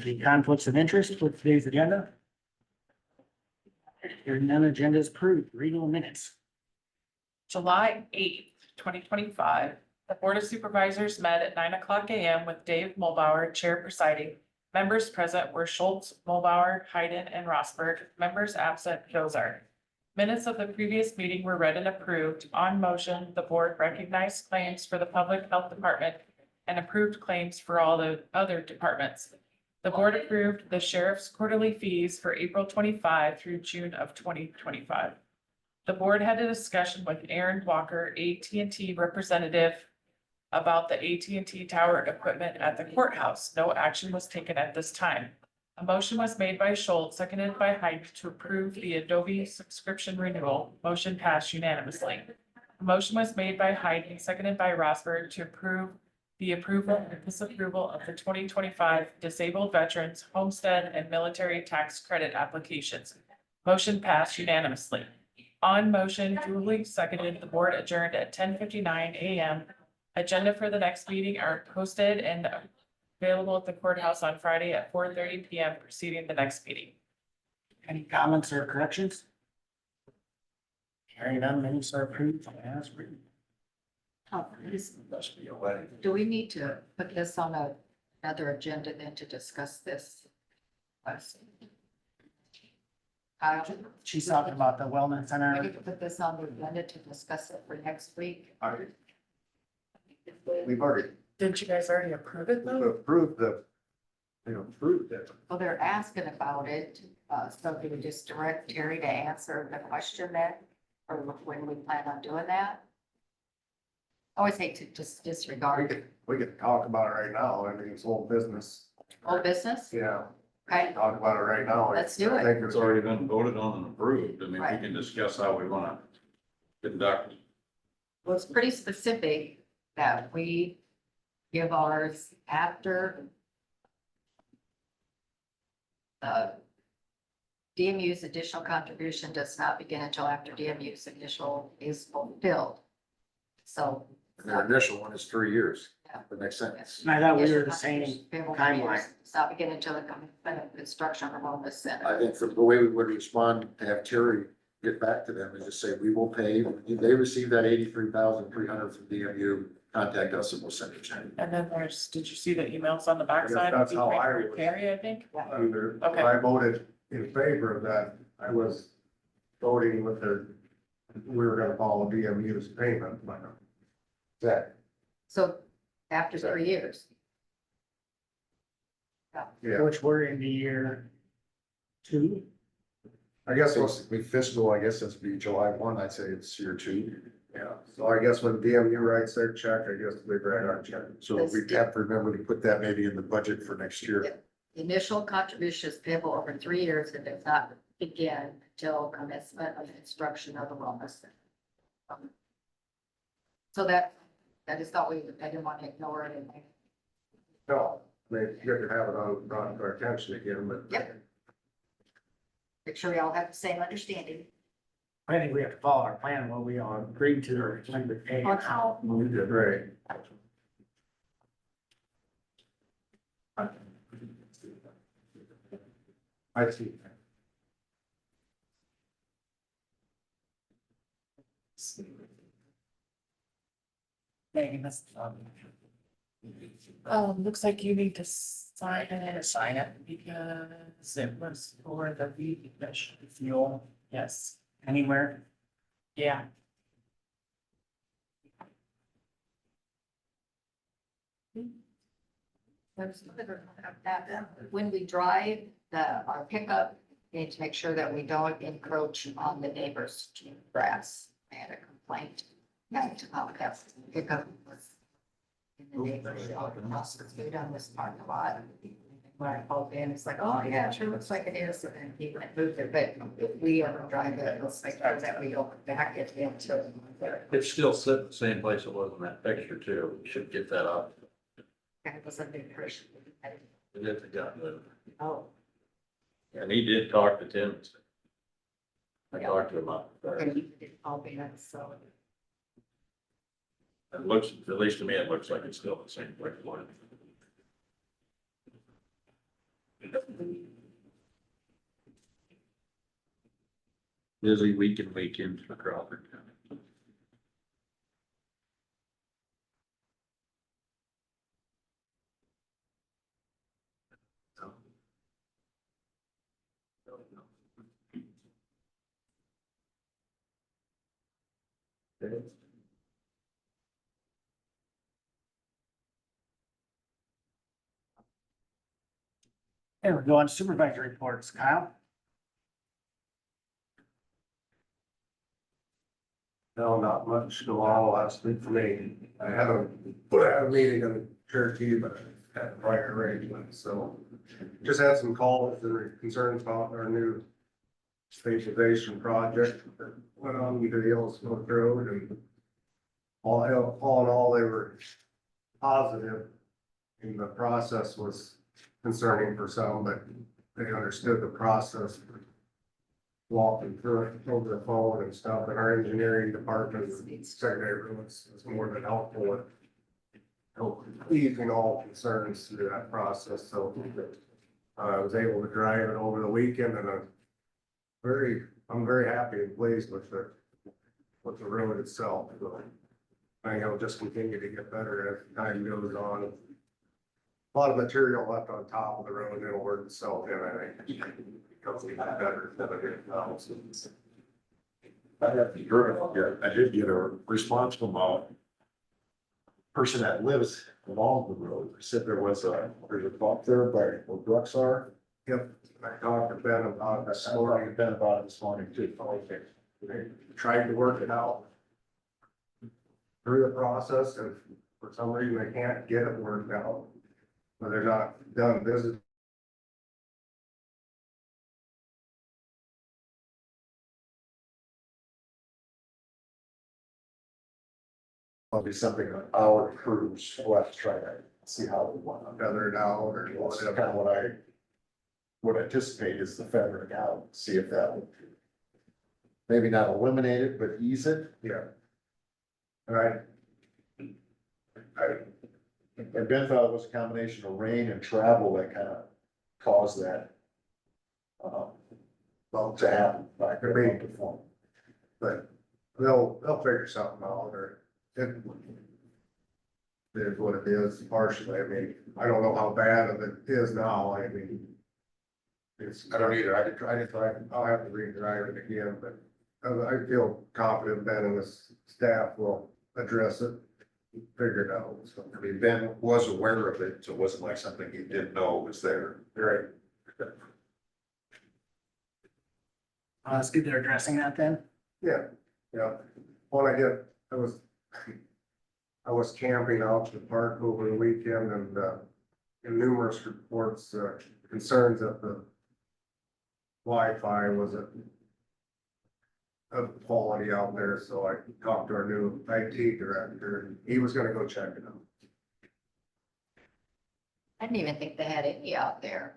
Any conflicts of interest with today's agenda? Hearing none, agenda is approved. Reading the minutes. July 8th, 2025, the Board of Supervisors met at 9:00 a.m. with Dave Mulbauer, Chair presiding. Members present were Schultz, Mulbauer, Hayden, and Rosberg. Members absent, Dozar. Minutes of the previous meeting were read and approved. On motion, the board recognized claims for the Public Health Department and approved claims for all the other departments. The board approved the sheriff's quarterly fees for April 25 through June of 2025. The board had a discussion with Aaron Walker, AT&T representative, about the AT&T tower equipment at the courthouse. No action was taken at this time. A motion was made by Schultz, seconded by Hyde, to approve the Adobe subscription renewal. Motion passed unanimously. A motion was made by Hyde and seconded by Rosberg to approve the approval and disapproval of the 2025 disabled veterans, homestead, and military tax credit applications. Motion passed unanimously. On motion, duly seconded, the board adjourned at 10:59 a.m. Agenda for the next meeting are posted and available at the courthouse on Friday at 4:30 p.m. preceding the next meeting. Any comments or corrections? Hearing none, minutes are approved as written. Must be away. Do we need to put this on another agenda then to discuss this? She's talking about the wellness We center. need to put this on the agenda to discuss it for next week. We've already Didn't you guys already approve it though? approved approved it. Well, they're asking about it, so do we just direct Terry to answer the question then? Or when we plan on doing that? I always hate to just disregard We could talk about it right now. I mean, it's old business. old business. Yeah, Okay, talk about it right now. Let's do it. I think It's already been voted on and approved. I mean, we Right. can discuss how we wanna conduct. well, it's pretty specific that we give ours after DMU's additional contribution does not begin until after DMU's initial is fulfilled. So. Their initial one is 3 years, Yeah. the next sentence. And I thought we were Additional the same contribution payable for timeline. years, does not begin until the commencement of construction of a wellness center. I think the way we would respond to have Terry get back to them is just say, we will pay, they receive that 83,300 from DMU, contact us and we'll send it to you. And then did you see the emails on the backside? That's how I was- Carrie, I think. Under, Okay. I voted in favor of that. I was voting with we were gonna follow DMU's payment, but that, So after 3 years. yeah, Which we're in the year 2. I guess it's, Basically fiscal, I guess that's be July 1, I'd say it's year 2. yeah, so I guess when DMU writes their check, I guess we write our check. So we have to remember to put that maybe in the budget for next year. The initial contribution is payable over 3 years and does not begin until commencement of construction of the wellness center. So that, I just thought I didn't want to ignore it and. No, I mean, it's good to have it on, brought to our attention again, but. Yep. Make sure we all have the same understanding. I think we have to follow our plan, what we all agreed to or when we pay. On how, We did, right. I see. Megan, that's, Looks like you need to sign it because it was for the fuel. Yes, anywhere. yeah. when we drive our pickup, we need to make sure that we don't encroach on the neighbor's grass. I had a complaint that that pickup was in the neighbor's yard, because we done this parking lot. When I called in, it's like, oh yeah, it sure looks like it is, and then he went moved it, but if we ever drive it, let's make sure that we don't back it into. It's still sitting the same place it was in that picture too. We should get that up. Kind of was a big person. It is a gun move. Oh, And he did talk to Tim. I Yeah. talked to him about and that. he did all be that, so. It looks, at least to me, it looks like it's still the same place it was. Busy week and weekend for Crawford County. Hey, we're going supervisor reports, Kyle. No, not much to all last week for me. I had a meeting in Cherokee, but I had prior arrangements, so just had some calls and concerns about our new stabilization project that went on to the Yellowstone Road, and all in all, they were positive. And the process was concerning for some, but they understood the process. Walking through it over the phone and stuff, and our engineering department, secretary was more than helpful with easing all concerns through that process, so I was able to drive it over the weekend, and I'm very happy and pleased with the road itself. So I think it'll just continue to get better as time goes on. A lot of material left on top of the road, and it'll work itself in, I think. Becomes even better than it is now. I did get a response from a person that lives along the road. They said there's a bump there by where Brooks are. Yep, I talked to Ben about I this talked to morning. Ben about it this morning too. They tried to work it out through the process, and for some reason they can't get it worked out. But they're not done visiting. Probably something on our crews. We'll have to try to see how we want to. Feather it out or That's kind whatever. of what I would anticipate is the feathering out, see if that would maybe not eliminate it, but ease it. Yeah. And And Ben thought it was a combination of rain and travel that kind of caused that well, to happen. Like, Could be. but they'll figure something out, or it is what it is partially. I mean, I don't know how bad of it is now. I mean, I don't either. I did try, I'll have to re-drive it again, but I feel confident Ben and his staff will address it, figure it out. So, I mean, Ben was aware of it, so it wasn't like something he didn't know was there. right. It's good they're addressing that then. Yeah, yeah. When I was camping out in the park over the weekend, and in numerous reports, concerns that the Wi-Fi wasn't of quality out there, so I talked to our new IT director, and he was gonna go check it out. I didn't even think they had any out there.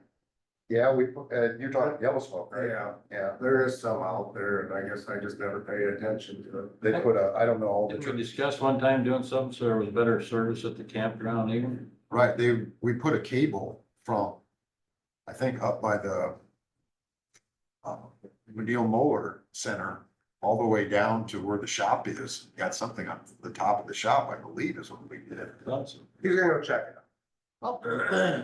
Yeah, you're talking Yellowstone, right? Yeah, Yeah, there is some out there, and I guess I just never paid attention to it. they put I don't know. Didn't we discuss one time doing something so there was better service at the campground even? Right, we put a cable from, I think up by the McNeil Mower Center, all the way down to where the shop is. Got something on the top of the shop, I believe is what we did. Thought so. He's gonna go check it out. Well,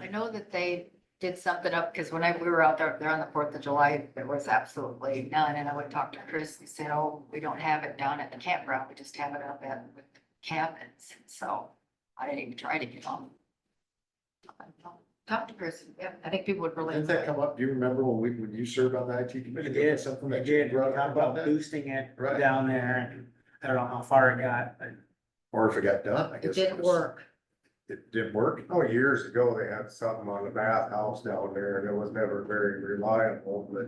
I know that they did something up, because when we were out there on the 4th of July, there was absolutely none, and I would talk to Chris, he said, oh, we don't have it down at the campground, we just have it up at the cabins, so I didn't even try to get on. Talk to Chris, yeah, I think people would really. Didn't that come up? Do you remember when you served on the IT committee? Something They that you did, brought talk up about about that? boosting it Right. down there, and I don't know how far it got, but Or if it got done, I guess. It didn't was- work. It didn't work? Oh, years ago, they had something on the bathhouse down there, and it was never very reliable, but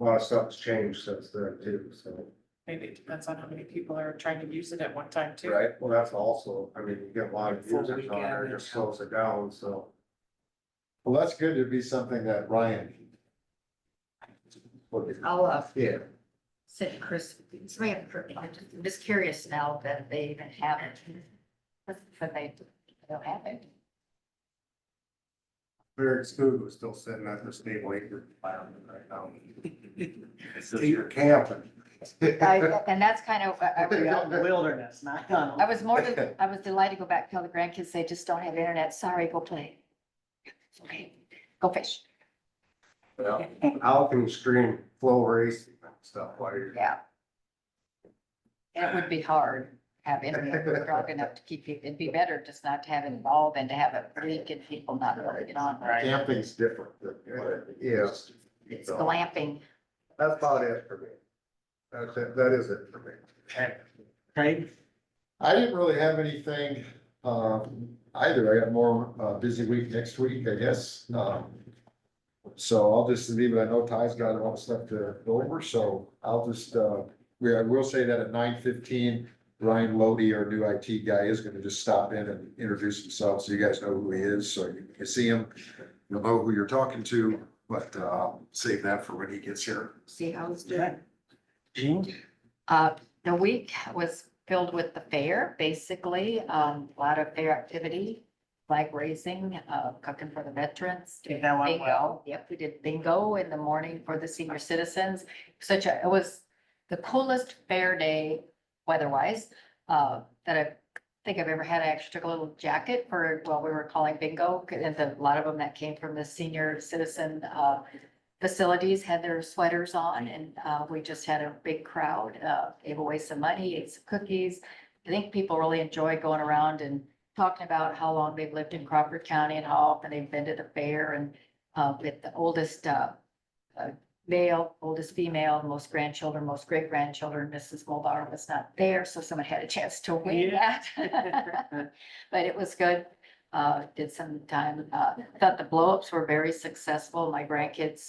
a lot of stuff's changed since then too, so. Maybe it depends on how many people are trying to use it at one time too. Right, well, that's also, I mean, you get a lot of Full users on there, it weekend, just yeah. slows it down, so. Well, that's good to be something that Ryan. I'll, Yeah. send Chris, I'm just curious now that they even have it. But they don't have it. Eric Skoog was still sitting at the stable acre farm right now. You're camping. And that's kind of, We're out in the wilderness, not on. I was delighted to go back, tell the grandkids, they just don't have internet, sorry, go play. It's okay, go fish, Well, how can you stream flow racing and stuff while you're. yeah. And it would be hard, have internet strong enough to keep it, it'd be better just not to have it involved than to have it leak and people not really get on. Right. Camping's different. Yes. It's glamping. That's about it for me. That's it, that is it for me. Okay. Craig? I didn't really have anything, either. I got more, busy week next week, I guess. So I'll just leave it. I know Ty's got a lot of stuff to go over, so I'll just, I will say that at 9:15, Ryan Lodi, our new IT guy, is gonna just stop in and introduce himself, so you guys know who he is, so you can see him. You'll know who you're talking to, but, save that for when he gets here. See how it's doing. Jean? The week was filled with the fair, basically, a lot of fair activity, flag raising, cooking for the veterans. Okay, that went well. Bingo. Yep, we did bingo in the morning for the senior citizens. It was the coolest fair day weather-wise, that I think I've ever had. I actually took a little jacket for, while we were calling bingo, and a lot of them that came from the senior citizen, facilities had their sweaters on, and we just had a big crowd, gave away some money, ate some cookies. I think people really enjoy going around and talking about how long they've lived in Crawford County and how often they've been to the fair, and with the oldest male, oldest female, most grandchildren, most great grandchildren. Mrs. Mulbauer was not there, so someone had a chance to win that. But it was good. Did some time, thought the blow-ups were very successful. My grandkids,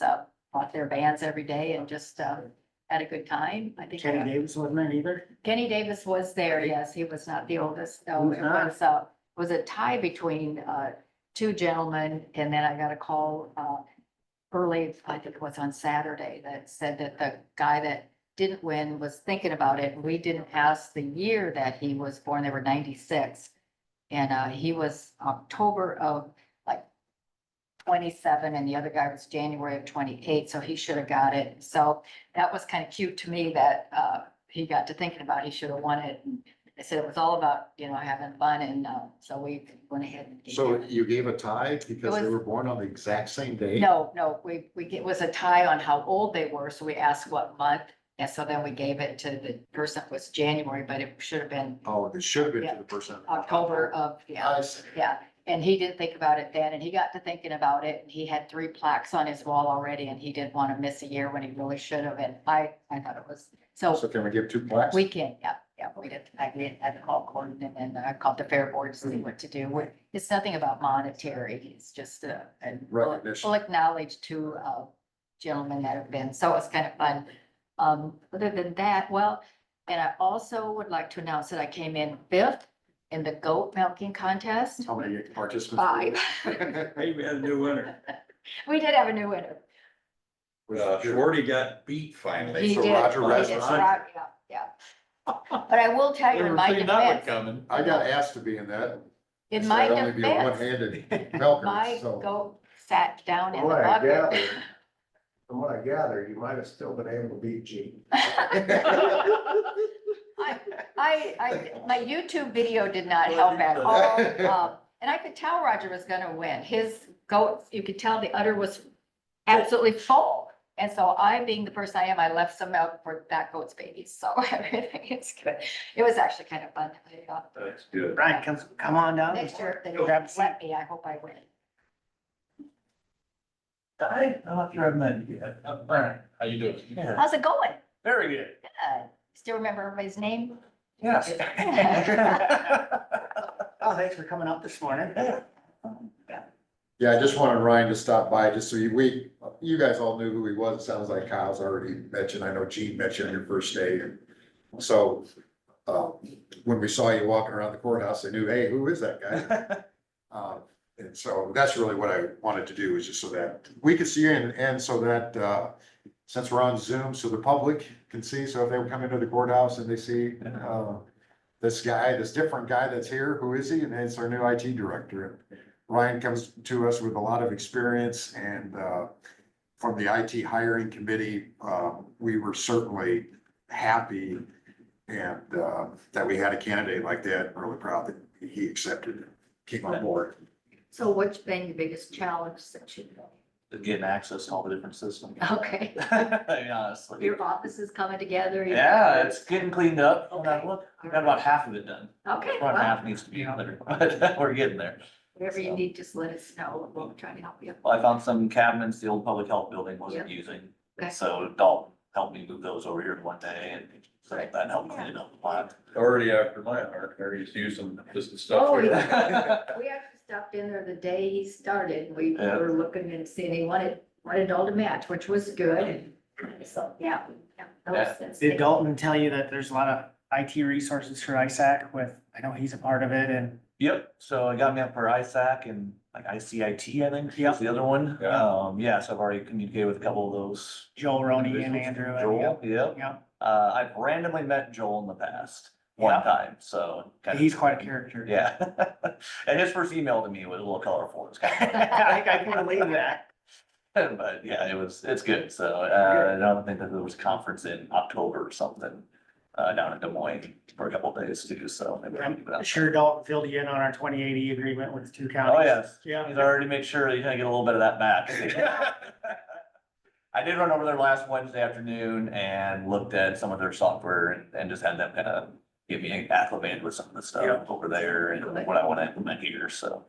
bought their bands every day and just, had a good time. I think. Kenny Davis wasn't there either? Kenny Davis was there, yes, he was not the oldest, no, Who's it not? was a tie between, two gentlemen, and then I got a call, early, I think it was on Saturday, that said that the guy that didn't win was thinking about it, and we didn't ask the year that he was born, they were 96. And, he was October of like 27, and the other guy was January of 28, so he should have got it. So that was kind of cute to me that, he got to thinking about, he should have won it. And I said it was all about, having fun, and, so we went ahead and. gave So him- you gave a tie because they was- were born on the exact same day? No, it was a tie on how old they were, so we asked what month, and so then we gave it to the person that was January, but it should have been Oh, it should have been Yeah. to the person. October of, I see. yeah. And he didn't think about it then, and he got to thinking about it, and he had 3 plaques on his wall already, and he didn't want to miss a year when he really should have, and I thought it was, So so can we give 2 plaques? we can, yeah, we did, I had to call Gordon, and then I called the fair board to see what to do. It's nothing about monetary, it's just, and Recognition. we'll acknowledge 2 gentlemen that have been, so it's kind of fun. Other than that, well, and I also would like to announce that I came in 5th in the goat milking contest. How many participants? 5. Hey, we had a new winner. We did have a new winner. Shorty got beat finally. He So did. Roger He Resnick. did. Yeah. But I will tell you, in my defense, coming. I got asked to be in that. in So my I'd only be a defense, one-handed milker, my so. goat sat down in From the what I bucket. gather, from what I gather, you might have still been able to beat Gene. My YouTube video did not help at all. And I could tell Roger was gonna win. His goat, you could tell the udder was absolutely full. And so I, being the person I am, I left some milk for that goat's babies. So everything is good. It was actually kind of fun. That's good. Brian, come on down. Next year, if they Grab a seat. let me, I hope I win. I'll have to admit, Brian, how you doing? Yeah. How's it going? Very good. Good. Still remember everybody's name? Yes. Oh, thanks for coming up this morning. Yeah, I just wanted Ryan to stop by, just so you guys all knew who he was. It sounds like Kyle's already mentioned. I know Gene met you on your first day. And so, when we saw you walking around the courthouse, I knew, hey, who is that guy? And so that's really what I wanted to do, is just so that we could see you, and so that, since we're on Zoom, so the public can see, so if they come into the courthouse and they see, this guy, this different guy that's here, who is he? And it's our new IT director. Ryan comes to us with a lot of experience and, from the IT hiring committee, we were certainly happy and, that we had a candidate like that, really proud that he accepted, and came on board. So what's been your biggest challenge since you know? Getting access to all the different systems. Okay, I mean, honestly. your office is coming together. you- Yeah, it's getting cleaned up. When I Okay. look, I've got about half of it done. Okay, Front well, half needs to be cleared, but we're getting there. whatever you need, just let us know. We'll try to help you. Well, I found some cabinets the old public health building wasn't Yeah. using. Okay. So Dalton helped me move those over here one day and so that helped clean it up a lot. Already after my heart, I used to use some, just the Oh, stuff here. yeah. We actually stopped in there the day he started. We Yeah. were looking and seeing, he wanted all to match, which was good. So, yeah. Yeah. Did Dalton tell you that there's a lot of IT resources for ISAC with, I know he's a part of it and Yep, so it got me up for ISAC and like ICIT, I think, Yep. was the other one. Yeah. Yeah, so I've already communicated with a couple of those. Joel Roney and individuals. Andrew. Joel, yep. Yeah, I've randomly met Joel in the past, one Yeah. time, so. kind of- he's quite a character. Yeah. And his first email to me was a little colorful. It's kind of. I can believe that. But yeah, it's good. So, I don't think that there was a conference in October or something, down in Des Moines for a couple of days too, so. maybe we can keep it I'm up. sure Dalton filled you in on our 2080 agreement with the two counties. Oh, yes. Yeah. He's already made sure he's gonna get a little bit of that back. I did run over there last Wednesday afternoon and looked at some of their software and just had them kind of get me acclimated with some of the stuff Yeah. over there and what I want to implement here, so.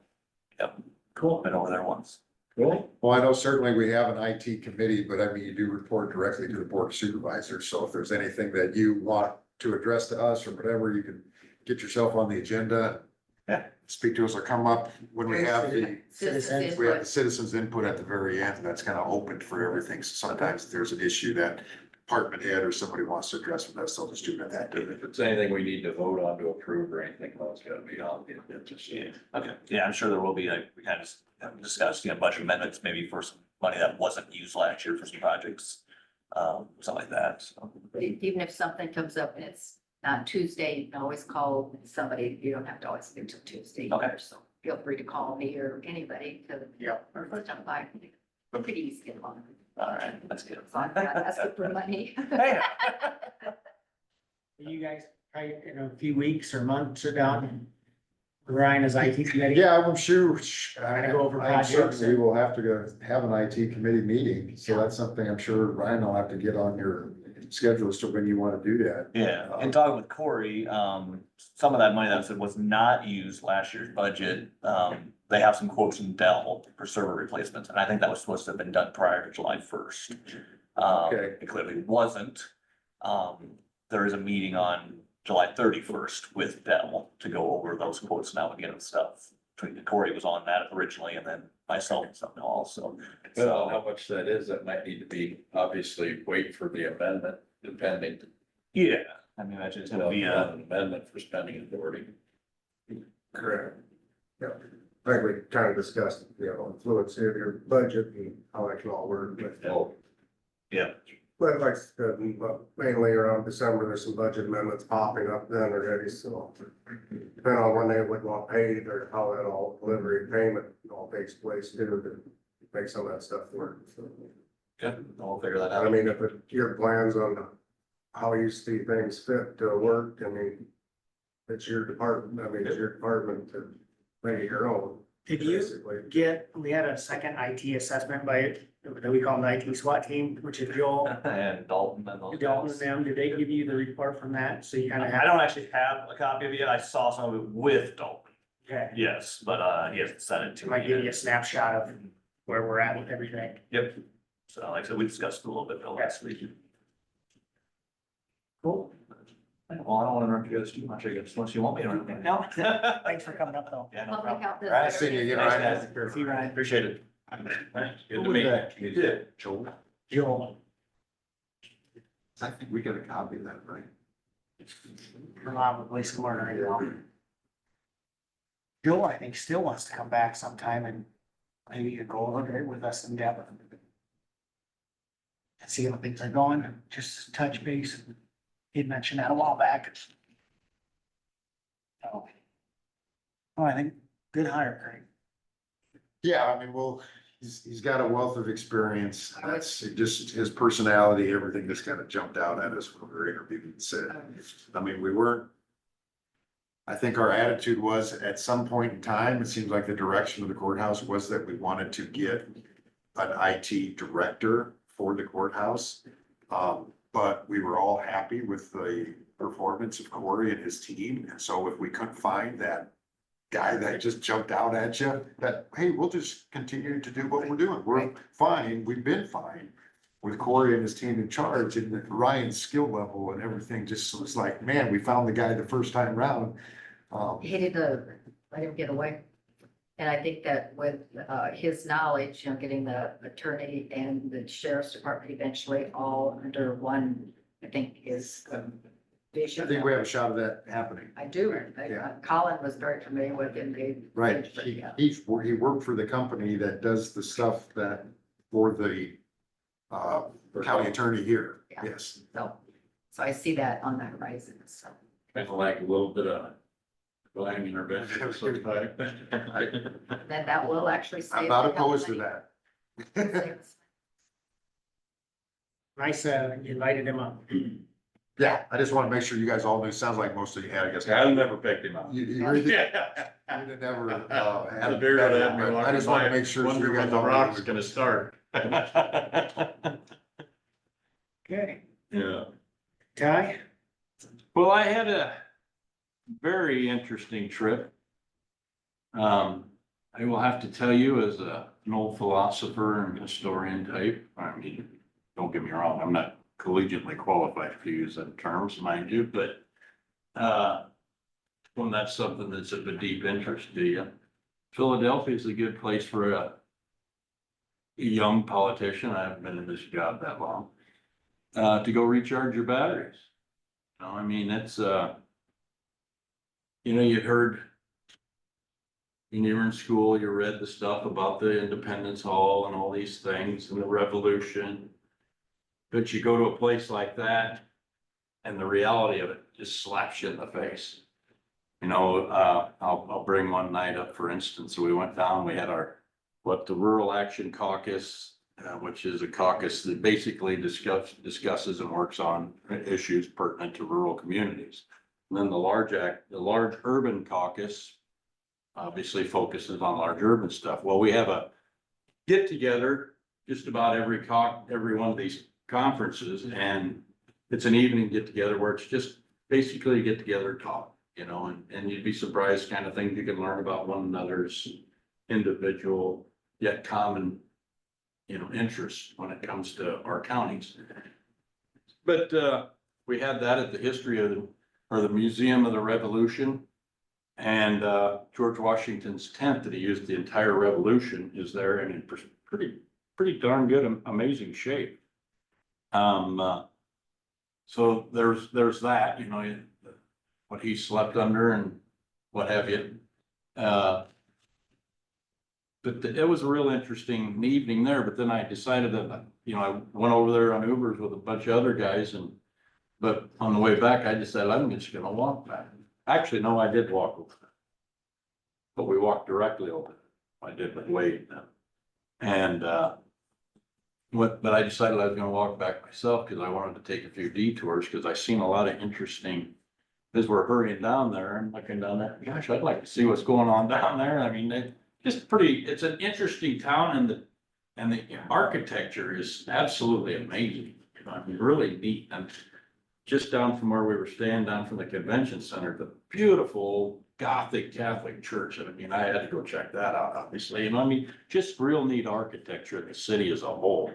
Yep, Cool. been over there once. Cool. Well, I know certainly we have an IT committee, but I mean, you do report directly to the board of supervisors, so if there's anything that you want to address to us or whatever, you can get yourself on the agenda. Yeah. Speak to us or come up when we have the, Citizens we have the input. citizens input at the very end, and that's kind of open for everything, so sometimes if there's an issue that department head or somebody wants to address with us, they'll just do that. If it's anything we need to vote on to approve or anything, well, it's gotta be on the agenda. Yeah, okay, yeah, I'm sure there will be, like, we kind of discussed, budget amendments, maybe for some money that wasn't used last year for some projects. Something like that, so. Even if something comes up and it's not Tuesday, you can always call somebody. You don't have to always get till Tuesday. Okay. either, So feel free to call me or anybody to. Yeah. Or stop by. Pretty easy to get along. All right, that's good. So I'm not asking for money. Hey. You guys, probably in a few weeks or months, sit down. Ryan is IT committee. Yeah, I'm sure. Gonna go over I'm projects. certain we will have to go have an IT committee meeting, so that's something I'm sure Ryan will have to get on your schedule as to when you want to do that. Yeah, and talking with Corey, some of that money that was not used last year's budget, they have some quotes from Dell for server replacements, and I think that was supposed to have been done prior to July first. Okay. It clearly wasn't. There is a meeting on July 31st with Dell to go over those quotes now again and stuff. Corey was on that originally, and then myself and something also. Well, how much that is, that might need to be, obviously, wait for the amendment, depending. Yeah, I mean, imagine it's gonna be An amendment for spending authority. Correct. Yeah, I think we kind of discussed, influence of your budget and how that can all work, but. yeah, But like, mainly around December, there's some budget amendments popping up then already, so. Depending on when they would want paid or how that all delivery payment all takes place too, to make some of that stuff work, so. good, we'll figure that I out. mean, if your plans on how you see things fit to work, I mean, it's your department, it's your department to make it your own. Did you Basically. we had a second IT assessment by, that we call an IT SWAT team, which is Joel, And Dalton and those Dalton and guys. them. Did they give you the report from that? So you kind of I have, don't actually have a copy of it yet. I saw some of it with Dalton. okay, Yes, but he hasn't sent it to it me. might give you a yet. snapshot of where we're at with everything. Yep. So like I said, we discussed it a little bit Bill last week. Cool. Well, I don't want to interrupt you guys too much, I guess, unless you want me to. interrupt you. No, thanks for coming up though. Yeah, no Public problem. health is All right, very see you again, Thanks, Ryan. guys. See you, Ryan. Appreciate it. Good to meet you. You did. Joel. Joel, I think we got a copy of that, right? probably somewhere right now. Joel, I think, still wants to come back sometime and maybe you could go over it with us in depth. And see how things are going, just touch base. He'd mentioned that a while back. So. Oh, I think good hire, Craig. Yeah, I mean, well, he's got a wealth of experience. That's just his personality, everything just kind of jumped out at us when we were interviewing. Said, I mean, we weren't. I think our attitude was at some point in time, it seems like the direction of the courthouse was that we wanted to get an IT director for the courthouse. But we were all happy with the performance of Corey and his team. And so if we couldn't find that guy that just jumped out at you, that, hey, we'll just continue to do what we're doing. We're fine. We've been fine with Corey and his team in charge, and Ryan's skill level and everything just was like, man, we found the guy the first time round. He didn't let him get away. And I think that with his knowledge, getting the attorney and the sheriff's department eventually all under one, I think is I vision. think we have a shot of that happening. I do. Yeah. Colin was very familiar with him. Right, he worked for the company that does the stuff that, for the county attorney here, Yeah. yes. So I see that on the horizon, so. Kind of like a little bit of blang intervention sometimes. Then that will actually save. I'm not the opposed to company. that. Nice, you invited him up. Yeah, I just want to make sure you guys all knew, sounds like most of you had, I guess. I never picked him up. You really did, Yeah. you did never, The beer that had me I just want to make sure. wonder you when guys the all rock's knew. gonna start. Okay, Yeah. Ty? Well, I had a very interesting trip. I will have to tell you, as an old philosopher and historian type, I mean, don't get me wrong, I'm not collegiately qualified to use them terms, mind you, but when that's something that's of a deep interest to you, Philadelphia is a good place for a young politician. I haven't been in this job that long, to go recharge your batteries. I mean, it's, you heard, when you were in school, you read the stuff about the Independence Hall and all these things and the Revolution. But you go to a place like that and the reality of it just slaps you in the face. I'll bring one night up, for instance. So we went down, we had the Rural Action Caucus, which is a caucus that basically discusses and works on issues pertinent to rural communities. And then the large urban caucus obviously focuses on large urban stuff. Well, we have a get together just about every one of these conferences, and it's an evening get together where it's just basically a get together talk, and you'd be surprised kind of things you can learn about one another's individual yet common interests when it comes to our counties. But we had that at the the Museum of the Revolution, and George Washington's tent that he used the entire Revolution is there and in pretty darn good, amazing shape. So there's that, what he slept under and what have you. But it was a real interesting evening there, but then I decided that, I went over there on Ubers with a bunch of other guys, but on the way back, I decided I'm just gonna walk back. Actually, no, I did walk over there. But we walked directly over. I did with Wade. And, but I decided I was gonna walk back myself because I wanted to take a few detours because I seen a lot of interesting, as we're hurrying down there and looking down there, gosh, I'd like to see what's going on down there. I mean, it's an interesting town, and the architecture is absolutely amazing. I mean, really neat. And just down from where we were staying, down from the convention center, the beautiful Gothic Catholic church. I mean, I had to go check that out, obviously. I mean, just real neat architecture in the city as a whole.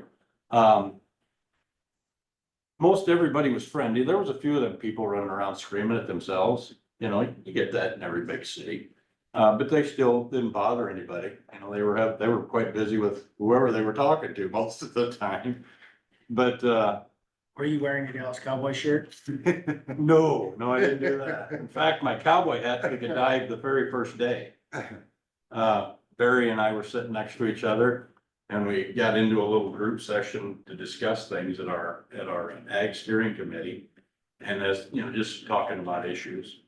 Most everybody was friendly. There was a few of them people running around screaming at themselves. You get that in every big city. But they still didn't bother anybody. They were quite busy with whoever they were talking to most of the time. But, Were you wearing your Dallas Cowboy shirt? no, I didn't do that. In fact, my cowboy hat took a dive the very first day. Barry and I were sitting next to each other and we got into a little group session to discuss things at our ag steering committee. And as, just talking about issues.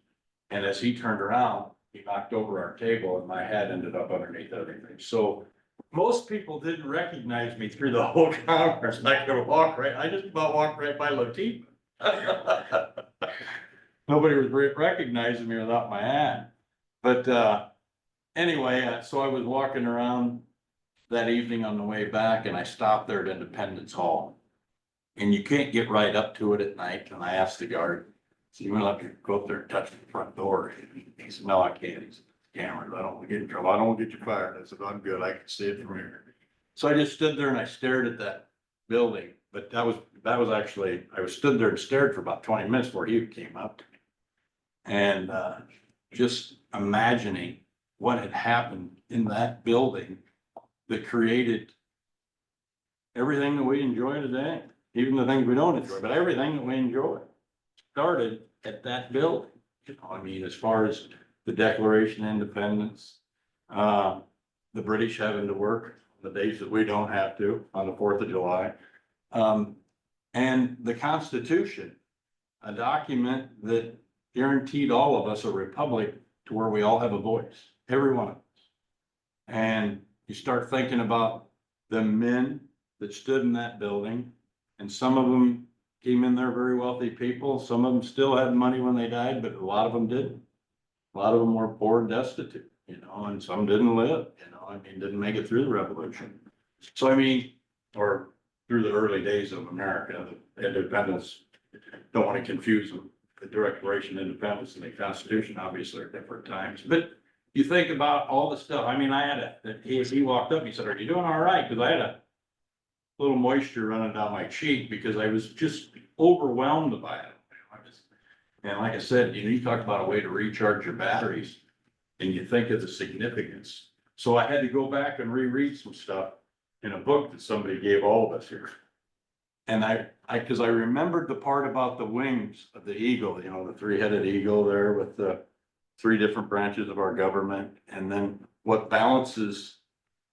And as he turned around, he knocked over our table and my hat ended up underneath everything. So most people didn't recognize me through the whole conference. I could walk right, I just about walked right by Latif. Nobody was recognizing me without my hat. But anyway, so I was walking around that evening on the way back and I stopped there at Independence Hall. And you can't get right up to it at night. And I asked the guard, so you want to go up there and touch the front door? He said, no, I can't. He said, cameras, I don't want to get in trouble. I don't want to get you fired. I said, I'm good. I can see it from here. So I just stood there and I stared at that building. But that was actually, I was stood there and stared for about 20 minutes before he came up to me. And just imagining what had happened in that building that created everything that we enjoy today, even the things we don't enjoy, but everything that we enjoy started at that building. You know, I mean, as far as the Declaration of Independence, the British having to work the days that we don't have to on the 4th of July, and the Constitution, a document that guaranteed all of us a republic to where we all have a voice, every one of us. And you start thinking about the men that stood in that building, and some of them came in there very wealthy people. Some of them still had money when they died, but a lot of them didn't. A lot of them were poor and destitute, you know, and some didn't live, you know, I mean, didn't make it through the revolution. So I mean, or through the early days of America, the independence, don't want to confuse them. The Declaration of Independence and the Constitution obviously are different times, but you think about all the stuff. I mean, I had he walked up, he said, are you doing all right? Because I had a little moisture running down my cheek because I was just overwhelmed by it. And like I said, you know, you talk about a way to recharge your batteries and you think of the significance. So I had to go back and reread some stuff in a book that somebody gave all of us here. And because I remembered the part about the wings of the eagle, you know, the 3-headed eagle there with the 3 different branches of our government. And then what balances,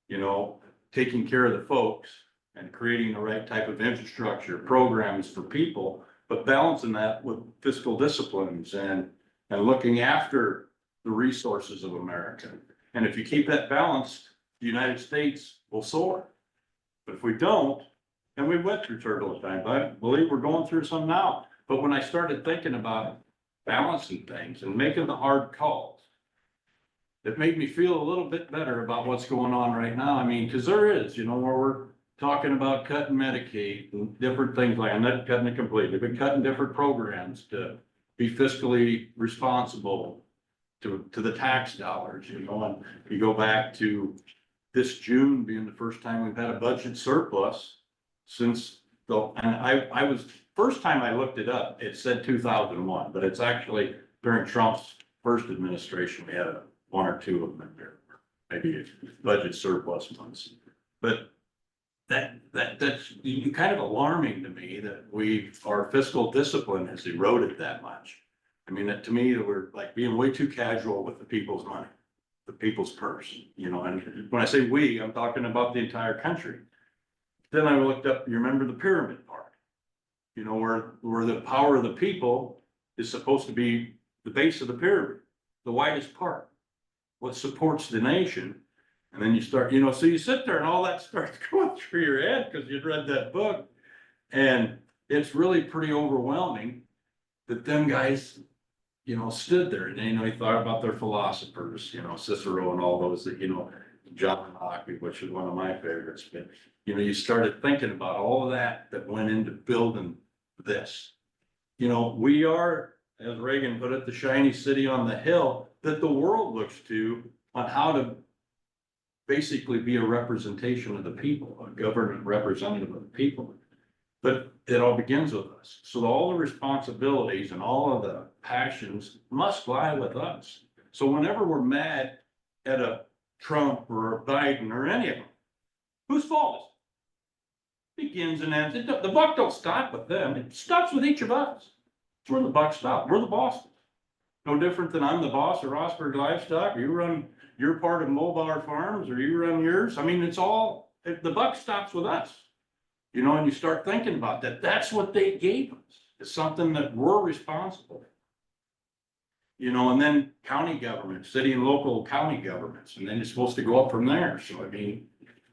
you know, taking care of the folks and creating the right type of infrastructure, programs for people, but balancing that with fiscal disciplines and looking after the resources of America. And if you keep that balanced, the United States will soar. But if we don't, and we went through turbulent times, I believe we're going through some now. But when I started thinking about balancing things and making the hard calls, it made me feel a little bit better about what's going on right now. I mean, because there is, you know, where we're talking about cutting Medicaid and different things like, I'm not cutting it completely, but cutting different programs to be fiscally responsible to the tax dollars, you know, and you go back to this June being the first time we've had a budget surplus since I was, first time I looked it up, it said 2001, but it's actually during Trump's first administration, we had 1 or 2 of them in there, maybe budget surplus months. But that's kind of alarming to me that our fiscal discipline has eroded that much. I mean, that to me, that we're like being way too casual with the people's money, the people's purse, you know, and when I say we, I'm talking about the entire country. Then I looked up, you remember the pyramid part, you know, where the power of the people is supposed to be the base of the pyramid, the widest part, what supports the nation. And then you start, you know, so you sit there and all that starts going through your head because you'd read that book. And it's really pretty overwhelming that them guys, you know, stood there and, you know, he thought about their philosophers, you know, Cicero and all those that, you know, John Locke, which is one of my favorites. But, you know, you started thinking about all of that went into building this. You know, we are, as Reagan put it, the shiny city on the hill that the world looks to on how to basically be a representation of the people, a government representative of the people. But it all begins with us. So all the responsibilities and all of the passions must lie with us. So whenever we're mad at a Trump or a Biden or any of them, whose fault is it? Begins and ends. The buck don't stop with them. It stops with each of us. It's where the buck stops. We're the bosses. No different than I'm the boss of Rosberg Livestock. You run your part of Mobile Farms or you run yours. I mean, it's all, the buck stops with us. You know, and you start thinking about that. That's what they gave us. It's something that we're responsible for. you know, and then county government, city and local county governments, and then it's supposed to go up from there. So I mean,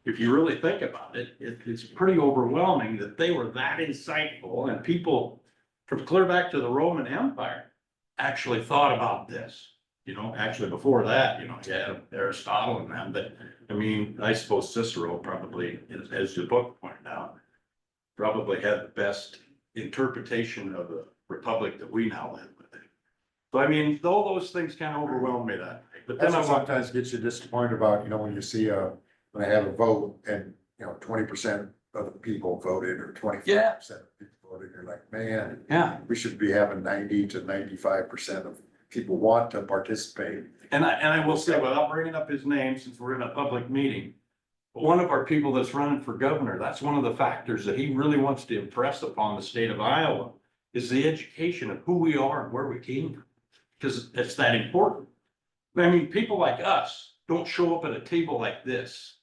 if you really think about it, it's pretty overwhelming that they were that insightful and people from clear back to the Roman Empire actually thought about this. You know, actually before that, you know, yeah, Aristotle and them, but I mean, I suppose Cicero probably, as the book pointed out, probably had the best interpretation of the republic that we now live with. So I mean, all those things kind of overwhelm me that way, but then That's I what want, sometimes gets you disappointed about, you know, when you see when I have a vote and, you know, 20% of the people voted or 25% of people voted, you're like, man, yeah. we should be having 90 to 95% of people want to participate. And I will say, without bringing up his name, since we're in a public meeting, one of our people that's running for governor, that's one of the factors that he really wants to impress upon the state of Iowa is the education of who we are and where we came from. Because it's that important. I mean, people like us don't show up at a table like this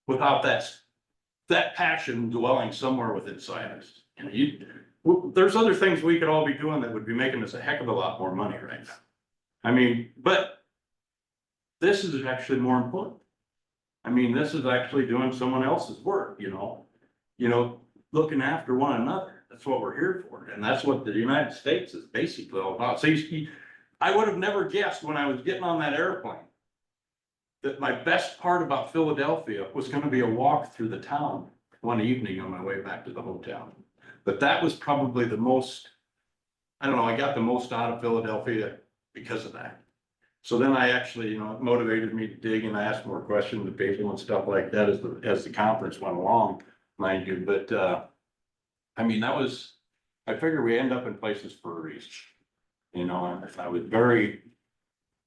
without that passion dwelling somewhere within inside us. You know, there's other things we could all be doing that would be making us a heck of a lot more money right now. I mean, but this is actually more important. I mean, this is actually doing someone else's work, you know, looking after one another. That's what we're here for. And that's what the United States is basically all about. So I would have never guessed when I was getting on that airplane that my best part about Philadelphia was going to be a walk through the town one evening on my way back to the hotel. But that was probably the most, I don't know, I got the most out of Philadelphia because of that. So then I actually, you know, it motivated me to dig and ask more questions to people and stuff like that as the conference went along, mind you. But I mean, I figure we end up in places for a reason. You know, and I was very,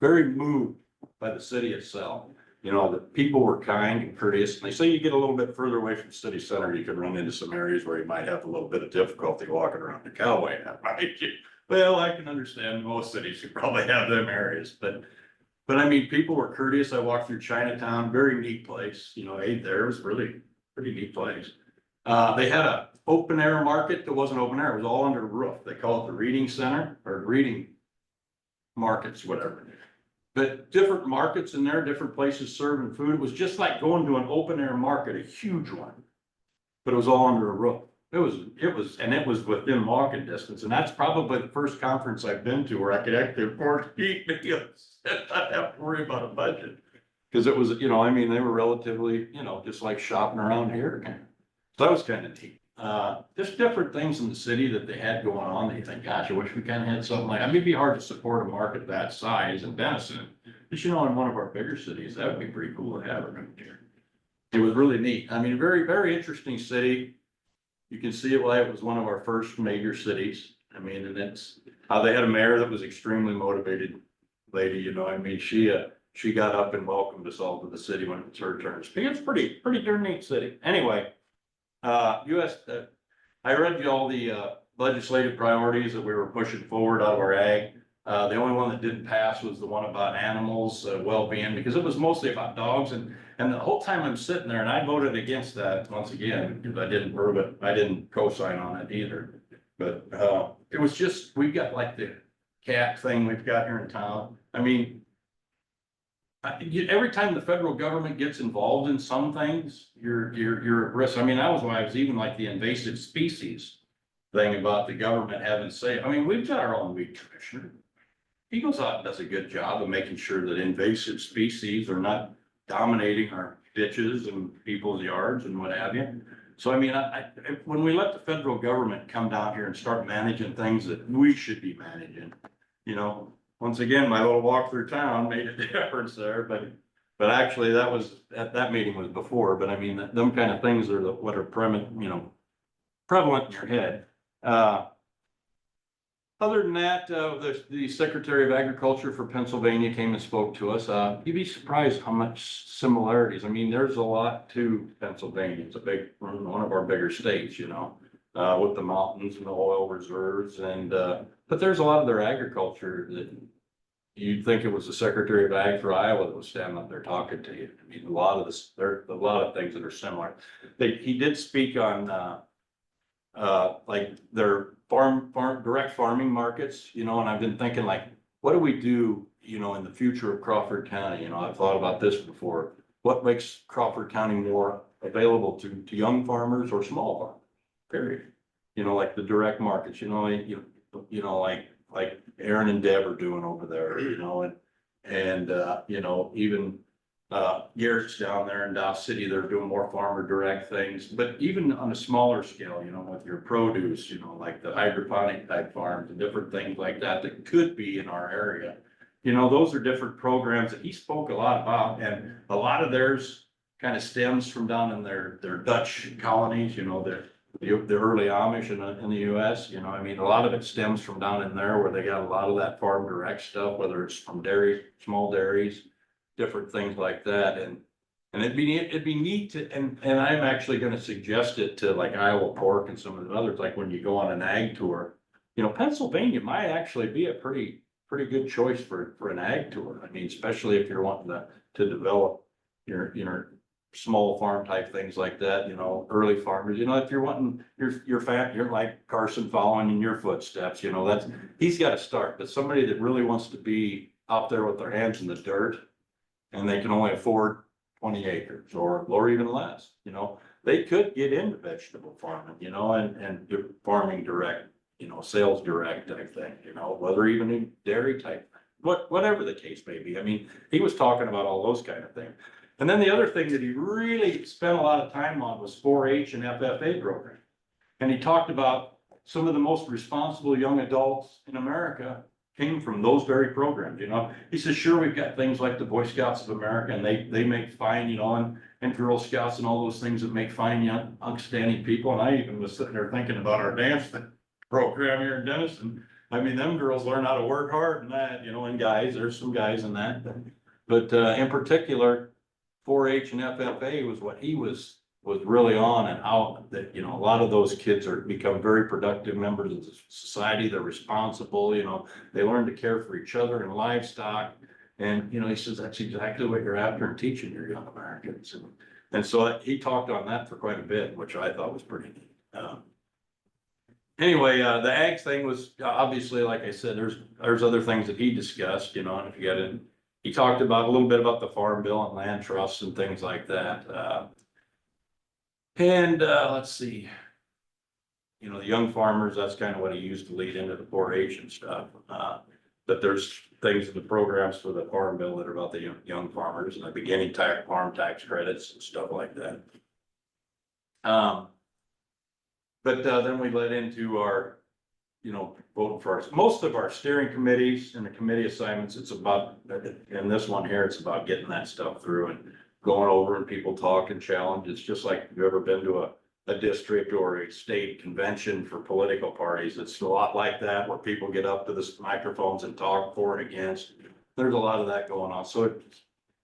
very moved by the city itself. You know, the people were kind and courteous. And they say you get a little bit further away from the city center, you can run into some areas where you might have a little bit of difficulty walking around the Cowway. Well, I can understand most cities, you probably have them areas, but I mean, people were courteous. I walked through Chinatown, very neat place, you know, ate there, it was really pretty neat place. They had a open air market that wasn't open air, it was all under a roof. They call it the reading center or reading markets, whatever. But different markets in there, different places serving food. It was just like going to an open air market, a huge one. But it was all under a roof. It was within walking distance. And that's probably the first conference I've been to where I could actually afford to eat meals and not have to worry about a budget. Because it was, you know, I mean, they were relatively, you know, just like shopping around here. So that was kind of neat. Just different things in the city that they had going on that you think, gosh, I wish we kind of had something like, I mean, it'd be hard to support a market that size in Denison. But you know, in one of our bigger cities, that would be pretty cool to have around here. It was really neat. I mean, very, very interesting city. You can see why it was one of our first major cities. I mean, and it's how they had a mayor that was extremely motivated lady, you know, I mean, she got up and welcomed us all to the city when it was her turn to speak. It's pretty darn neat city. Anyway, I read you all the legislative priorities that we were pushing forward out of our ag. The only one that didn't pass was the one about animals, well-being, because it was mostly about dogs. And the whole time I'm sitting there, and I voted against that once again, because I didn't co-sign on it either. But it was just, we've got like the cat thing we've got here in town. I mean, every time the federal government gets involved in some things, you're at risk. I mean, that was why I was even like the invasive species thing about the government having say. I mean, we've got our own weed commissioner. He goes out and does a good job of making sure that invasive species are not dominating our ditches and people's yards and what have you. So, I mean, when we let the federal government come down here and start managing things that we should be managing, you know, once again, my little walk through town made a difference there, but actually that meeting was before, but I mean, them kind of things are what are prevalent in your head. Other than that, the Secretary of Agriculture for Pennsylvania came and spoke to us. You'd be surprised how much similarities. I mean, there's a lot to Pennsylvania. It's one of our bigger states, you know, with the mountains and the oil reserves but there's a lot of their agriculture that you'd think it was the Secretary of Ag for Iowa that was standing up there talking to you. I mean, there are a lot of things that are similar. He did speak on, like their farm direct farming markets, you know, and I've been thinking like, what do we do, you know, in the future of Crawford County? You know, I've thought about this before. What makes Crawford County more available to young farmers or small farmers? Period. You know, like the direct markets, you know, like Aaron and Deb are doing over there, you know, and you know, even Garrett's down there in Dow City, they're doing more farmer direct things, but even on a smaller scale, you know, with your produce, you know, like the hydroponic type farms and different things like that, that could be in our area. You know, those are different programs that he spoke a lot about, and a lot of theirs kind of stems from down in their Dutch colonies, you know, the early Amish in the US, you know, I mean, a lot of it stems from down in there where they got a lot of that farm direct stuff, whether it's from dairy, small dairies, different things like that. And it'd be neat to, and I'm actually gonna suggest it to like Iowa Pork and some of the others, like when you go on an ag tour, you know, Pennsylvania might actually be a pretty good choice for an ag tour. I mean, especially if you're wanting to develop your small farm type things like that, you know, early farmers, you know, if you're wanting you're like Carson following in your footsteps, you know, he's got to start, but somebody that really wants to be out there with their hands in the dirt and they can only afford 20 acres or even less, you know, they could get into vegetable farming, you know, and farming direct, you know, sales direct type thing, you know, whether even in dairy type, whatever the case may be. I mean, he was talking about all those kind of things. And then the other thing that he really spent a lot of time on was 4-H and FFA program. And he talked about some of the most responsible young adults in America came from those very programs, you know. He says, sure, we've got things like the Boy Scouts of America, and they make fine, you know, and Girl Scouts and all those things that make fine, young, outstanding people. And I even was sitting there thinking about our dance program here in Denison. I mean, them girls learn how to work hard and that, you know, and guys, there's some guys in that. But in particular, 4-H and FFA was what he was really on, and how that, you know, a lot of those kids become very productive members of the society. They're responsible, you know, they learn to care for each other and livestock. And, you know, he says, that's exactly what you're after in teaching your young Americans. And so he talked on that for quite a bit, which I thought was pretty neat. Anyway, the ag thing was obviously, like I said, there's other things that he discussed, you know, and if you got in, he talked about a little bit about the farm bill and land trusts and things like that. Let's see, you know, the young farmers, that's kind of what he used to lead into the 4-H and stuff. But there's things in the programs for the farm bill that are about the young farmers and the beginning farm tax credits and stuff like that. But then we led into our, you know, voting for most of our steering committees and the committee assignments. It's about, in this one here, it's about getting that stuff through and going over and people talk and challenge. It's just like, if you've ever been to a district or a state convention for political parties, it's a lot like that, where people get up to the microphones and talk for and against. There's a lot of that going on. So it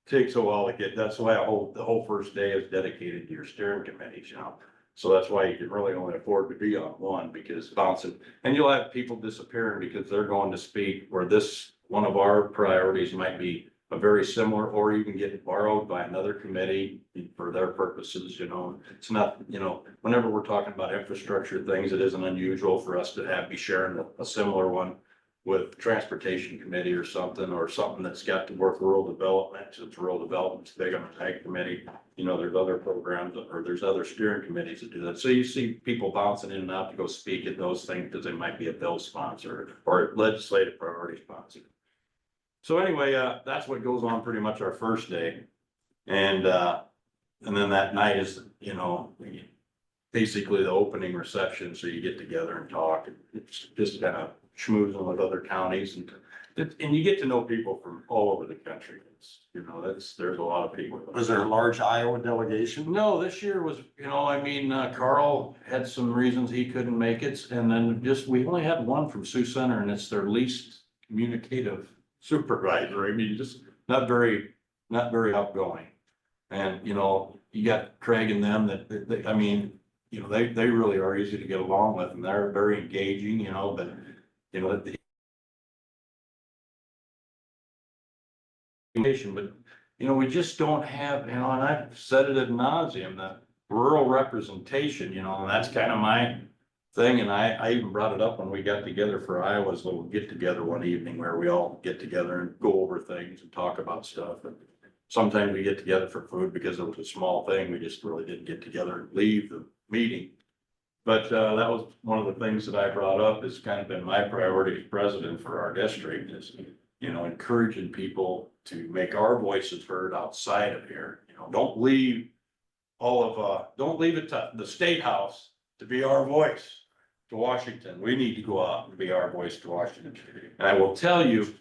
takes a while to get, that's why the whole first day is dedicated to your steering committees, you know. So that's why you can really only afford to be on one, because bouncing, and you'll have people disappearing because they're going to speak where this, one of our priorities might be a very similar, or even get borrowed by another committee for their purposes, you know. It's not, you know, whenever we're talking about infrastructure things, it isn't unusual for us to be sharing a similar one with transportation committee or something that's got to work rural development, since rural development's big on the ag committee. You know, there's other programs or there's other steering committees that do that. So you see people bouncing in and out to go speak at those things because they might be a bill sponsor or legislative priority sponsor. So anyway, that's what goes on pretty much our first day. And then that night is, you know, basically the opening reception. So you get together and talk. It's just kind of schmoozing with other counties, and you get to know people from all over the country. It's, you know, there's a lot of people. Was there a large Iowa delegation? No, this year was, you know, I mean, Carl had some reasons he couldn't make it, and then we only had one from Sioux Center, and it's their least communicative supervisor. I mean, just not very outgoing. And, you know, you got Craig and them that I mean, you know, they really are easy to get along with, and they're very engaging, you know, but you know, but you know, we just don't have, you know, and I've said it ad nauseum, the rural representation, you know, and that's kind of thing, and I even brought it up when we got together for Iowa's little get together one evening where we all get together and go over things and talk about stuff. And sometimes we get together for food because it was a small thing. We just really didn't get together and leave the meeting. But that was one of the things that I brought up. It's kind of been my priority as president for our district is, you know, encouraging people to make our voices heard outside of here. You know, don't leave it to the State House to be our voice to Washington. We need to go out and be our voice to Washington. And I will tell you,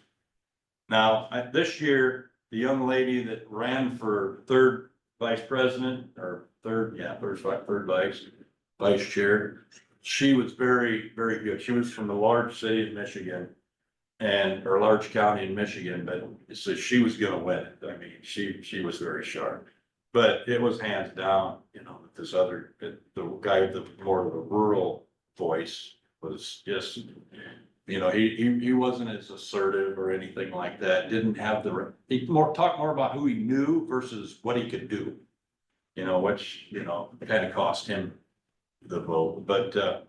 now, this year, the young lady that ran for third vice president or third vice chair, she was very, very good. She was from the large city of Michigan or large county in Michigan, but so she was gonna win it. I mean, she was very sharp. But it was hands down, you know, this other, the guy with the more of a rural voice was just, you know, he wasn't as assertive or anything like that, didn't have he talked more about who he knew versus what he could do. You know, which, you know, kind of cost him the vote, but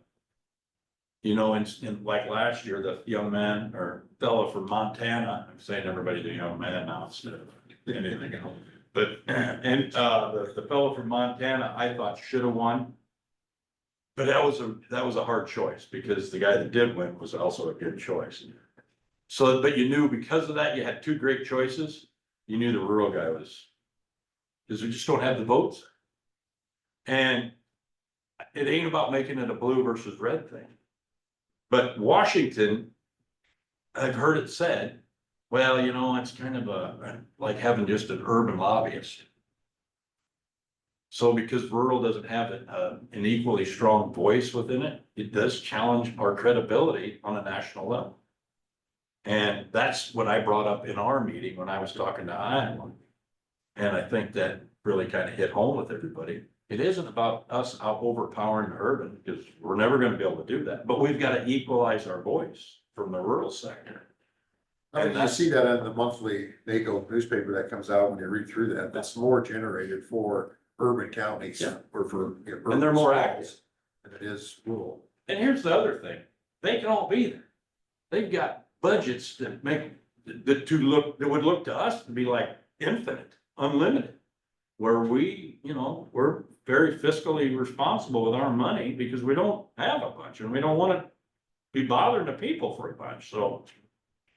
you know, in like last year, the young man or fellow from Montana, I'm saying everybody's a young man now instead of anything else. But, the fellow from Montana, I thought should have won. But that was a hard choice because the guy that did win was also a good choice. So, but you knew because of that, you had two great choices. You knew the rural guy was, because we just don't have the votes. And it ain't about making it a blue versus red thing. But Washington, I've heard it said, well, you know, it's kind of like having just an urban lobbyist. So because rural doesn't have an equally strong voice within it, it does challenge our credibility on a national level. And that's what I brought up in our meeting when I was talking to Iowa. And I think that really kind of hit home with everybody. It isn't about us out overpowering the urban because we're never going to be able to do that, but we've got to equalize our voice from the rural sector. I mean, you see that in the monthly NACO newspaper that comes out when you read through that, that's more generated for urban counties. Yeah. Or for. And they're more active. Than it is rural. And here's the other thing, they can all be there. They've got budgets that would look to us to be like infinite, unlimited. Where we, you know, we're very fiscally responsible with our money because we don't have a bunch and we don't want to be bothering the people for a bunch. So,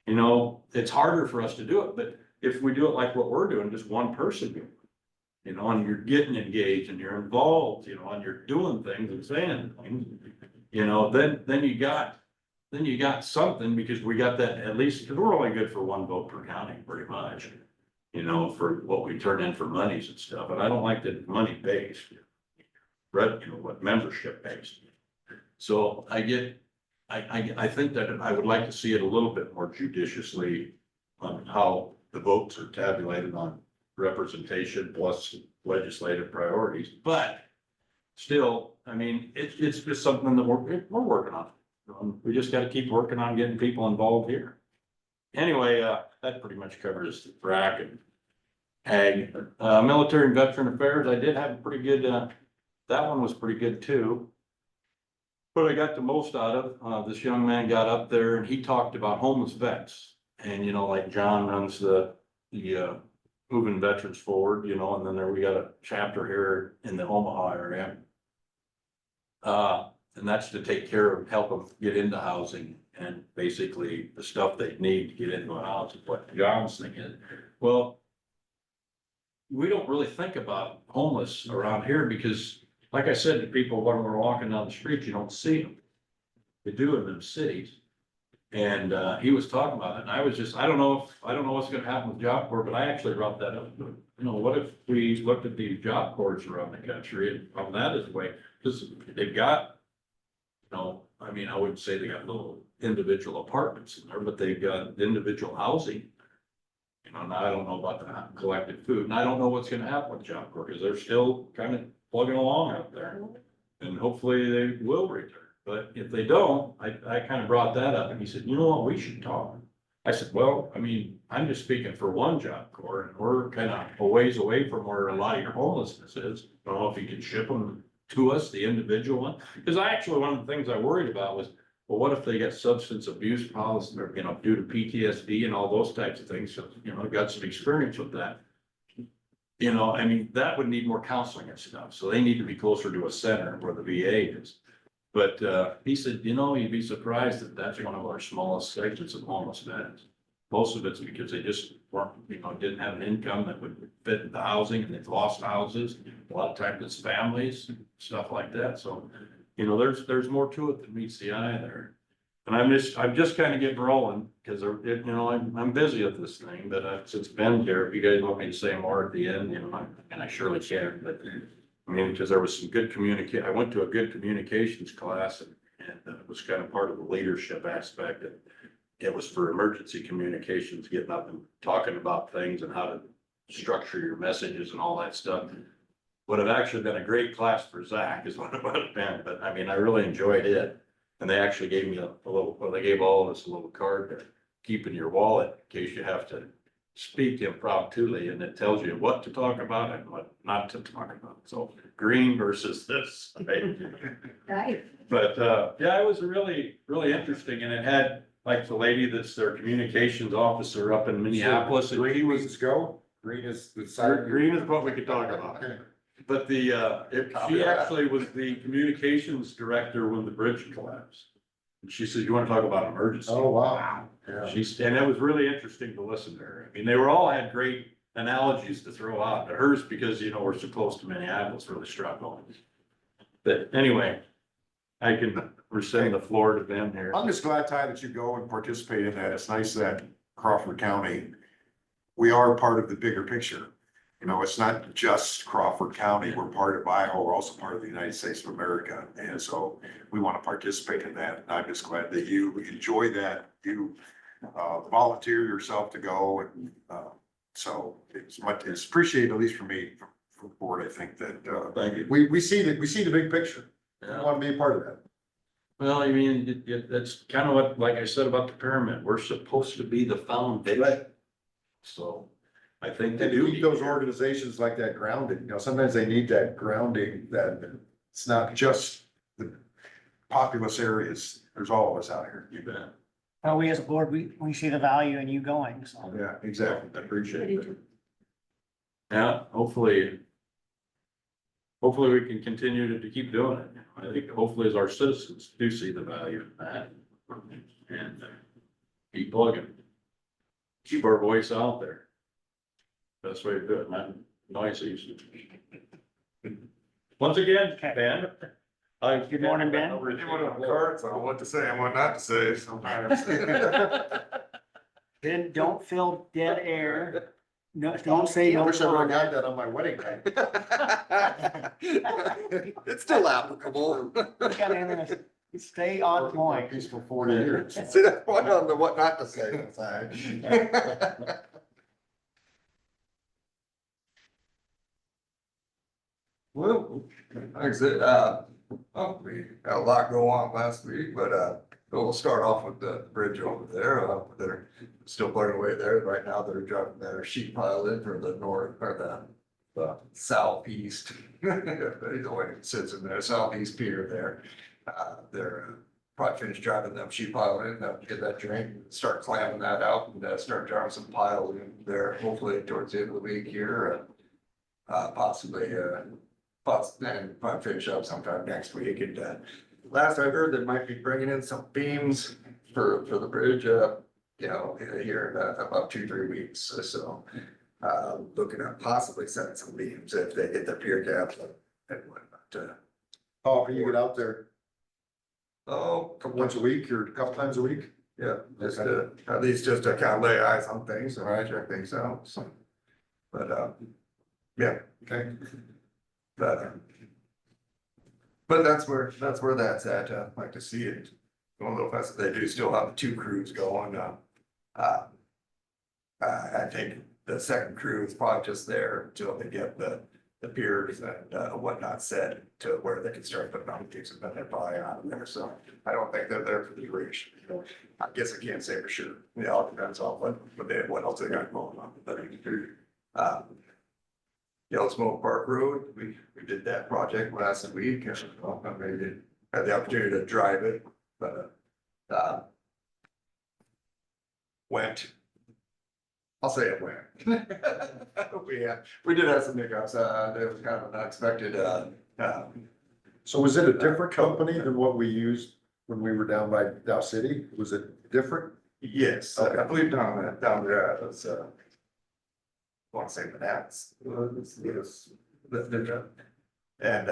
you know, it's harder for us to do it, but if we do it like what we're doing, just one person, you know, and you're getting engaged and you're involved, you know, and you're doing things and saying things, you know, then you got something because we got that at least, because we're only good for one vote per county pretty much, you know, for what we turn in for monies and stuff. And I don't like the money based, but you know, what membership based. So I think that I would like to see it a little bit more judiciously on how the votes are tabulated on representation plus legislative priorities, but still, I mean, it's just something that we're working on. We just gotta keep working on getting people involved here. Anyway, that pretty much covers the BRAC and ag. Military and Veteran Affairs, I did have a pretty good, that one was pretty good too. What I got the most out of, this young man got up there and he talked about homeless vets. And, you know, like John runs the moving veterans forward, you know, and then we got a chapter here in the Omaha area. And that's to take care of, help them get into housing and basically the stuff they need to get into a house. What John's thing is, well, we don't really think about homeless around here because like I said to people when we're walking down the street, you don't see them. They do in them cities. And he was talking about it, and I was just, I don't know what's gonna happen with Job Corps, but I actually brought that up. You know, what if we looked at these job corps around the country and from that as a way, because they've got, you know, I mean, I wouldn't say they got little individual apartments in there, but they've got individual housing. You know, now I don't know about the collective food, and I don't know what's gonna happen with Job Corps, because they're still kind of plugging along out there. And hopefully they will return. But if they don't, I kind of brought that up and he said, you know what, we should talk. I said, well, I mean, I'm just speaking for one Job Corps and we're kind of a ways away from where a lot of your homelessness is. I don't know if you can ship them to us, the individual one. Because one of the things I worried about was, well, what if they get substance abuse problems, or, due to PTSD and all those types of things? So, I've got some experience with that. I mean, that would need more counseling and stuff, so they need to be closer to a center where the VA is. But, he said, you'd be surprised that that's one of our smallest segments of homeless beds. Most of it's because they just weren't, didn't have an income that would fit the housing, and they've lost houses. A lot of times it's families, stuff like that, so, there's more to it than meets the eye there. And I'm just kind of getting rolling, because, I'm busy with this thing, but since Ben's here, if you guys want me to say more at the end, and I surely can, but I mean, because there was some good I went to a good communications class, and it was kind of part of the leadership aspect, and it was for emergency communications, getting up and talking about things and how to structure your messages and all that stuff. Would have actually been a great class for Zach, is what it would have been, but I mean, I really enjoyed it. And they actually gave me they gave all of us a little card to keep in your wallet in case you have to speak impromptu, and it tells you what to talk about and what not to talk about. So green versus this. Right? Nice. But yeah, it was really, really interesting, and it had like the lady that's their communications officer up in Minneapolis. And Green means go, green is the side. Green is what we could talk about. Okay. But she actually was the communications director when the bridge collapsed. And she said, "You want to talk about emergency?" Oh, wow. Yeah. And it was really interesting to listen to her. I mean, they all had great analogies to throw out. But hers, because, we're so close to Minneapolis, really struck on. But anyway, I can rescind the floor to Ben here. I'm just glad, Ty, that you go and participate in that. It's nice that Crawford County, we are part of the bigger picture. It's not just Crawford County. We're part of Iowa. We're also part of the United States of America. And so we want to participate in that. I'm just glad that you enjoy that. You volunteer yourself to go. And so it's appreciated, at least for me, from the board. I think that Thank you. we see the big picture. We want to be a part of that. Well, I mean, that's kind of what, like I said about the pyramid, we're supposed to be the foundation. Right. So I think And they to do. keep those organizations like that grounded, sometimes they need that grounding, that it's not just the populous areas. There's all of us out here. You bet. Well, we as a board, we see the value in you going, so. Yeah, exactly. I appreciate it. Yeah, hopefully we can continue to keep doing it. I think hopefully as our citizens do see the value in that. And keep plugging. Keep our voice out there. Best way to do it, not noisy. Once again, Okay. Ben. Good morning, Ben. I don't know what to say and what not to say sometimes. Then don't fill dead air. No, don't say I no. wish I would have got comment. that on my wedding night. It's still applicable. Stay on point. Peaceful 40 years. See, that's point on the what not to say side. Well, like I said, we had a lot go on last week, but, we'll start off with the bridge over there. They're still plugging away there. Right now, they're driving their sheet pile in for the north, or the southeast. The way it sits in there, southeast pier there. They're probably finished driving them sheet pile in, get that drain, start clamming that out, and start driving some pile in there, hopefully towards the end of the week here. Possibly, and probably finish up sometime next week. And last I heard, they might be bringing in some beams for the bridge, here in about 2-3 weeks. So looking at possibly setting some beams if they get their pier caps and whatnot. Oh, you get out there Oh, once a week or a couple times a week? yeah, just at least just to kind of lay eyes on things and check things out. So, but yeah. Okay. But that's where that's at. I'd like to see it. I don't know if they do still have 2 crews going. I think the second crew is probably just there until they get the piers and whatnot set to where they can start putting on things and then they're probably out of there. So I don't think they're there for the duration. I guess I can't say for sure. It all depends on what else they got going on. But Yellowsmoke Park Road, we did that project last week, and I maybe had the opportunity to drive it, but, went. I'll say it went. We did have some hiccups, it was kind of an unexpected, So was it a different company than what we used when we were down by Dow City? Was it different? yes, I believe down there, it was, I want to say Manhattan's, it was, and,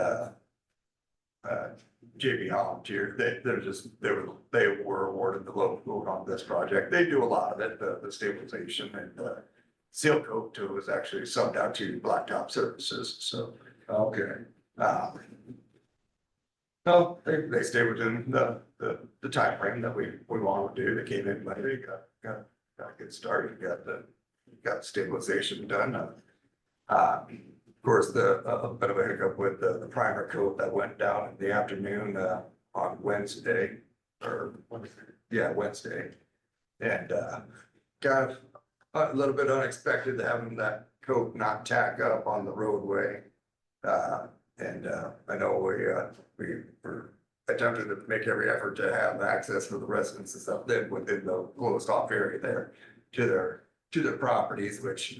JB Holland here, they were awarded the low quote on this project. They do a lot of it, the stabilization and, seal coat too was actually subbed out to Blacktop Services, so. Okay. No, they stay within the timeframe that we want to do. They came in, but they got good started, got stabilization done. Of course, a bit of a hiccup with the primer coat that went down in the afternoon, on Wednesday, Wednesday. And, kind of a little bit unexpected having that coat not tack up on the roadway. I know we were attempting to make every effort to have access for the residents and stuff then within the closed off area there to their properties, which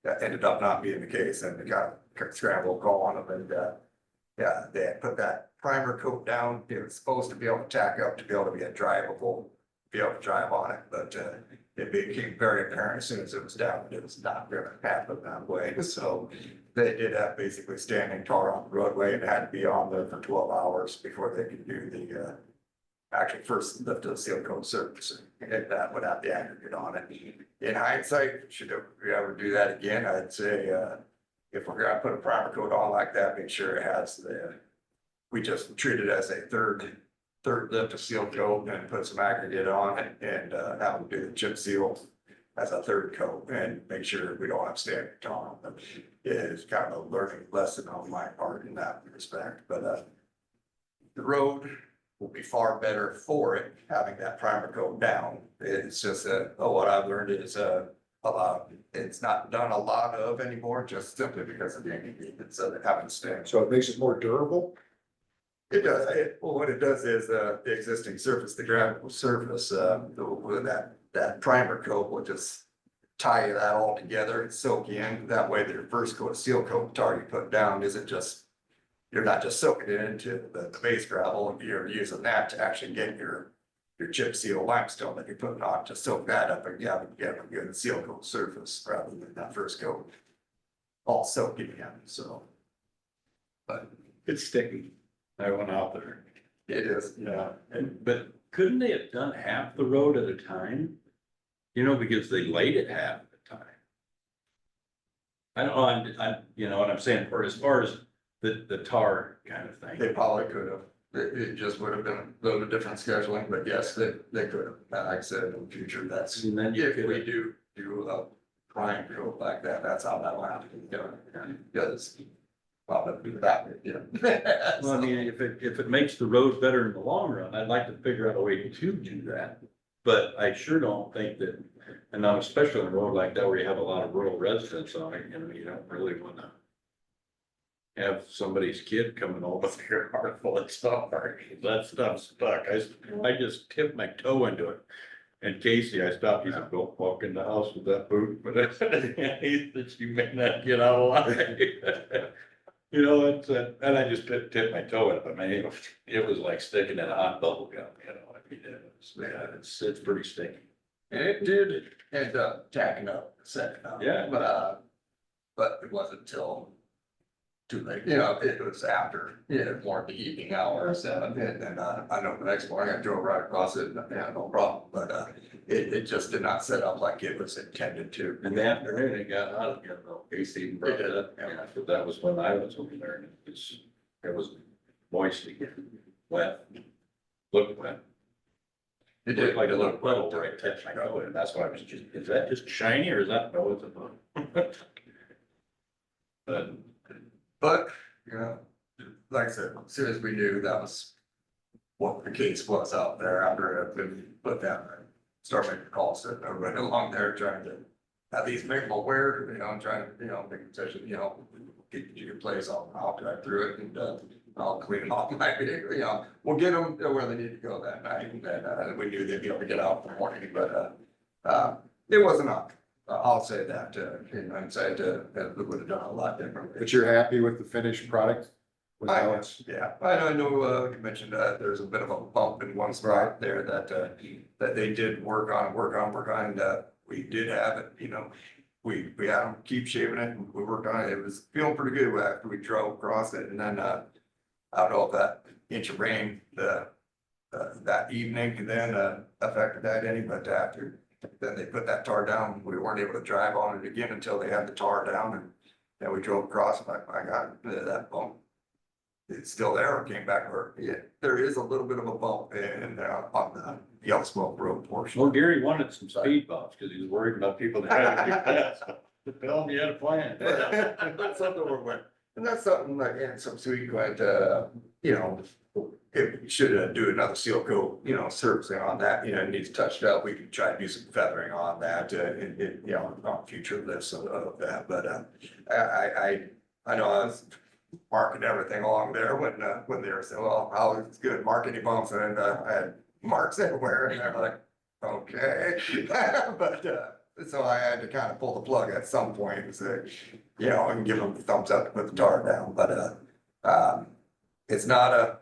that ended up not being the case, and they got scrambled call on them, and they had put that primer coat down. It was supposed to be able to tack up to be able to be be able to drive on it, but it became very apparent as soon as it was down that it was not going to happen that way. So they did have basically standing tar on the roadway and had to be on there for 12 hours before they could do the actual first lift of the seal coat surface and hit that without the aggregate on it. In hindsight, should we ever do that again, I'd say if we're gonna put a primer coat on like that, make sure it has we just treat it as a third lift of seal coat and put some aggregate on it and have them do the chip seal as a third coat and make sure we don't have standing tar on them. It is kind of a learning lesson on my part in that respect, but the road will be far better for it, having that primer coat down. It's just what I've learned is it's not done a lot of anymore, just simply because of the inconvenience of it having to stand. So it makes it more durable? It does, what it does is the existing surface, the gravel surface, with that primer coat will just tie that all together and soak in. That way their first coat of seal coat tar you put down isn't just, you're not just soaking it into the base gravel, you're using that to actually get your chip seal limestone that you're putting on to soak that up and get a good seal coat surface rather than that first coat all soaking in, so. But It's sticky. I went out there. it is, Yeah, but couldn't they have done half the road at a time? You know, because they laid it half at a time. I don't know, I'm, you know what I'm saying, for as far as the tar kind of they thing. probably could have. It just would have been a little bit different scheduling, but yes, they could have. And like I said, in the future, that's, And then you if we could, do a prime coat like that, that's how that will have to be done. Because, well, that'd be that, yeah. well, I mean, if it makes the road better in the long run, I'd like to figure out a way to do that. But I sure don't think that, and now especially on a road like that where you have a lot of rural residents on it, you know, you don't really wanna have somebody's kid coming over your heart full of tar. That stuff's stuck. I just tipped my toe into it. And Casey, I stopped, he said, don't walk in the house with that boot, but he said, you may not get out alive. You know, and I just tipped my toe in it, but man, it was like sticking in a hot bubble gum, you know, I mean, it's pretty sticky. It did end up tacking up the second time. Yeah. But it wasn't until too late, you know, it was after, more of the evening hours, and then, I know the next morning I drove right across it, and I had no problem, but, it just did not set up like it was intended to. In the afternoon, it got hot again, though, Casey brought it up, yeah, but that was when I was over there, and it was moist again, wet, looked wet. It Looked did like a little puddle where I touched my toe, and that's why I was just, is that just shiny, or is that, no, it's a But, you know, like I said, as soon as we knew that was what the case was out there after it had been put down, I started making calls to everybody along there trying to at least make them aware, and trying to, make a decision, get your place, I'll drive through it and, I'll clean it off. We'll get them where they need to go that night, and we knew they'd be able to get out in the morning, but, it wasn't up. I'll say that, and said, we would have done a lot differently. But you're happy with the finished product? With how it's, Yeah, I know, you mentioned, there's a bit of a bump in one spot there that they did work on, and, we did have it, we had them keep shaving it, and we worked on it, it was feeling pretty good after we drove across it, and then, I don't know if that inch of rain, that evening, and then, affected that any, but after, then they put that tar down, we weren't able to drive on it again until they had the tar down, and then we drove across, and I got that bump. It's still there, it came back, or, there is a little bit of a bump in, on the Yellow Smoke Road portion. Well, Gary wanted some speed bumps because he was worried about people that had to do fast. Tell him you had a plan. That's something we're with, and that's something like, and some sweet, but, if we should do another seal coat, surfacing on that, it needs touched up, we can try to do some feathering on that, on future lists of that, but, I know I was marking everything along there when they were saying, well, how it's good, mark any bumps, and, I had marks everywhere, and they're like, okay. But, so I had to kind of pull the plug at some point and say, and give them the thumbs up to put the tar down, but, it's not a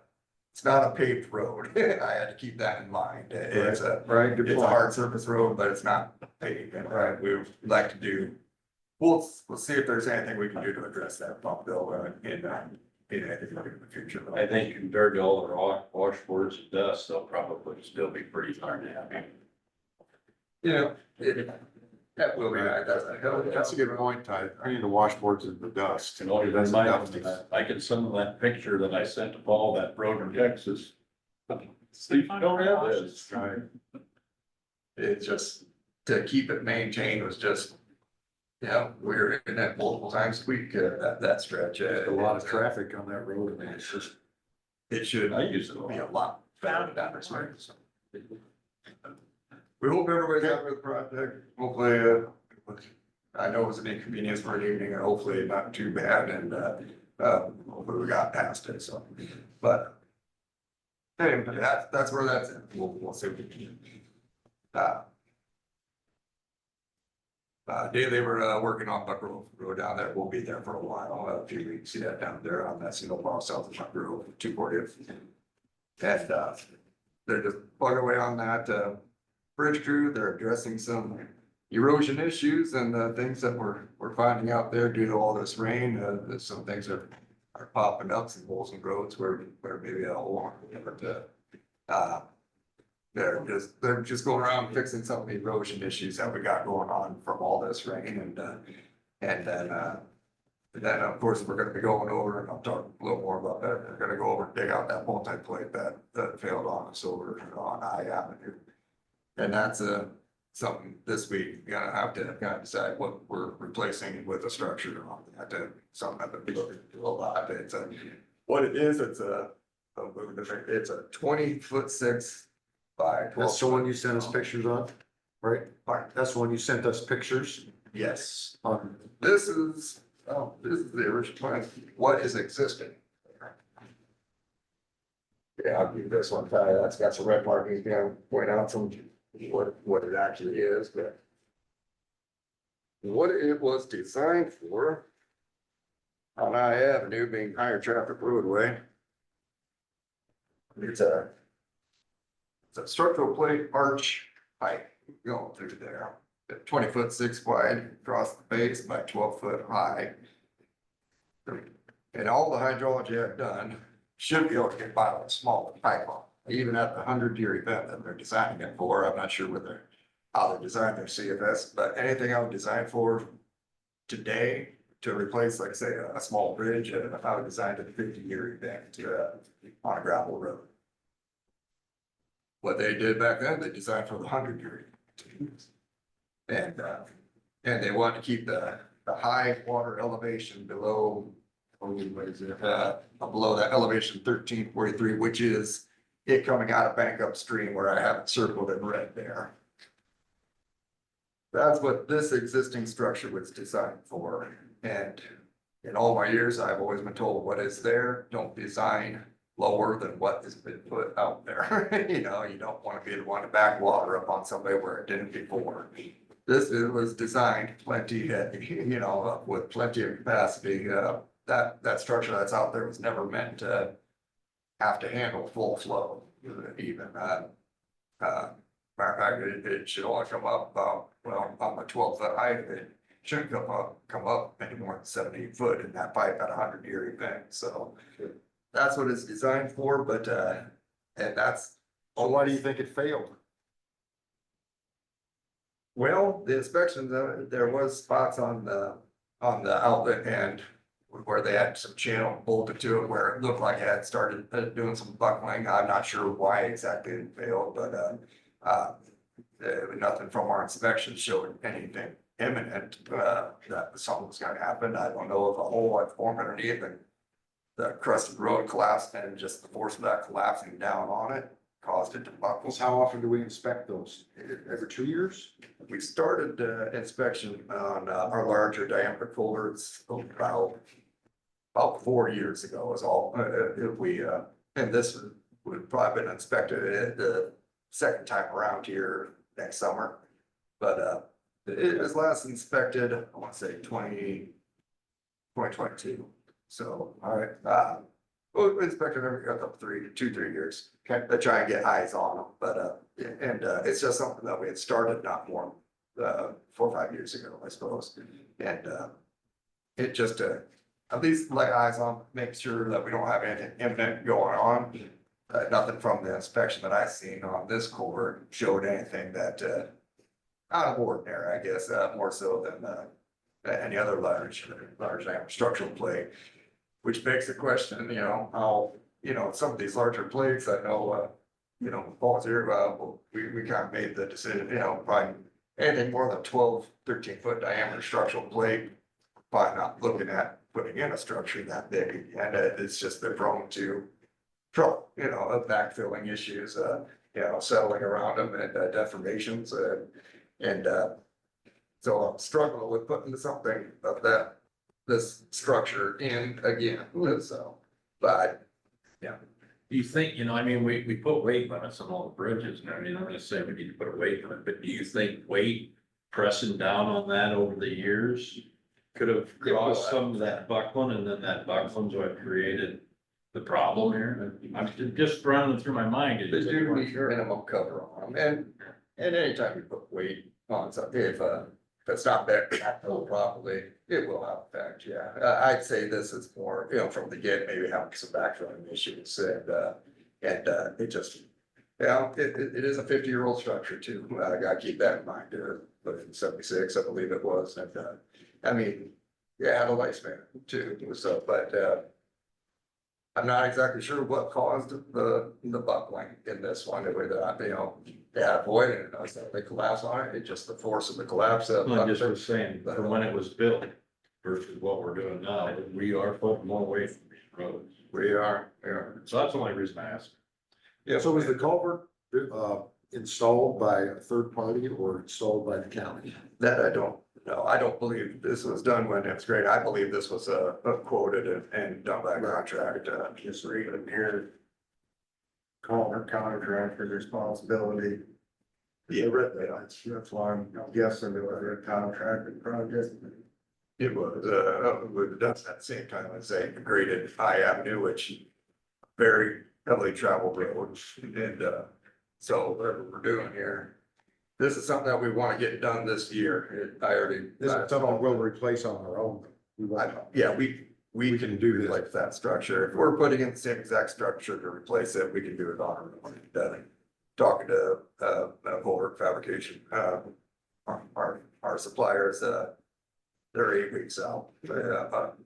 paved road. I had to keep that in mind. It's right, good it's a point. hard surface road, but it's not paved. And we would like to do, we'll see if there's anything we can do to address that bump though, in the future. I think compared to all the washboards and dust, they'll probably still be pretty darn happy. That will be, That's a good point, Ty. I mean, the washboards and the dust. And only That's remind me enough. that I get some of that picture that I sent to Paul, that road in Texas. Steve, don't have this. Right. It's just, to keep it maintained was just, we were in that multiple times a week, that stretch. A lot of traffic on that road, and it's just, It should I use it a be a lot. lot better down this way. So. We hope everybody's happy with the project. Hopefully, I know it was an inconvenience for an evening, and hopefully not too bad, and, hopefully we got past it, so, but. Hey, that's where that's at. We'll see what we can do. Dave, they were, working on Buck Road down there. We'll be there for a while, a few weeks, down there on that single mile south of Buck Road, 240th. And, they're just plugging away on that, bridge crew. They're addressing some erosion issues and, things that we're finding out there due to all this rain. There's some things that are popping up, some holes in roads where maybe a hole, but, they're just going around fixing some of the erosion issues that we got going on from all this rain, and then of course, we're gonna be going over, and I'll talk a little more about that, they're gonna go over and dig out that multi-plate that failed on us over on I Avenue. And that's, something this week, we're gonna have to kind of decide what we're replacing with a structure on that, something I've been looking to do a lot, what it is, it's a 20'6" by 12. that's the one you sent us pictures on, right? Pardon? That's the one you sent us pictures Yes, on. this is the original plan, what is existing. Yeah, I'll give this one, Ty, that's got some red markings, point out some, what it actually is, but. What it was designed for. On I Avenue being higher traffic roadway. It's a structural plate arch pipe going through there. 20'6" wide across the base by 12 foot high. And all the hydrology I've done should be able to get by with a smaller pipe on, even at the 100-year event that they're designing it for. I'm not sure how they designed their CFS, but anything I would design for today to replace, like say, a small bridge, I would design it a 50-year event on a gravel road. What they did back then, they designed for the 100-year. And they want to keep the high water elevation below, what is it, below that elevation 1343, which is it coming out of bank upstream where I have it circled in red there. That's what this existing structure was designed for. And in all my years, I've always been told what is there, don't design lower than what has been put out there. You know, you don't want to be the one to back water up on somebody where it didn't before. This was designed plenty, you know, with plenty of capacity. That structure that's out there was never meant to have to handle full flow even. Matter of fact, it should only come up about, well, on the 12 foot height, it shouldn't come up any more than 70 foot in that pipe at a 100-year event, so. That's what it's designed for, but, and that's. So why do you think it failed? Well, the inspections, there was spots on the outlet end where they had some channel bolted to it where it looked like it had started doing some buckling. I'm not sure why exactly it failed, but, nothing from our inspection showed anything imminent, that something was gonna happen. I don't know if a hole had formed underneath and the crusted road collapsed and just the force of that collapsing down on it caused it to buckle. How often do we inspect those? Every 2 years? We started inspection on our larger diameter culverts about 4 years ago is all. And this would probably been inspected the second time around here next summer. But it was last inspected, I want to say 2022. So, all right, we inspected every couple 3 years. Okay. To try and get eyes on them, but, it's just something that we had started not more, 4 or 5 years ago, I suppose. And, it just, at least let eyes on, make sure that we don't have anything imminent going on. Nothing from the inspection that I seen on this culvert showed anything that, out of ordinary, I guess, more so than any other large structural plate. Which begs the question, you know, how, you know, some of these larger plates, I know, you know, Paul's here, we kind of made the decision, you know, probably anything more than 12, 13 foot diameter structural plate, probably not looking at putting in a structure that big, and it's just they're prone to trouble, you know, of backfilling issues, you know, settling around them and deformations, and so I'm struggling with putting something of this structure in again, so, but, yeah. Do you think, you know, I mean, we put weight limits on all the bridges, and I mean, I'm gonna say we need to put a weight limit, but do you think weight pressing down on that over the years could have caused some of that buckling, and then that buckling's what created the problem here? I'm just running through my mind. They do need minimum cover on them, and anytime you put weight on something, if it's not backfilled properly, it will have effect, yeah. I'd say this is more, you know, from the get, maybe having some backfilling issues, and it just, you know, it is a 50-year-old structure too. I gotta keep that in mind, but in 76, I believe it was, and, I mean, yeah, it had a lifespan too, so, but, I'm not exactly sure what caused the buckling in this one, whether, you know, they had avoided it, I was they collapsed on it, it's just the force of the collapse. I just was saying, from when it was built versus what we're doing now, we are putting more weight from these roads. We are. So that's the only reason I asked. Yeah. So was the culvert, installed by a third party or installed by the county? That I don't know. I don't believe this was done when it was great. I believe this was quoted and done by a contract. Just reading here. Culvert contractor's responsibility. Yeah, That's why I'm guessing it was a contracted project. it was done at the same time as a graded High Avenue, which very heavily traveled road. And so whatever we're doing here, this is something that we want to get done this year. This is something we'll replace on our own. Yeah, we can do like that structure. If we're putting in the same exact structure to replace it, we can do it on our own. Talking to Culvert Fabrication, our suppliers, they're 8 weeks out,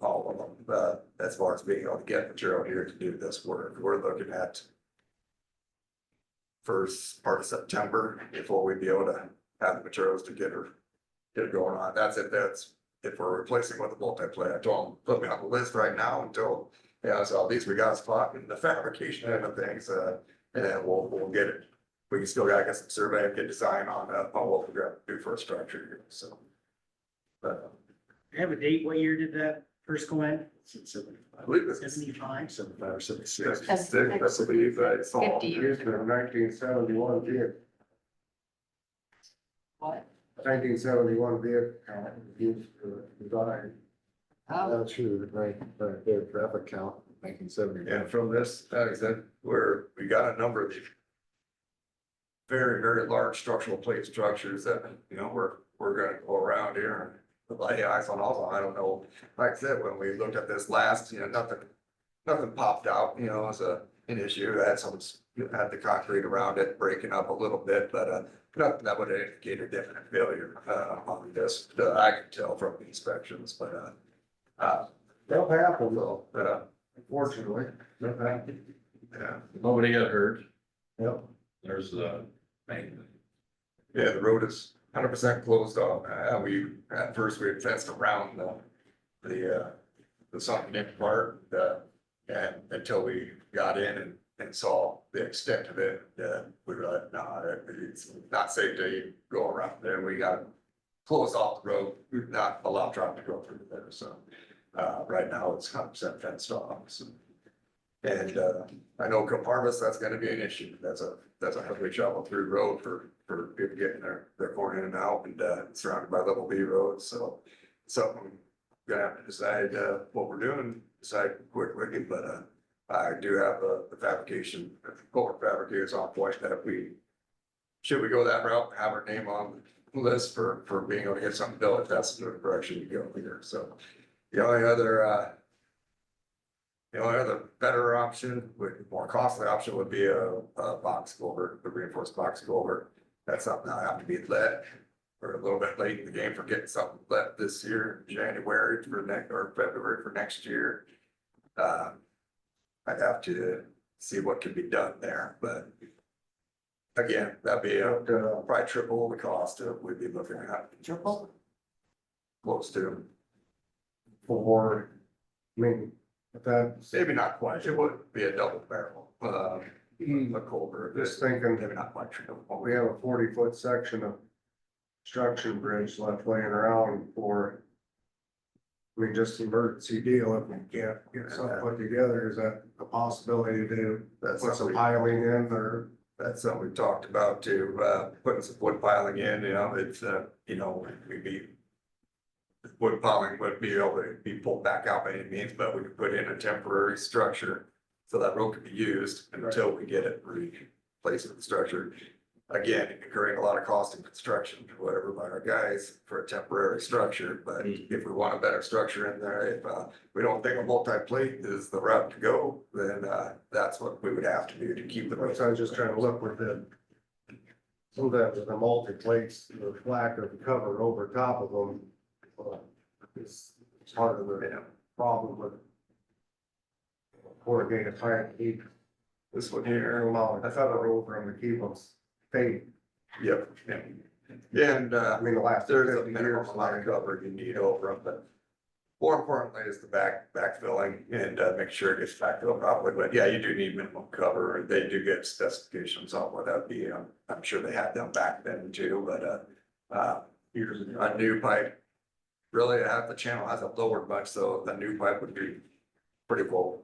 all of them, as far as being able to get material here to do this work. We're looking at first part of September before we'd be able to have the materials to get it going on. If we're replacing with a multi-play. I told them, put me on the list right now until, so at least we got a spot in the fabrication end of things, and then we'll get it we still gotta get some survey and get design on what we're gonna do for a structure here, so. But Do you have a date? What year did that first go in? I believe it's 75? 75 or 76. 66, I believe, but it's all 50 years ago. 1971 vehicle, What? 1971 vehicle used for design. Oh, That's true, right, their traffic count, 1970. And from this, like I said, we got a number of these very, very large structural plate structures that, you know, we're gonna go around here and lay eyes on also. I don't know. Like I said, when we looked at this last, you know, nothing popped out, you know, as an issue. It had the concrete around it breaking up a little bit, but, nothing that would indicate a definite failure, on this, that I could tell from the inspections, but, They'll happen though, unfortunately, yeah. Nobody got hurt. Yep. There's the main. Yeah, the road is 100% closed off. At first we had fenced around the something part, and until we got in and saw the extent of it, we were like, nah, it's not safe to even go around there. We got closed off the road, we've not allowed traffic to go through there, so, right now it's 100% fenced off, so. And, I know come harvest, that's gonna be an issue. That's a heavily traveled through road for people getting their corn in and out, and, surrounded by level B roads, so. Something, gonna have to decide, what we're doing, decide quickly, but, I do have the fabrication, culvert fabricators on point that should we go that route, have our name on the list for being able to get something built, if that's the direction we go here, so. The only other better option, more costly option would be a box culvert, the reinforced box culvert. That's something I have to be let. We're a little bit late in the game for getting something let this year, January or February for next year. I'd have to see what can be done there, but again, that'd be probably triple the cost of we'd be looking at, triple? close to, For, I mean, if that's, maybe not quite, it would be a double barrel, a culvert, just thinking, maybe not quite triple. we have a 40-foot section of construction bridge left laying around for, I mean, just emergency deal, if we can't get something put together, is that a possibility to That's put some something, piling in, or? that's something we've talked about too, putting some wood piling in, you know, it's, you know, wood piling would be able to be pulled back out by any means, but we could put in a temporary structure so that road could be used until we get it replaced with the structure. Again, incurring a lot of cost in construction, whatever, by our guys for a temporary structure, but if we want a better structure in there, if we don't think a multi-plate is the route to go, then that's what we would have to do to keep the road. So I was just trying to look with some of that with the multi-plates, the lack of cover over top of them. Is part of the problem with corrugated pipe. This one here, I thought it over them to keep them safe. yep, yeah. And I mean, the last there's a 50 minimum years. amount of cover you need over them, but more importantly is the backfilling and make sure it gets backfilled properly. But yeah, you do need minimum cover, and they do get specifications on what that'd be. I'm sure they had them back then too, but here's a new pipe. Really, the channel hasn't lowered much, so the new pipe would be pretty well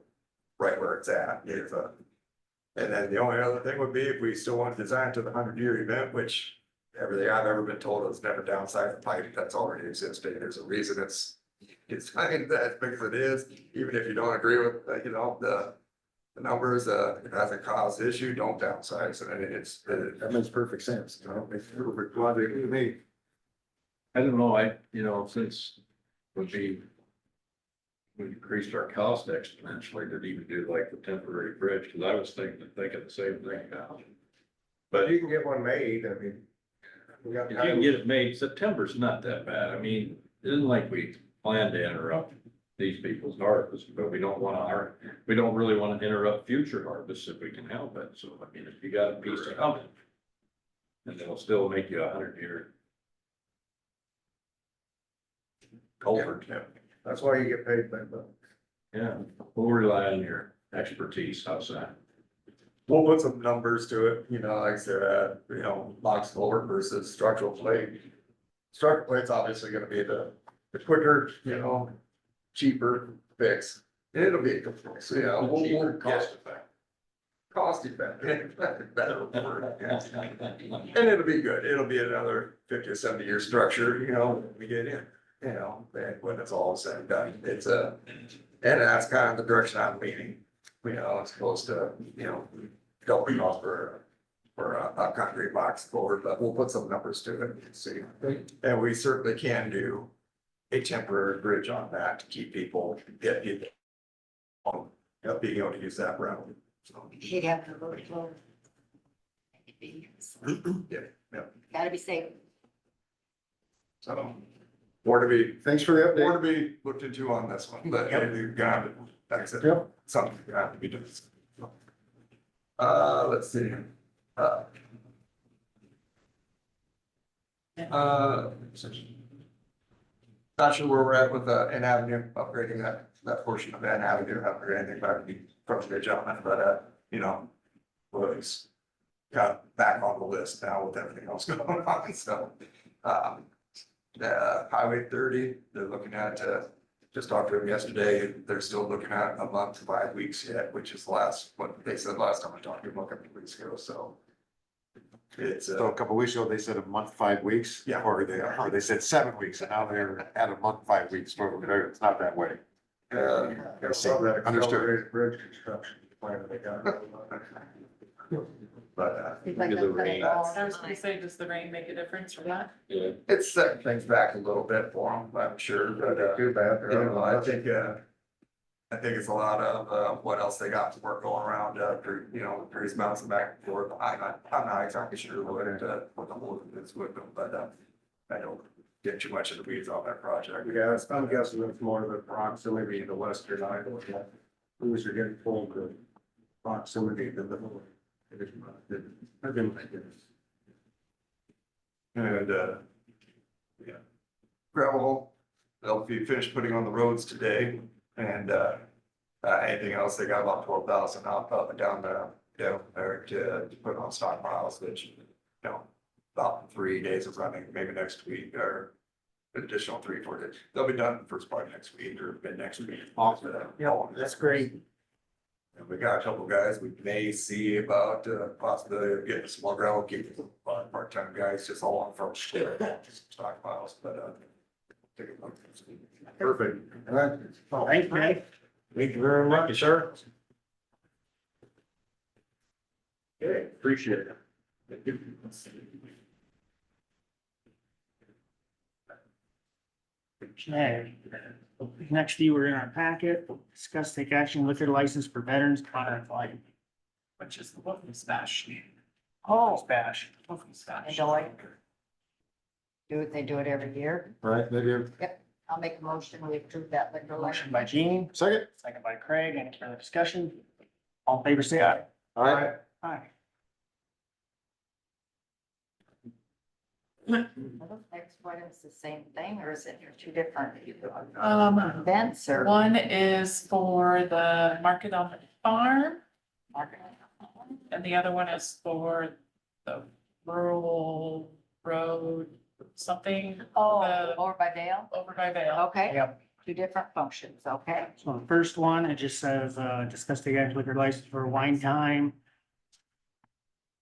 right where it's at. And then the only other thing would be if we still want to design to the 100-year event, which everything I've ever been told is never downsize the pipe that's already existing. There's a reason it's designed as big as it is, even if you don't agree with, you know, the numbers, it hasn't caused issue, don't downsize. And That makes perfect sense, you know, makes perfect logic to me. I don't know, since we increased our cost exponentially to even do like the temporary bridge, cause I was thinking the same thing about. But you can get one made, I mean. We got If you can get it made, September's not that bad. I mean, it isn't like we plan to interrupt these people's harvest, but we don't really wanna interrupt future harvests if we can help it. So, I mean, if you got a piece of coming, and it'll still make you 100-year culvert. yeah. That's why you get paid, but Yeah, we'll rely on your expertise. How's that? we'll put some numbers to it, you know, like I said, box culvert versus structural plate. Structural plate's obviously gonna be the quicker, cheaper fix. It'll be a good fix, we'll Cheaper, get cost effective, better word, yeah. And it'll be good. It'll be another 50 to 70 year structure, when we get in, and when it's all said and done. And that's kind of the direction I'm leaning, as opposed to, going off for a concrete box culvert, but we'll put some numbers to it and see. And we certainly can do a temporary bridge on that to keep people, get people being able to use that route. So, He'd have to vote for. yeah. Gotta be safe. So, more to be, Thanks for the more update. to be looked into on this one, but you're gonna have to, like I said, Yep. something's gonna have to be done. Let's see. Not sure where we're at with N Avenue, upgrading that portion of N Avenue, haven't heard anything back from the gentleman, but, was got back on the list now with everything else going on, so. Highway 30, they're looking at, just talked to him yesterday, they're still looking at a month, 5 weeks yet, which is what they said last time I talked to him, a couple of weeks ago, so. It's, So a couple of weeks ago, they said a month, 5 weeks. Yeah. Or they said 7 weeks, and now they're at a month, 5 weeks, so it's not that way. Understood. Bridge construction plan that they got. but, Seems like Because of that's rain. been a long I was gonna time. say, does the rain make a difference for that? Yeah. it's setting things back a little bit for them, I'm sure, but, Too bad. I think it's a lot of, what else they got to work going around, trees bouncing back and forth. I'm not exactly sure what the whole of this with them, but, I don't get too much of the weeds on that project. Yeah, I'm guessing it's more of the proximity to western Iowa. Who's are getting pulled to proximity to the. I've been thinking. And, yeah. Gravel, they'll be finished putting on the roads today, and, anything else, they got about 12,000 up and down there to put on stockpiles, which, about 3 days of running, maybe next week, or an additional 3-4 days. They'll be done first part of next week or mid next week. Awesome. Yeah, That's great. And we got a couple guys, we may see about possibility of getting some more gravel, keeping some part-time guys just all on from stockpiles, but take a look. Perfect. All right. Thanks, man. Thank you very much. Sir. Okay, appreciate it. Okay. Next, you were in our packet, discuss take action, liquor license for veterans conduct line. Which is the Wolfen Smash. Oh, bash. Wolfen Smash. Enjoy. They do it every year. Right, maybe, I'll make a motion, we approve that liquor Motion license. by Jean, second? second by Craig. Any further discussion? All in favor, say aye. All right. Aye. Are those next items the same thing, or is it two different Um, events or? one is for the market on the farm, and the other one is for the rural road, something. Oh, over by Dale? Over by Vale. Okay, Yep. two different functions, okay. So the first one, it just says, discuss take action, liquor license for wine time.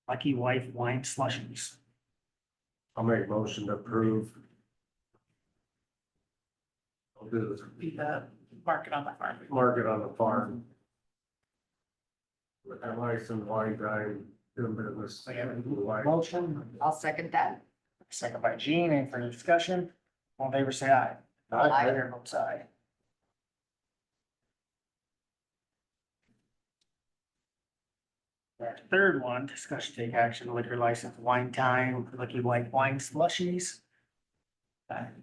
Lucky Wife wine slushies. I'll make a motion to approve. I'll do the Be the market on the farm. market on the farm. With that license, wine time, doing business. Motion, I'll second that. second by Jean. Any further discussion? All in favor, say aye. Aye. Chair votes aye. Third one, discussion take action, liquor license, wine time, Lucky White wine slushies,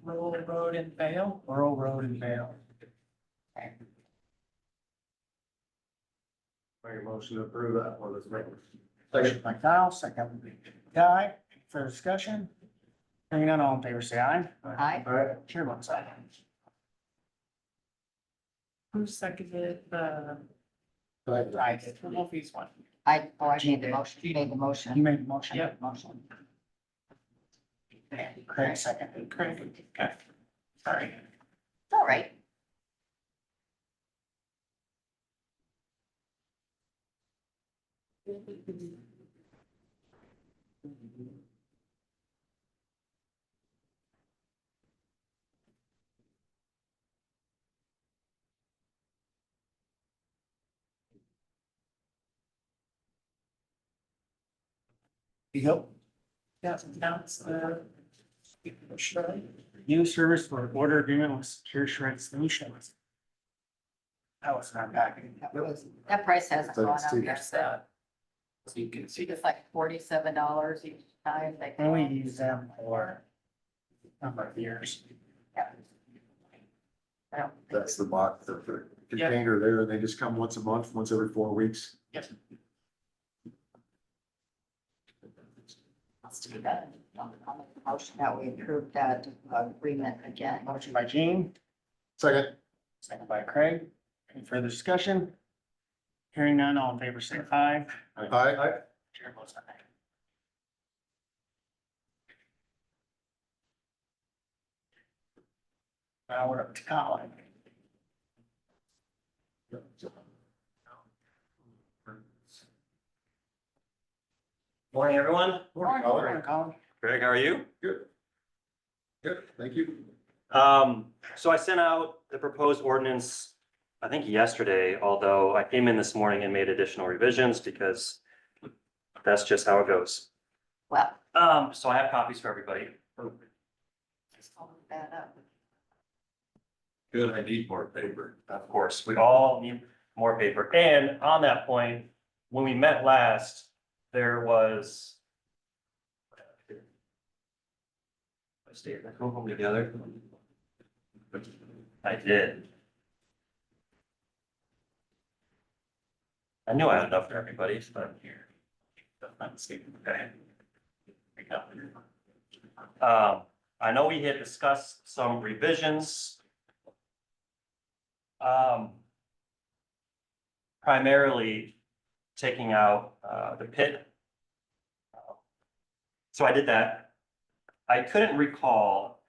Rural road in Vale. Rural Road in Vale. Make a motion to approve that one, let's make. Motion by Kyle, second by Guy. Further discussion? Hearing none, all in favor, say aye. Aye. All right, Chair votes aye. Who seconded the I did. Wolfies one? I made the motion, you made the motion. You made the motion. Yep. Motion. Craig seconded. Craig, okay, sorry. It's all right. Yep. Yeah, now it's the. Sure. New service for order agreement with Secure Shred Solutions. That was not packaging. That price hasn't gone up yet. There's that. So you can see. It's like $47 each time. They And we use them for a number of years. I don't think That's the box, the container there, and they just come once a month, once every 4 weeks. Let's do that. I'll make the motion that we approve that agreement again. Motion by Gene, Second. second by Craig. Any further discussion? Hearing none, all in favor, say aye. Aye. Chair votes aye. Now we're up to Colin. Morning, everyone. Morning, Morning, Colin. Colin. Greg, how are you? Good. Good, thank you. So I sent out the proposed ordinance, I think yesterday, although I came in this morning and made additional revisions because that's just how it goes. Well, So I have copies for everybody. just hold that up. Good, I need more paper. Of course, we all need more paper. And on that point, when we met last, there was. I stayed, I group them together. I did. I knew I had enough for everybody, but here. Okay. There we go. I know we had discussed some revisions. Primarily taking out the pit. So I did that. I couldn't recall,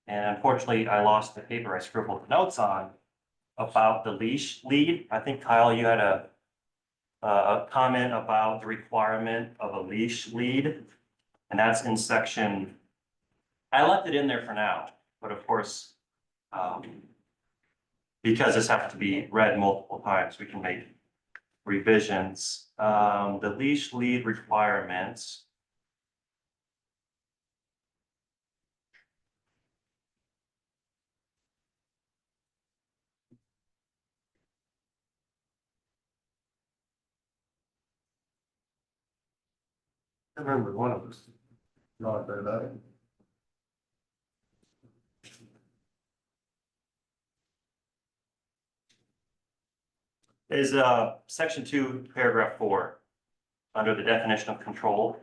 and unfortunately I lost the paper I scribbled the notes on about the leash lead. I think Kyle, you had a comment about the requirement of a leash lead. And that's in section, I left it in there for now, but of course, because this has to be read multiple times, we can make revisions. The leash lead requirements. I remember one of us. Not that. Is section 2, paragraph 4, under the definition of control.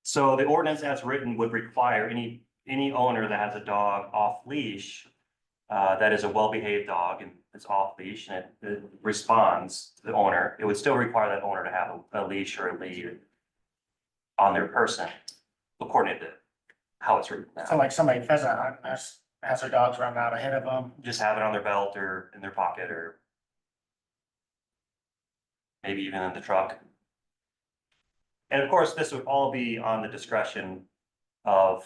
So the ordinance as written would require any owner that has a dog off leash, that is a well-behaved dog and it's off leash and it responds to the owner, it would still require that owner to have a leash or a lead on their person, according to how it's written So now. like somebody pheasant hunting has their dogs running out ahead of them. Just have it on their belt or in their pocket or maybe even in the truck. And of course, this would all be on the discretion of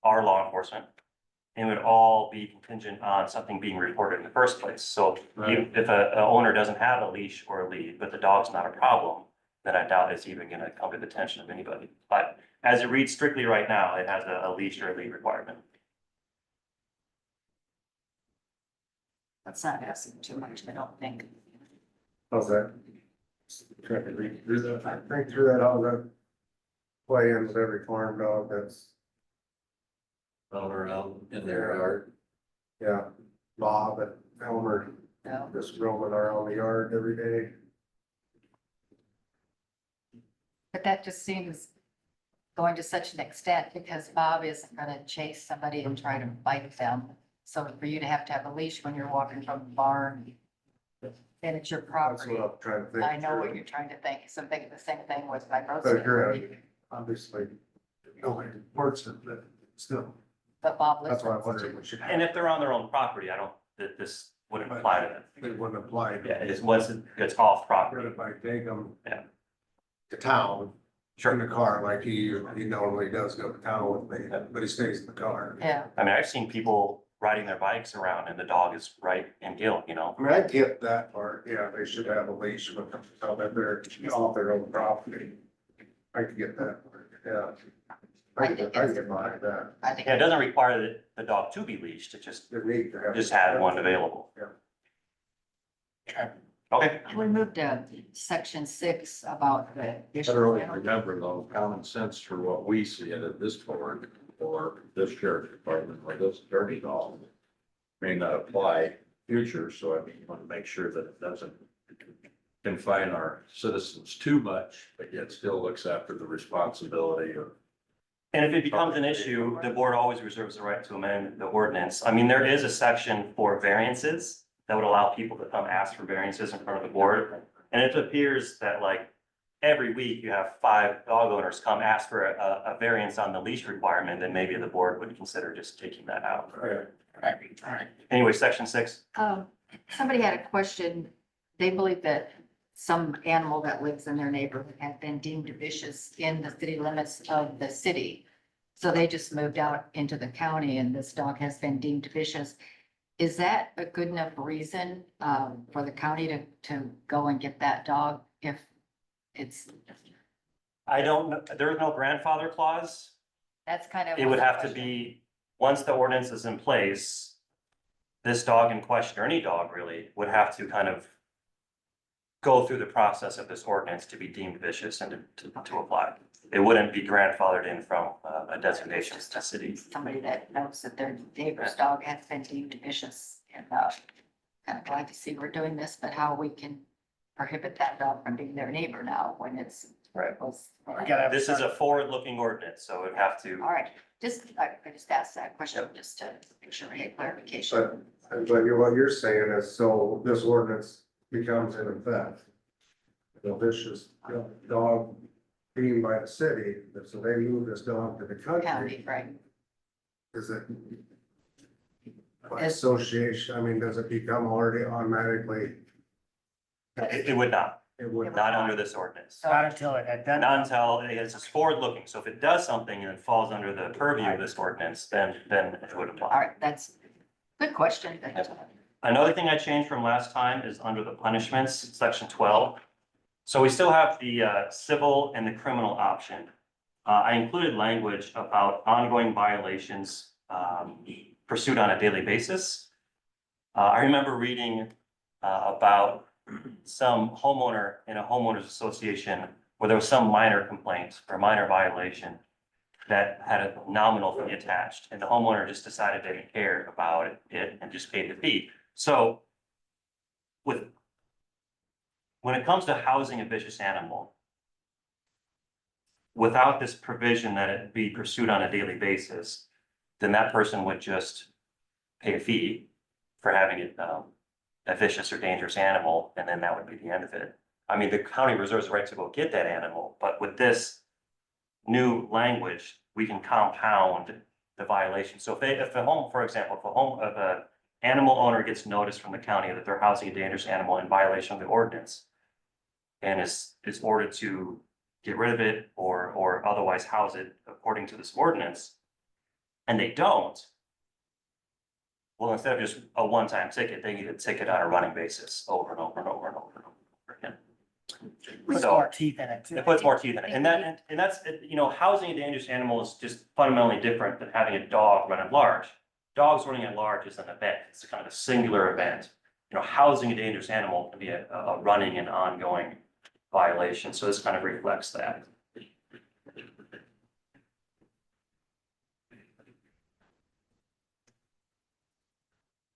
our law enforcement. And would all be contingent on something being reported in the first place. So if a owner doesn't have a leash or a lead, but the dog's not a problem, then I doubt it's even gonna come to the attention of anybody. But as it reads strictly right now, it has a leash or a lead requirement. That's not asking too much, I don't think. How's that? Trying to read through that, think through that, how that play in with every farm dog, that's, Around in their yard. yeah, Bob and Elmer No. just roaming around the yard every day. But that just seems going to such an extent because Bob isn't gonna chase somebody and try to bite them. So for you to have a leash when you're walking from the barn, and it's your That's property. what I'm trying to think. I know what you're trying to think. So think the same thing with my But grocery. you're, obviously, nobody reports it, but still, But Bob that's why I'm listens. wondering, we should have. And if they're on their own property, I don't, that this wouldn't apply to them. It wouldn't apply. Yeah, it's once it gets off property. But if I take them. Yeah. To town, in Sure. the car, like he normally does go to town with me, but he stays in the car. Yeah, I mean, I've seen people riding their bikes around and the dog is right in Gill, you know? I mean, I get that part, yeah, they should have a leash, but tell that they're off their own property. I could get that, part, yeah. I could get behind that. I think. Yeah, it doesn't require the dog to be leashed, it just, They need to have. have one available. Yeah. Okay, We moved to section 6 about the. I don't really remember though, common sense for what we see it at this board or this sheriff department or this attorney's office may not apply future, so I mean, you want to make sure that it doesn't confine our citizens too much, but yet still looks after the responsibility of. and if it becomes an issue, the board always reserves the right to amend the ordinance. I mean, there is a section for variances that would allow people to come ask for variances in front of the board. And it appears that like every week you have 5 dog owners come ask for a variance on the leash requirement, then maybe the board would consider just taking that out. Right. Anyway, section 6. Somebody had a question. They believe that some animal that lives in their neighborhood had been deemed vicious in the city limits of the city. So they just moved out into the county and this dog has been deemed vicious. Is that a good enough reason for the county to go and get that dog if it's, I don't know, there is no grandfather clause. that's kind of. It would have to be, once the ordinance is in place, this dog in question, or any dog really, would have to kind of go through the process of this ordinance to be deemed vicious and to apply. It wouldn't be grandfathered in from a designation to the city. Somebody that knows that their neighbor's dog has been deemed vicious and kind of glad to see we're doing this, but how we can prohibit that dog from being their neighbor now when it's. Right. Was. We gotta have. This is a forward-looking ordinance, so it would have to, All right, I just asked that question just to make sure we had clarification. But what you're saying is, so this ordinance becomes in effect. The vicious dog being by the city, so they move this dog to the County, country, right? is it? By Is- association, I mean, does it become already automatically? it would not, It would not under this ordinance. Not until it had done. Not until it is forward-looking, so if it does something and it falls under the purview of this ordinance, then it would All apply. right, that's good question. Another thing I changed from last time is under the punishments, section 12. So we still have the civil and the criminal option. I included language about ongoing violations pursued on a daily basis. I remember reading about some homeowner in a homeowners association where there was some minor complaint or minor violation that had a nominal fee attached, and the homeowner just decided they didn't care about it and just paid the fee. So when it comes to housing a vicious animal, without this provision that it be pursued on a daily basis, then that person would just pay a fee for having it, a vicious or dangerous animal, and then that would be the end of it. I mean, the county reserves the right to go get that animal, but with this new language, we can compound the violation. So if a home, for example, if a animal owner gets notice from the county that they're housing a dangerous animal in violation of the ordinance and is ordered to get rid of it or otherwise house it according to this ordinance, and they don't, well, instead of just a one-time ticket, they get a ticket on a running basis over and over and over and over and over again. Puts So- more teeth in it too. It puts more teeth in it, and that's, you know, housing a dangerous animal is just fundamentally different than having a dog run at large. Dogs running at large is an event, it's kind of a singular event. You know, housing a dangerous animal can be a running and ongoing violation, so this kind of reflects that.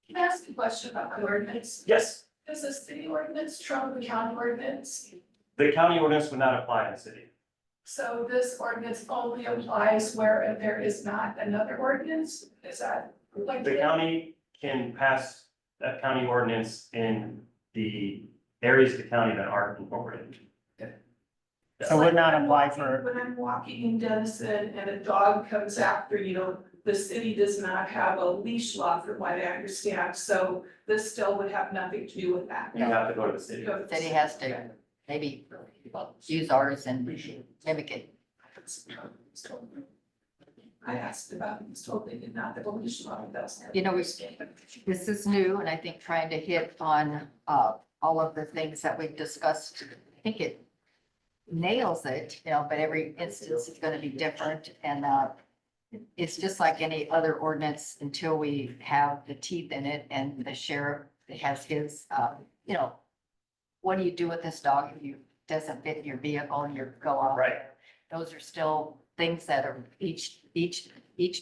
Can I ask a question about the ordinance? Yes, Does the city ordinance trump the county ordinance? the county ordinance would not apply in the city. So this ordinance only applies where there is not another ordinance? Is that like? The county can pass a county ordinance in the areas of the county that aren't incorporated. So would not apply for, When I'm walking in Denison and a dog comes after you, the city does not have a leash law from what I understand, so this still would have nothing to do with that. You have to go to the city. Go to the City has to maybe use ours and mimic it. I asked about it, was told they did not have a leash law, that's. You know, this is new, and I think trying to hit on all of the things that we've discussed, I think it nails it, but every instance is gonna be different, and it's just like any other ordinance until we have the teeth in it, and the sheriff has his, what do you do with this dog if you doesn't fit in your vehicle and you go off? Right. Those are still things that are each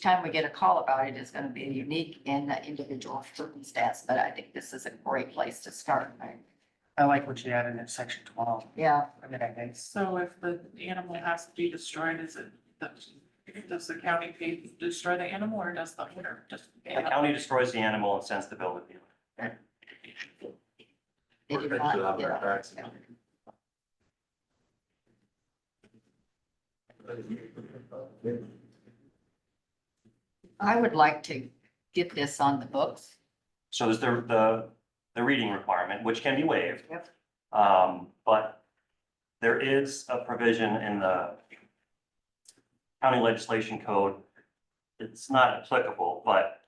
time we get a call about it is gonna be unique in the individual circumstance, but I think this is a great place to start. I like what you added in section 12. Yeah, I mean, I think. So if the animal has to be destroyed, does the county pay to destroy the animal or does the owner just? The county destroys the animal and sends the bill to the owner. they do Or not fix it on get their it. tax. I would like to get this on the books. So there's the reading requirement, which can be waived. Yep. But there is a provision in the county legislation code. It's not applicable, but,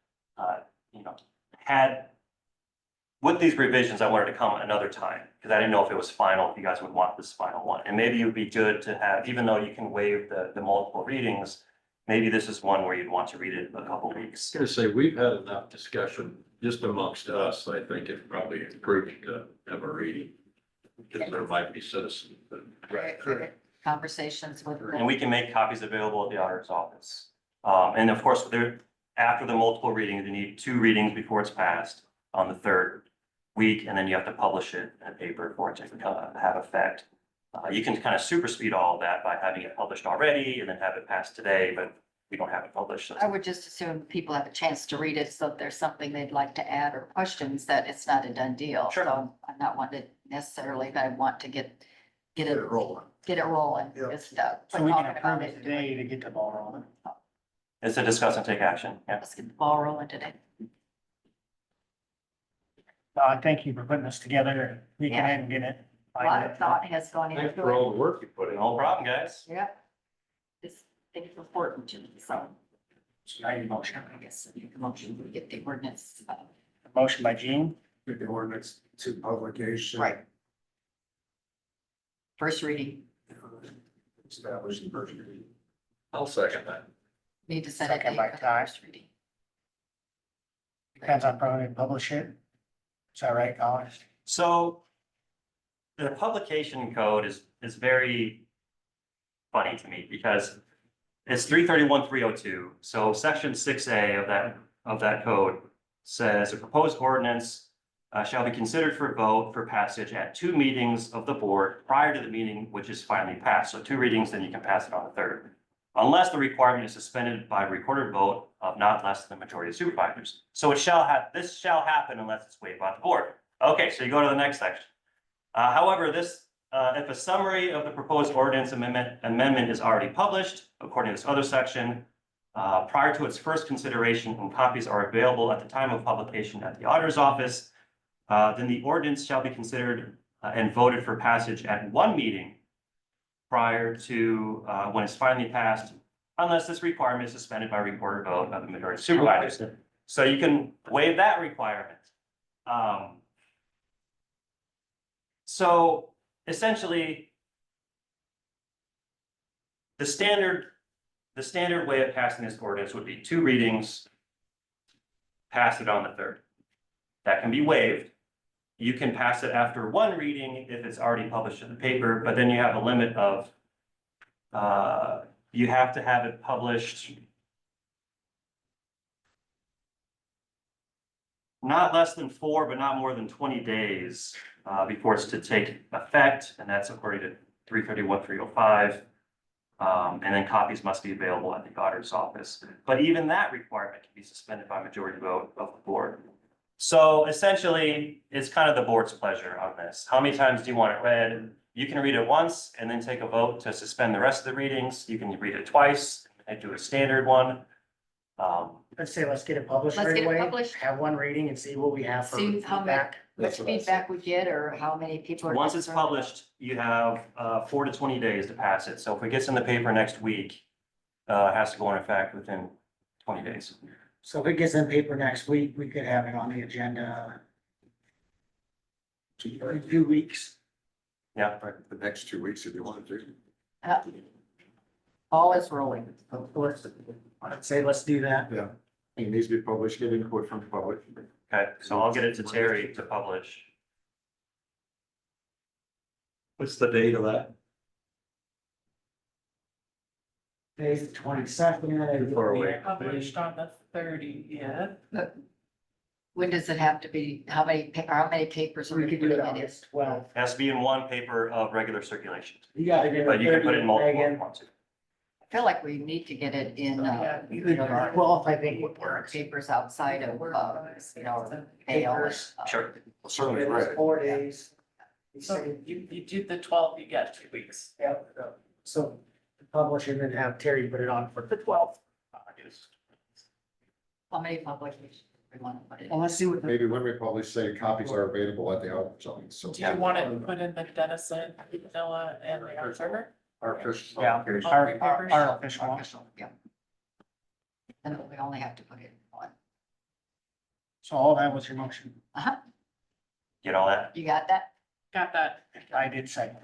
with these revisions, I wanted to come another time, because I didn't know if it was final, if you guys would want this final one. And maybe it would be good to have, even though you can waive the multiple readings, maybe this is one where you'd want to read it a couple weeks. I was gonna say, we've had enough discussion just amongst us. I think it's probably prudent to have a reading. Because there might be citizens that. Conversations with. And we can make copies available at the auditor's office. And of course, after the multiple readings, you need 2 readings before it's passed on the 3rd week, and then you have to publish it in a paper for it to have effect. You can kind of super speed all of that by having it published already and then have it passed today, but we don't have it published. I would just assume people have a chance to read it, so if there's something they'd like to add or questions, that it's not a done deal. Sure. So I'm not wanting to necessarily, but I want to get Get it, it rolling. get it rolling. Yeah. Just, So we can talking about approve it it. today to get the ball rolling. It's to discuss and take action. Yeah. Let's get the ball rolling today. Thank you for putting this together. We can Yeah. ahead and get it. A lot of thought has gone into it. Thanks for all the work you put in. No problem, guys. Yep. This thing is important to me, so I need a motion. I guess I make a motion to get the ordinance. Motion by Gene, Get the ordinance to publication. Right. First reading, Establish the first reading. I'll second that. need to set a Second date by for the Ty. first reading. depends on probably publish it. Is that right, Colin? So the publication code is very funny to me because it's 331-302. So section 6A of that code says a proposed ordinance shall be considered for vote for passage at 2 meetings of the board prior to the meeting which is finally passed. So 2 readings, then you can pass it on the 3rd. Unless the requirement is suspended by recorded vote of not less than the majority of supervisors. So this shall happen unless it's waived by the board. Okay, so you go to the next section. However, if a summary of the proposed ordinance amendment is already published, according to this other section, prior to its first consideration and copies are available at the time of publication at the auditor's office, then the ordinance shall be considered and voted for passage at 1 meeting prior to when it's finally passed, unless this requirement is suspended by recorded vote of the majority of supervisors. So you can waive that requirement. So essentially, the standard way of passing this ordinance would be 2 readings, pass it on the 3rd. That can be waived. You can pass it after 1 reading if it's already published in the paper, but then you have a limit of, you have to have it published not less than 4, but not more than 20 days before it's to take effect, and that's according to 331-305. And then copies must be available at the auditor's office. But even that requirement can be suspended by majority vote of the board. So essentially, it's kind of the board's pleasure on this. How many times do you want it read? You can read it once and then take a vote to suspend the rest of the readings. You can read it twice and do a standard one. Let's say, let's get it published Let's right get it away, published. have one reading and see what we have for See how many- feedback. Which feedback we get or how many people. are Once it's concerned about it. published, you have 4 to 20 days to pass it. So if it gets in the paper next week, it has to go in effect within 20 days. So if it gets in paper next week, we could have it on the agenda in a few weeks. Yeah. The next 2 weeks if you wanted to. Uh, All is rolling. I'd say let's do that. Yeah. It needs to be published, get input from the public. Okay, so I'll get it to Terry to publish. What's the date of that? Today's the 22nd. Far away. Published on the 30th. When does it have to be, how many papers are We we could do it putting on it in? this 12. It has to be in one paper of regular circulation, You gotta get it. but you can put it in multiple if you 30, want to. I feel like we need to get it in, Megan. Well, if I think it works. papers outside of, mail. Papers. Sure. Certainly, It right. was 4 days. So you do the 12th, you get 2 weeks. Yep. So publish it and have Terry put it on for the 12th. How many publications we want to put it Well, in? let's see what the, Maybe when we publish, say copies are available at the office, so. Do you want it put in the Denison, Manila, and the Observer? Our official. yeah, publication. our official one. Yeah. And we only have to put it in one. So all that was your motion. Get all that? You got that? Got that. I did second.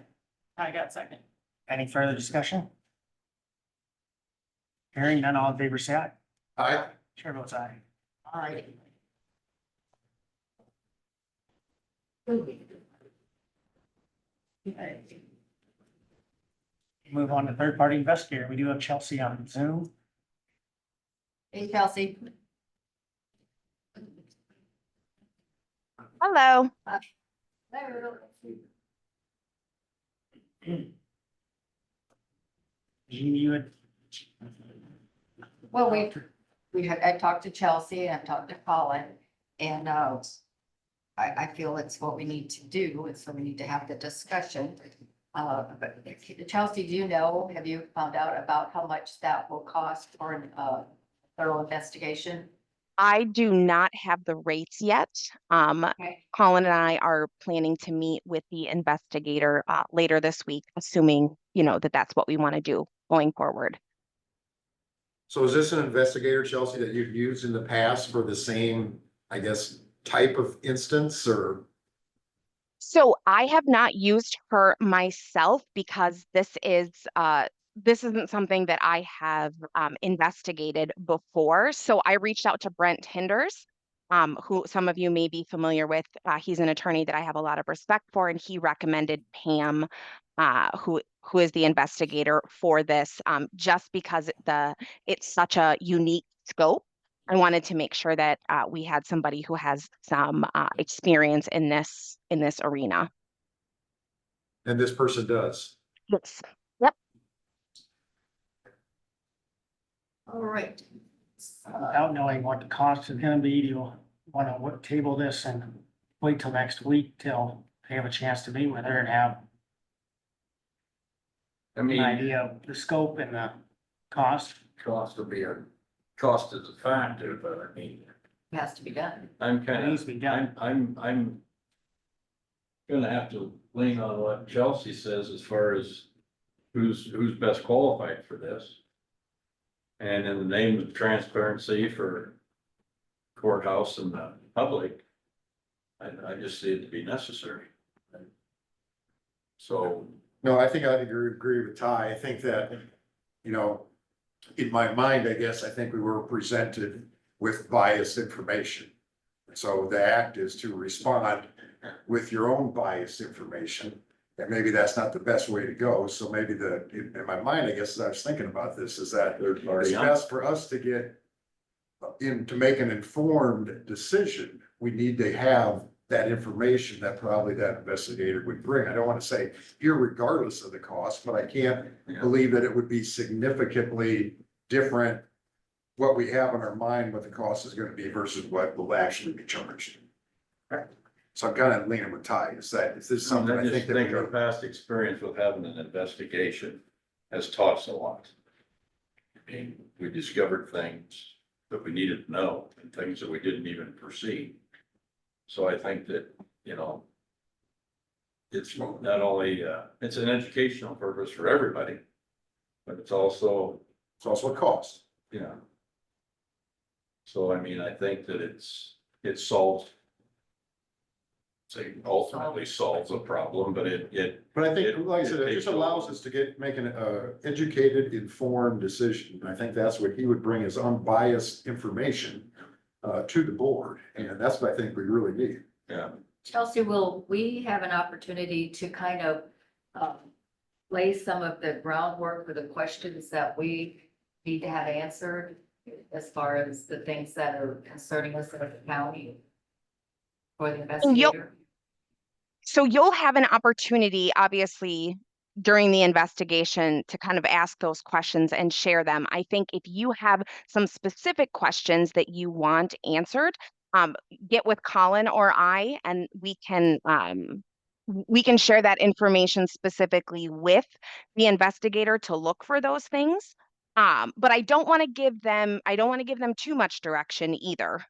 I got second. Any further discussion? Hearing none, all in favor, say aye. Aye. Chair votes aye. All right. Move on to third party investigator. We do have Chelsea on Zoom. Hey, Chelsea. Hello. Jean, you had, Well, I talked to Chelsea and I talked to Colin and, I feel it's what we need to do, and so we need to have the discussion. But Chelsea, do you know, have you found out about how much that will cost for a thorough investigation? I do not have the rates yet. Okay. Colin and I are planning to meet with the investigator later this week, assuming, that that's what we want to do going forward. So is this an investigator, Chelsea, that you've used in the past for the same, I guess, type of instance or? So I have not used her myself because this isn't something that I have investigated before. So I reached out to Brent Hinders, who some of you may be familiar with. He's an attorney that I have a lot of respect for, and he recommended Pam, who is the investigator for this, just because it's such a unique scope. I wanted to make sure that we had somebody who has some experience in this arena. And this person does. Yes. Yep. All right. without knowing what the cost is gonna be, do you wanna table this and wait till next week till they have a chance to meet with her and have I an mean, idea of the scope and the cost? cost is a factor, but I mean, It has to be done. I'm It kind needs of, to be done. I'm gonna have to lean on what Chelsea says as far as who's best qualified for this. And in the name of transparency for courthouse and the public, I just see it to be necessary. So, No, I think I'd agree with Ty. I think that, in my mind, I guess, I think we were presented with biased information. So the act is to respond with your own biased information. And maybe that's not the best way to go. So maybe in my mind, I guess, as I was thinking about this, is that it's best for us to get to make an informed decision. We need to have that information that probably that investigator would bring. I don't want to say irregardless of the cost, but I can't believe that it would be significantly different what we have in our mind, what the cost is going to be versus what will actually be charged. So I'm kind of leaning with Ty, is that, is this something I I just think that think we our past experience with having an investigation has taught us a lot. I mean, we discovered things that we needed to know and things that we didn't even foresee. So I think that, you know, it's not only, it's an educational purpose for everybody, but it's also, a cost. you know. So I mean, I think that it solves, say, ultimately solves a problem, but it. But I think, like I said, it it just takes allows over. us to make an educated, informed decision. And I think that's what he would bring as unbiased information to the board. And that's what I think we really need. Yeah, Chelsea, will we have an opportunity to kind of lay some of the groundwork for the questions that we need to have answered as far as the things that are concerning us in the county for the investigator? So you'll have an opportunity, obviously, during the investigation to kind of ask those questions and share them. I think if you have some specific questions that you want answered, get with Colin or I, and we can share that information specifically with the investigator to look for those things. But I don't want to give them too much direction either.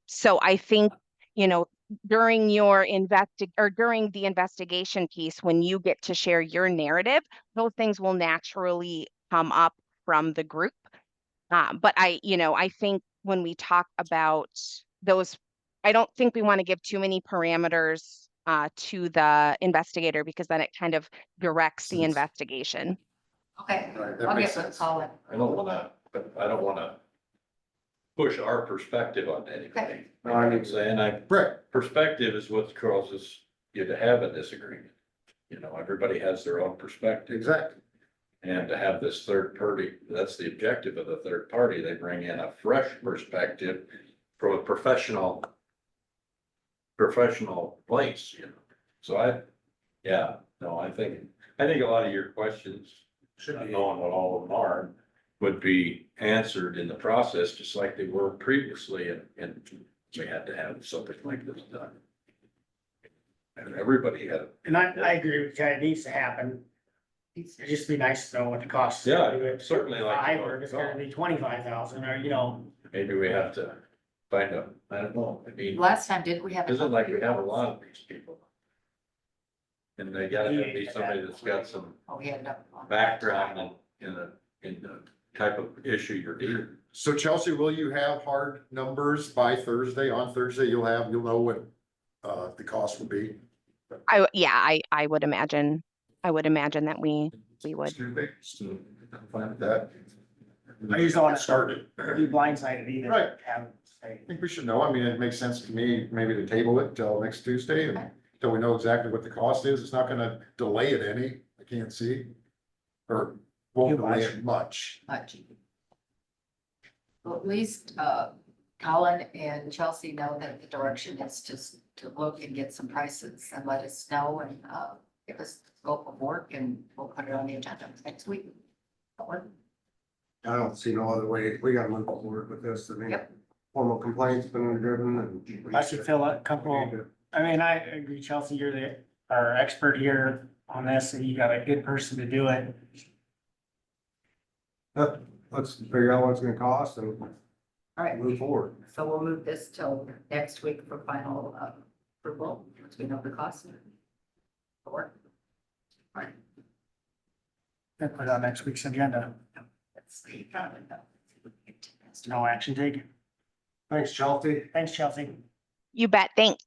So I think, you know, during during the investigation piece, when you get to share your narrative, those things will naturally come up from the group. But I think when we talk about those, I don't think we want to give too many parameters to the investigator because then it kind of directs the investigation. Okay, Right, that I'll makes get with sense. Colin. I don't wanna push our perspective on anybody. No, I I'm need saying Right. perspective is what causes you to have a disagreement. You know, everybody has their own perspective. Exactly. And to have this third party, that's the objective of the third party. They bring in a fresh perspective from a professional place, you know. So I think a lot of your questions, not knowing what all of them are, would be answered in the process, just like they were previously, and we had to have something like this done. And everybody had. And I agree with you, it needs to happen. It'd just be nice to know what the cost. is Yeah, to do it. certainly like to know Or if it's gonna what be 25,000 or, Maybe we have to find I don't know, I mean, Last time, did we have? isn't like we have a lot of these people. And they gotta be somebody that's got some Oh, we had it up. background in the type of issue you're dealing. So Chelsea, will you have hard numbers by Thursday? On Thursday, you'll know what the cost will be? I would imagine that we would. Tuesday? I'm fine with that. I just don't wanna Started. be blindsided either. Right. Have, say, I think we should know. I mean, it makes sense to me, maybe to table it till next Tuesday and till we know exactly what the cost is. It's not gonna delay it any, I can't see. Or won't Too delay much. it much. Much. Well, at least, Colin and Chelsea know that the direction is just to look and get some prices and let us know and, give us the scope of work and we'll put it on the agenda next week. I don't see no other way. We gotta move forward with this. I mean, Yep. formal complaints been driven and. I should feel comfortable. I mean, I agree, Chelsea, you're our expert here on this, and you got a good person to do it. Let's figure out what it's gonna cost and All right, move forward. so we'll move this till next week for final, approval, once we know the cost. Or, And put it on next week's agenda. let's see. No action taken. Thanks, Chelsea. Thanks, Chelsea. You bet. Thanks.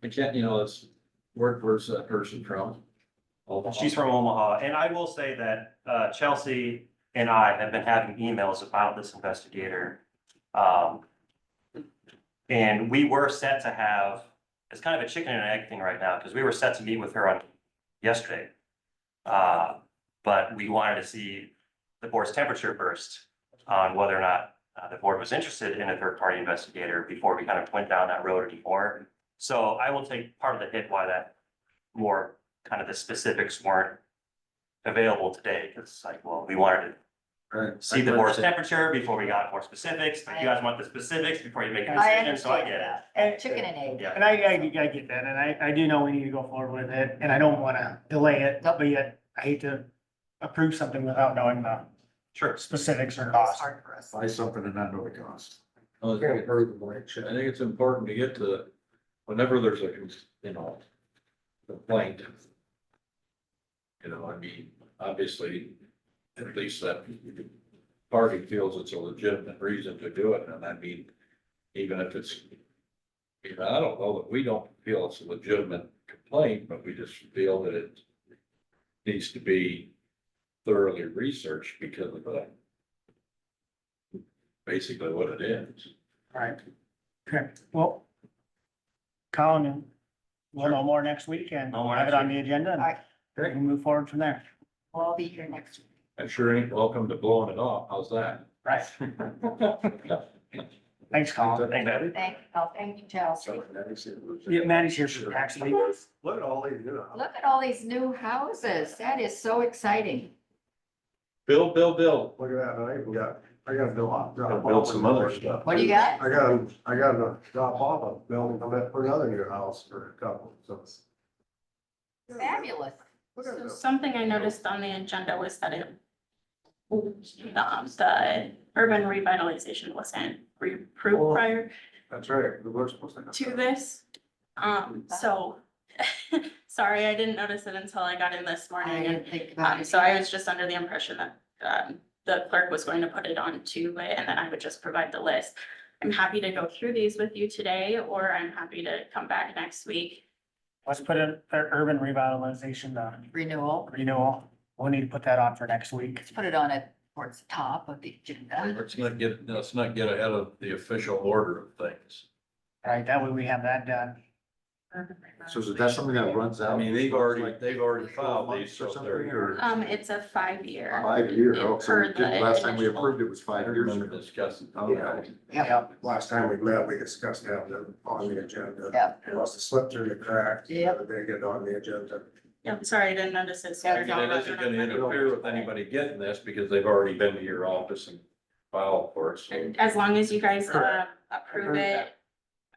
I can't, it's, where's that person from? She's from Omaha, and I will say that Chelsea and I have been having emails about this investigator. And we were set to have, it's kind of a chicken and egg thing right now, because we were set to meet with her on yesterday. But we wanted to see the board's temperature first on whether or not the board was interested in a third-party investigator before we kind of went down that road anymore. So I will take part of the hit why that more kind of the specifics weren't available today, because it's like, well, we wanted Right. to see the board's temperature before we got more specifics, but you guys want the specifics before you make a I decision, so I understand get it. that. And- Chicken and egg. Yeah. And I get that, and I do know we need to go forward with it, and I don't wanna delay it, Nope. but yet I hate to approve something without knowing the Sure. specifics or It's cost. hard for us. Buy something and not know the cost. Well, Can't I approve the blank check. think it's important to get to, whenever there's a, complaint. I mean, obviously, at least that party feels it's a legitimate reason to do it, and I mean, even if it's. I don't know that we don't feel it's a legitimate complaint, but we just feel that it needs to be thoroughly researched because of that. Basically what it is. Right. Okay, well. Colin, we'll know more next week and No more have it next on the agenda Alright. and we can move forward from there. We'll all be here next week. I sure ain't welcome to blowing it off. How's that? Right. Thanks, Colin. Thanks, Abby. Thank you, Chelsea. Yeah, Maddie's here for actually. Look at all these new houses. Look at all these new houses. That is so exciting. Bill. Look at that, I gotta Build some other stuff. What do you got? I gotta drop off a building, I'm gonna put another new house for a couple, so. Fabulous. Look at So this. something I noticed on the agenda was that the urban revitalization wasn't approved prior That's right, we're supposed to. to this. So, sorry, I didn't notice it until I got in this I morning, and, didn't think about it. so I was just under the impression that, the clerk was going to put it onto it, and then I would just provide the list. I'm happy to go through these with you today, or I'm happy to come back next week. Let's put in urban revitalization, Renewal. renewal. We'll need to put that on for next week. Let's put it on it towards the top of the agenda. Let's not get ahead of the official order of things. Right, that way we have that done. So is that something that runs out? I mean, they've already filed these, Or so something, they're. or It's a 5-year. 5 years? Oh, so Per the last time we initial. approved it was I 5 years remember ago. discussing. Yeah. Yep. Last time we met, we discussed having them on the agenda. Yep. It must have slipped through the cracks. Yep. They get on the agenda. Yep, sorry, I didn't notice it sooner. It isn't gonna interfere with anybody getting this because they've already been to your office and filed for it, so. As long as you guys, Correct. approve it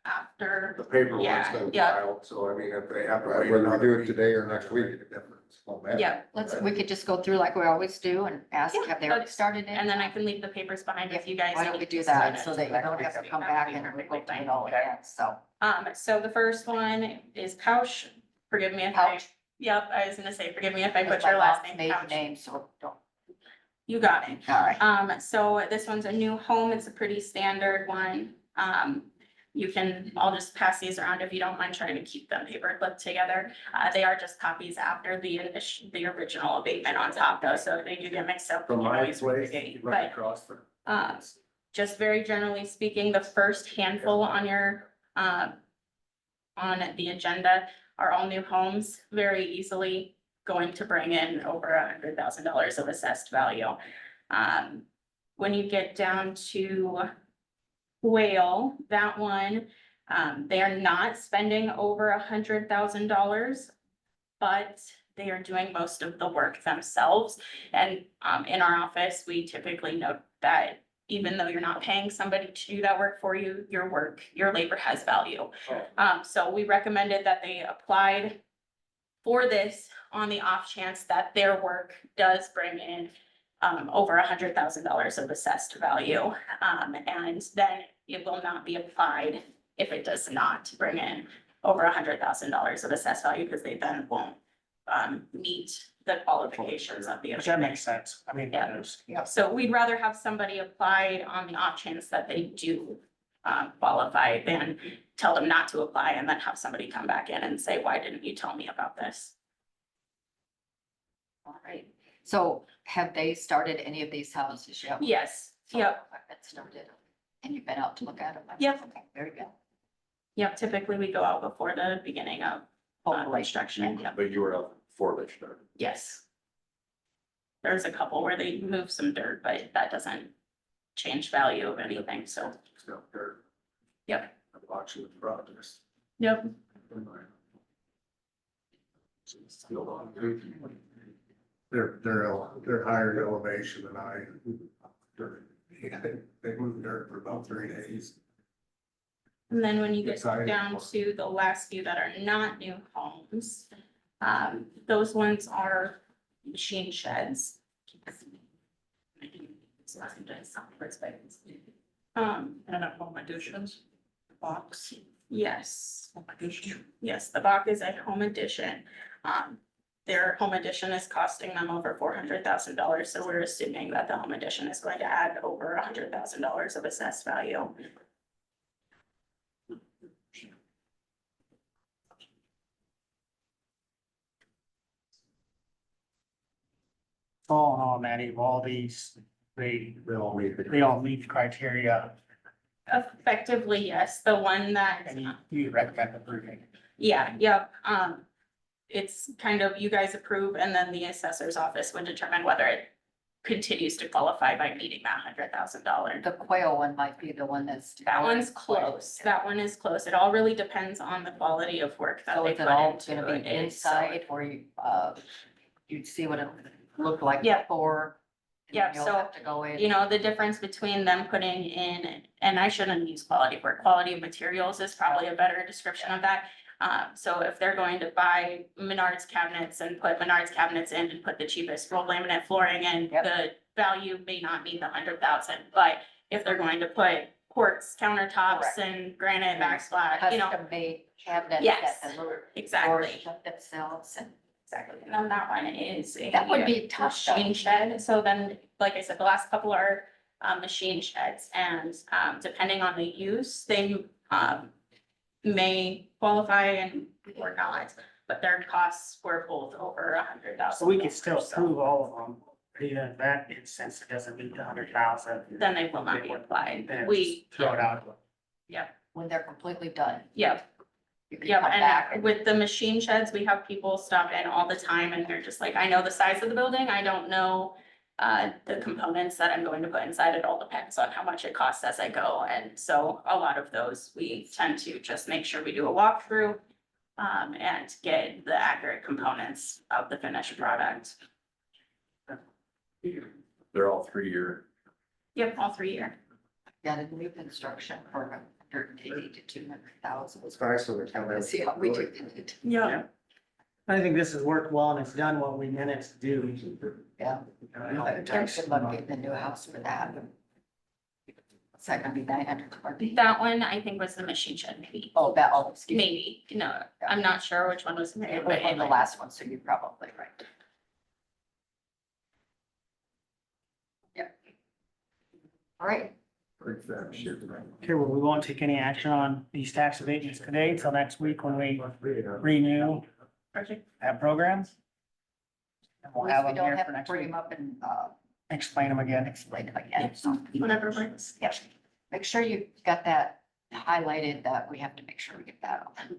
after. The paperwork's Yeah, been yeah. filed, so I mean, if they have to Right, wait. whether we another do it week, today or it's next not gonna week. make a difference. Won't matter. Yeah, We could just go through like we always do and ask, Yeah, have they already that's- started it? and then I can leave the papers behind if you guys. Why don't we need do to sign that it. so that you don't have to come back and That'd be go perfectly through it all fine. again, so. So the first one is Couch. Forgive me if I, Couch. yep, I was gonna say, forgive me if I That's butcher your my last mom's name, maiden Couch. name, so don't, You got it. all right. So this one's a new home. It's a pretty standard one. I'll just pass these around if you don't mind trying to keep them paper clipped together. They are just copies after the original abatement on top though, so if they do get mixed up. you From can my always read the place, date, right but, across the. just very generally speaking, the first handful on your, on the agenda are all new homes, very easily going to bring in over $100,000 of assessed value. When you get down to Whale, that one, they are not spending over $100,000, but they are doing most of the work themselves. And in our office, we typically note that even though you're not paying somebody to do that work for you, your labor has value. So we recommended that they applied for this on the off chance that their work does bring in over $100,000 of assessed value. And then it will not be applied if it does not bring in over $100,000 of assessed value, because they then won't meet the qualifications of the. Which that makes sense. I mean, Yeah. there's- So we'd rather have somebody apply on the off chance that they do qualify than tell them not to apply and then have somebody come back in and say, why didn't you tell me about this? All right. So have they started any of these houses yet? Yes, So, yep, That started, and you've been out to look at them? Yep. Okay, very good. yep, typically we go out before the beginning of Hopefully. construction, yep, But you were out before they started. yes. There's a couple where they move some dirt, but that doesn't change value of anything, so, It's got dirt. Yep. I'm watching the progress. yep. Still on. they're higher elevation than they moved dirt for about 3 days. And then when you get Exciting. down to the last few that are not new homes, those ones are machine sheds. And at home additions, box. Yes, Home addition. yes, the box is a home addition. Their home addition is costing them over $400,000, so we're assuming that the home addition is going to add over $100,000 of assessed value. All in all, Maddie, of all these, they all meet the criteria, Effectively, yes, the one that. and you recommend approving. Yeah, it's kind of, you guys approve and then the assessor's office would determine whether it continues to qualify by meeting that $100,000. The quail one might be the one that's. That one's close, that one is close. It all really depends on the quality of work that So they is put it all into gonna it. be inside or you'd see what it looked like Yeah. before? and Yeah, you'll so, have to go in. You know, the difference between them putting in, and I shouldn't use quality of work, quality of materials is probably a better description of that. So if they're going to buy Menards cabinets and put Menards cabinets in and put the cheapest rolled laminate flooring in, Yep. the value may not mean the 100,000, but if they're going to put quartz countertops Correct. and granite backsplash, you know, Custom made cabinets Yes, that the little exactly. doors shut themselves and. Exactly, and then that one is a. That would be tough, though. Machine shed, so then, like I said, the last couple are, machine sheds, and, depending on the use, they, may qualify and or not, but their costs were both over $100,000. So we can still approve all of them, even in that instance, it doesn't meet the 100,000. Then they will not be applied, Then we, just throw it out. When they're completely done. yeah, You can yeah, come back and with the machine sheds, we have people stop in all the time, and they're just like, I know the size of the building, I don't know the components that I'm going to put inside, it all depends on how much it costs as I go, and so a lot of those, we tend to just make sure we do a walkthrough and get the accurate components of the finished product. They're all 3-year. Yep, all 3 year. Got a new construction for 180 to 200,000. It's nice when they come in. Let's see how we do it. Yeah. I think this has worked well and it's done what we meant it to do. Yeah. Good luck getting a new house for that. Is that gonna be 920? That one, I think, was the machine shed, maybe, Oh, that, oh, excuse me. maybe, no, I'm not sure which one was. It was one of the last one, so you're probably right. Yep. All right. Okay, well, we won't take any action on these tax abatements today until next week when we renew Project. that program. And we'll have We them don't here have for to next bring week, them up and explain them again. explain them again. So, Whatever works. yeah. Make sure you got that highlighted, that we have to make sure we get that on.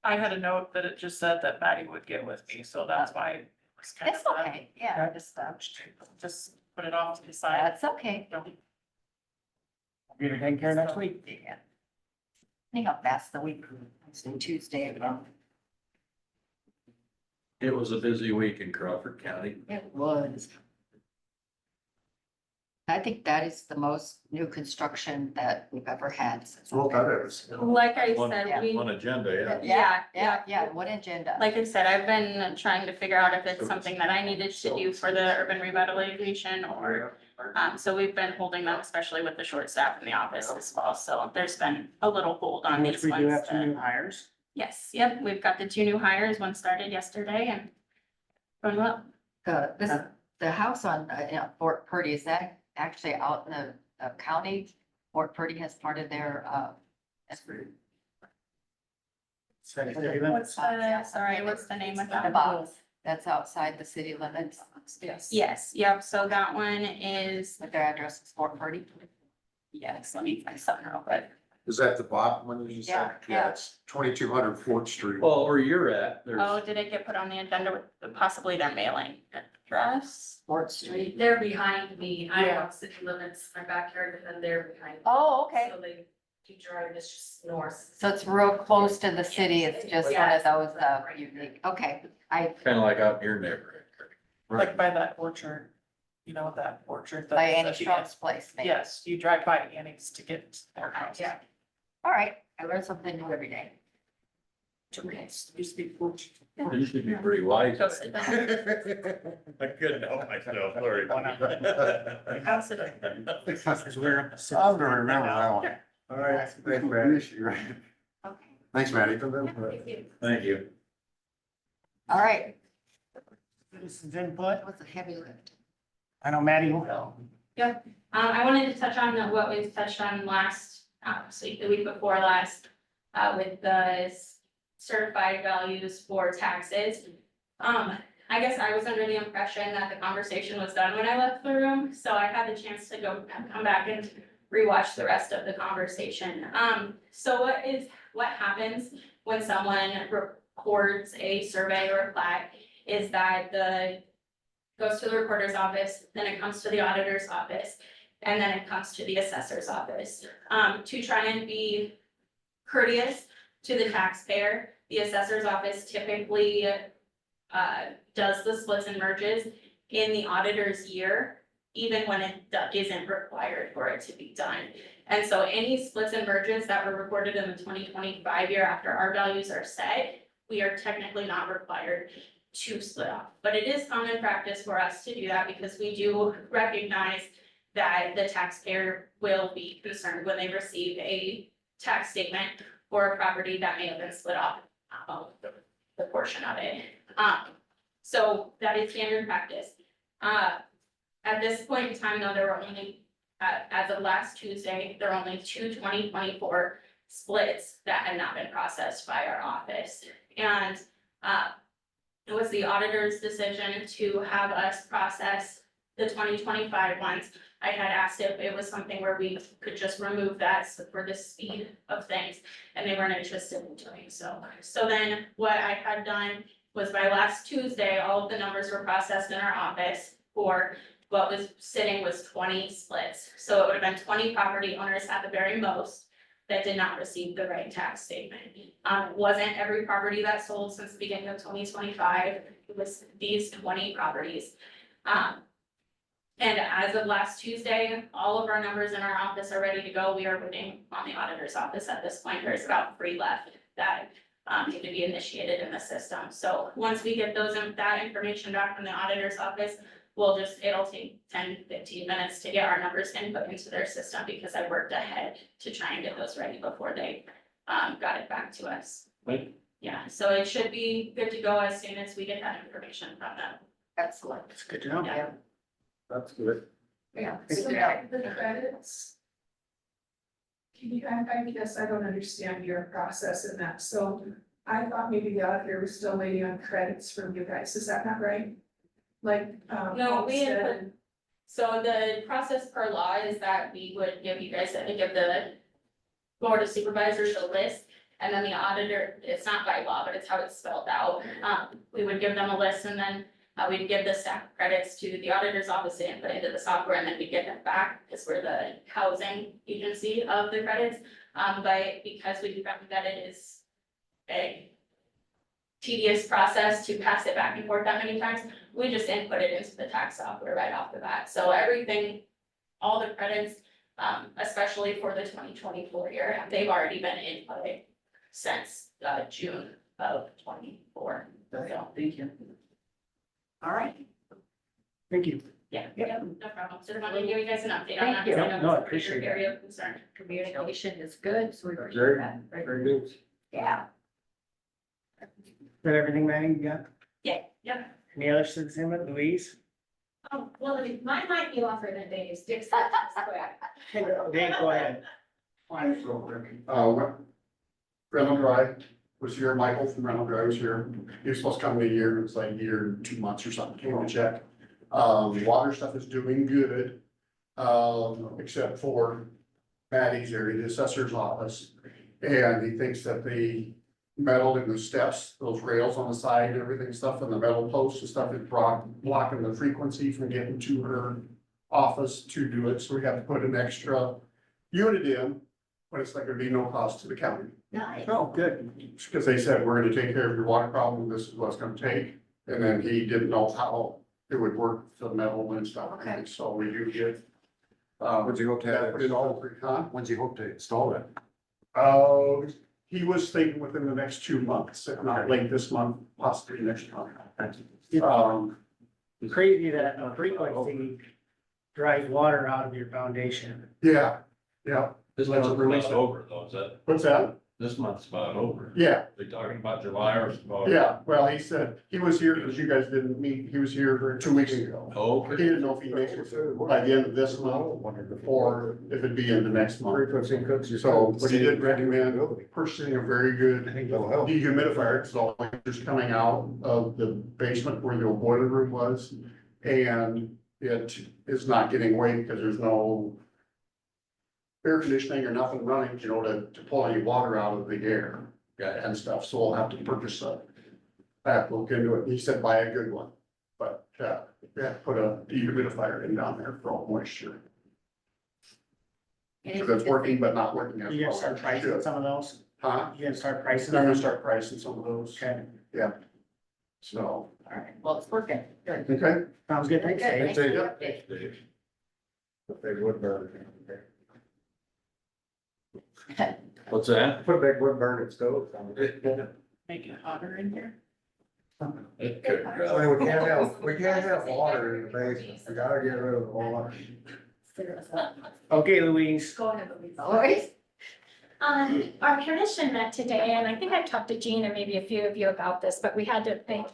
I had a note that it just said that Maddie would get with me, so that's why it was kind of. It's okay, yeah, Just put it off to the side. that's okay. Get it taken care of next week. Yeah. I think I'll pass the week, Wednesday, Tuesday again. It was a busy week in Crawford County. It was. I think that is the most new construction that we've ever had since. Well, that is. Like I One- said, we, One agenda, Yeah, what agenda? like I said, I've been trying to figure out if it's something that I needed to do for the urban revitalization or, so we've been holding them, especially with the short staff in the office as well, so there's been a little hold on Which these we do ones. have two new hires. Yes, yep, we've got the 2 new hires, one started yesterday and going well. The house on, Fort Purdy, is that actually out in the county? Fort Purdy has part of their, What's the, sorry, what's the name of the that? box, that's outside the city limits. Yes, yep, so that one is, But their address is Fort Purdy. yes, let me find something real quick. Is that the bottom one you said? Yeah. It's 2200 Fort Street. Well, where you're at, there's. Oh, did it get put on the agenda with possibly their mailing address? Fort Street. They're behind me. I'm Yeah. on city limits, my backyard, and then they're behind. me. Oh, okay. So they keep driving, it's just north. So it's real close to the city. It's just one of those, unique, okay. Kind of like out in your neighborhood. like by that orchard, you know, that orchard. By that's Annie at the Schrock's place, maybe. Yes, you drive by Annie's to get to their house. Yeah. All right, I learn something new every day. Used to be orchard. It used to be pretty wise. Go sit down. I couldn't help myself, sorry. I'll sit down. Because we're up to I'm gonna remember that one. All right, thanks, Maddie. Okay. Thanks, Maddie. Thank you. Thank you. All right, citizens input. that was a heavy lift. I know Maddie will. I wanted to touch on what we touched on last, the week before last, with the certified values for taxes. I guess I was under the impression that the conversation was done when I left the room, so I had the chance to come back and rewatch the rest of the conversation. So what happens when someone records a survey or a plat is that goes to the recorder's office, then it comes to the auditor's office, and then it comes to the assessor's office. To try and be courteous to the taxpayer, the assessor's office typically does the splits and merges in the auditor's year, even when it isn't required for it to be done. And so any splits and merges that were recorded in the 2025 year after our values are set, we are technically not required to split off. But it is common practice for us to do that because we do recognize that the taxpayer will be concerned when they receive a tax statement for a property that may have been split off, the portion of it. So that is standard practice. At this point in time, though, there were only, as of last Tuesday, there were only 2 2024 splits that had not been processed by our office. And it was the auditor's decision to have us process the 2025 ones. I had asked if it was something where we could just remove that for the speed of things, and they weren't interested in doing so. So then what I had done was by last Tuesday, all of the numbers were processed in our office for what was sitting was 20 splits. So it would have been 20 property owners at the very most that did not receive the right tax statement. It wasn't every property that sold since the beginning of 2025. It was these 20 properties. And as of last Tuesday, all of our numbers in our office are ready to go. We are waiting on the auditor's office at this point. There's about 3 left that need to be initiated in the system. So once we get that information back from the auditor's office, it'll take 10-15 minutes to get our numbers input into their system because I worked ahead to try and get those ready before they got it back to us. Right. Yeah, so it should be good to go as soon as we get that information from them. Excellent. It's good to know. Yeah. That's good. Yeah. So Yeah. the credits. I guess I don't understand your process in that, so I thought maybe the auditor was still waiting on credits from you guys, is that not right? Like, No, we homestead input, so the process per law is that we would give the board of supervisors a list. And then the auditor, it's not by law, but it's how it's spelled out. We would give them a list and then we'd give the staff credits to the auditor's office and put into the software and then we get them back because we're the housing agency of the credits. But because we found that it is a tedious process to pass it back and forth that many times, we just input it into the tax software right off the bat. So everything, all the credits, especially for the 2024 year, they've already been inputted since June of 24. So, Thank you. All right. Thank you. yeah, Yep. yeah, no problem. Just wanted to give you guys an update on that. Thank you. because I know No, I it's a appreciate major that. area of concern. Communication is good, so we appreciate Very, that. very good. Yeah. Got everything, Manny, you got? Yeah. Any other citizen, Louise? Oh, well, I mean, mine might be longer than Dave's. Dick's. Dave, go ahead. Rental Drive was here, Michael from Rental Drive was here. He was supposed to come in a year, it was like a year and 2 months or something, came to check. Water stuff is doing good, except for Maddie's area, the assessor's office. And he thinks that the metal in the steps, those rails on the side, and everything, stuff, and the metal posts and stuff is blocking the frequency from getting to her office to do it, so we have to put an extra unit in, but it's not gonna be no cost to the county. Nice. Oh, good. Because they said, we're gonna take care of your water problem, this is what it's gonna take, and then he didn't know how it would work for the metal and stuff. Okay. So we do get. When's he hope to have that it put in all, installed? huh? When's he hope to install it? He was thinking within the next 2 months, if not late this month, possibly next month. Crazy that frequency dries water out of your foundation. Yeah, yeah. This Let's month's release about it. over though, is that, What's that? this month's about over. Yeah, They talking about July or? yeah. Well, he said, he was here because you guys didn't meet. He was here 2 weeks ago. He Okay. didn't know if he'd make it by the end of this month or if it'd be in the next month. Frequency cuts. So, but he did recommend purchasing a very good I think that'll help. dehumidifier, so it's just coming out of the basement where the old boiler room was. And it is not getting away because there's no air conditioning or nothing running, you know, to pull any water out of the air and stuff. So we'll have to purchase a back look into it. He said buy a good one, but, yeah, put a dehumidifier in down there for all moisture. Because it's working, but not working as You well. gonna start pricing some of those? Huh? You gonna start pricing? I'm gonna start pricing some of those. Okay, So, All right, well, it's working. Good. okay. sounds good. Thanks, Dave. Thanks for the Yep. update. Dave. Big wood burner. What's that? Put a big wood burning stove on it. Make it hotter in here. It could, I mean, we can't have water in the basement. We gotta get rid of the water. Okay, Louise. Go ahead, Louise. Always. Our commission met today, and I think I've talked to Jean and maybe a few of you about this, but we had to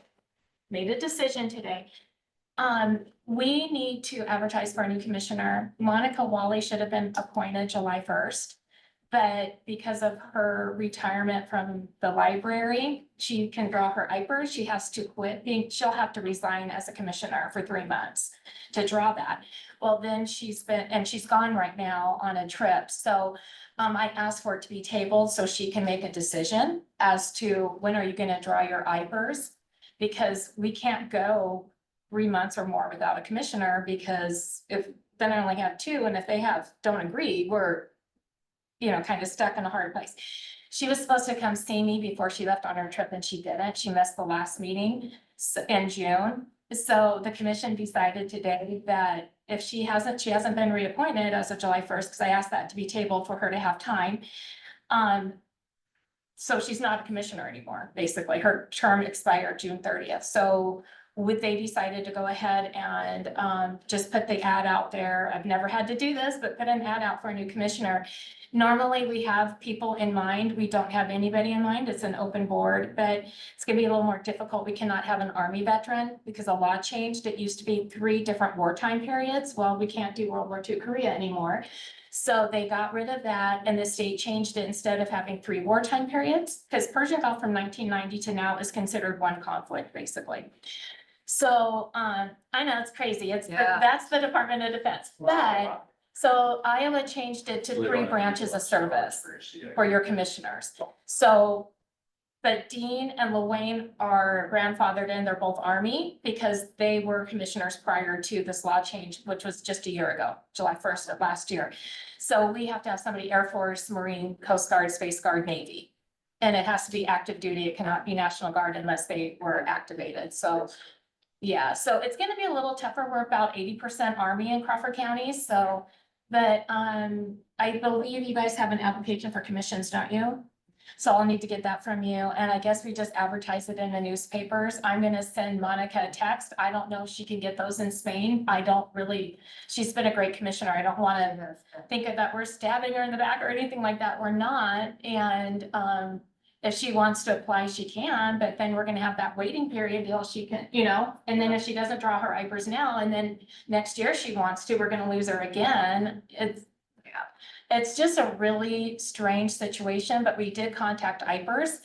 made a decision today. We need to advertise for a new commissioner. Monica Wally should have been appointed July 1st. But because of her retirement from the library, she can draw her IPers. She has to quit being, she'll have to resign as a commissioner for 3 months to draw that. Well, then she's gone right now on a trip. So I asked for it to be tabled so she can make a decision as to when are you gonna draw your IPers? Because we can't go 3 months or more without a commissioner, because then I only have 2, and if they don't agree, we're, you know, kind of stuck in a hard place. She was supposed to come see me before she left on her trip, and she didn't. She missed the last meeting in June. So the commission decided today that if she hasn't been reappointed as of July 1st, because I asked that to be tabled for her to have time. So she's not a commissioner anymore, basically. Her term expired June 30th. So they decided to go ahead and just put the ad out there. I've never had to do this, but put an ad out for a new commissioner. Normally, we have people in mind. We don't have anybody in mind. It's an open board, but it's gonna be a little more difficult. We cannot have an Army veteran because the law changed. It used to be 3 different wartime periods. Well, we can't do World War II Korea anymore. So they got rid of that, and the state changed it. Instead of having 3 wartime periods, because Persian Gulf from 1990 to now is considered one conflict, basically. So, I know it's crazy. That's the Department of Defense, but so Iowa changed it to 3 branches of service for your commissioners. So, but Dean and Luane are grandfathered in. They're both Army because they were commissioners prior to this law change, which was just a year ago, July 1st of last year. So we have to have somebody Air Force, Marine, Coast Guard, Space Guard, Navy. And it has to be active duty. It cannot be National Guard unless they were activated. So yeah, so it's gonna be a little tougher. We're about 80% Army in Crawford County, so, but, I believe you guys have an application for commissions, don't you? So I'll need to get that from you, and I guess we just advertise it in the newspapers. I'm gonna send Monica a text. I don't know if she can get those in Spain. She's been a great commissioner. I don't wanna think that we're stabbing her in the back or anything like that. We're not, and, if she wants to apply, she can, but then we're gonna have that waiting period till she can, you know, and then if she doesn't draw her IPers now, and then next year she wants to, we're gonna lose her again. It's just a really strange situation, but we did contact IPers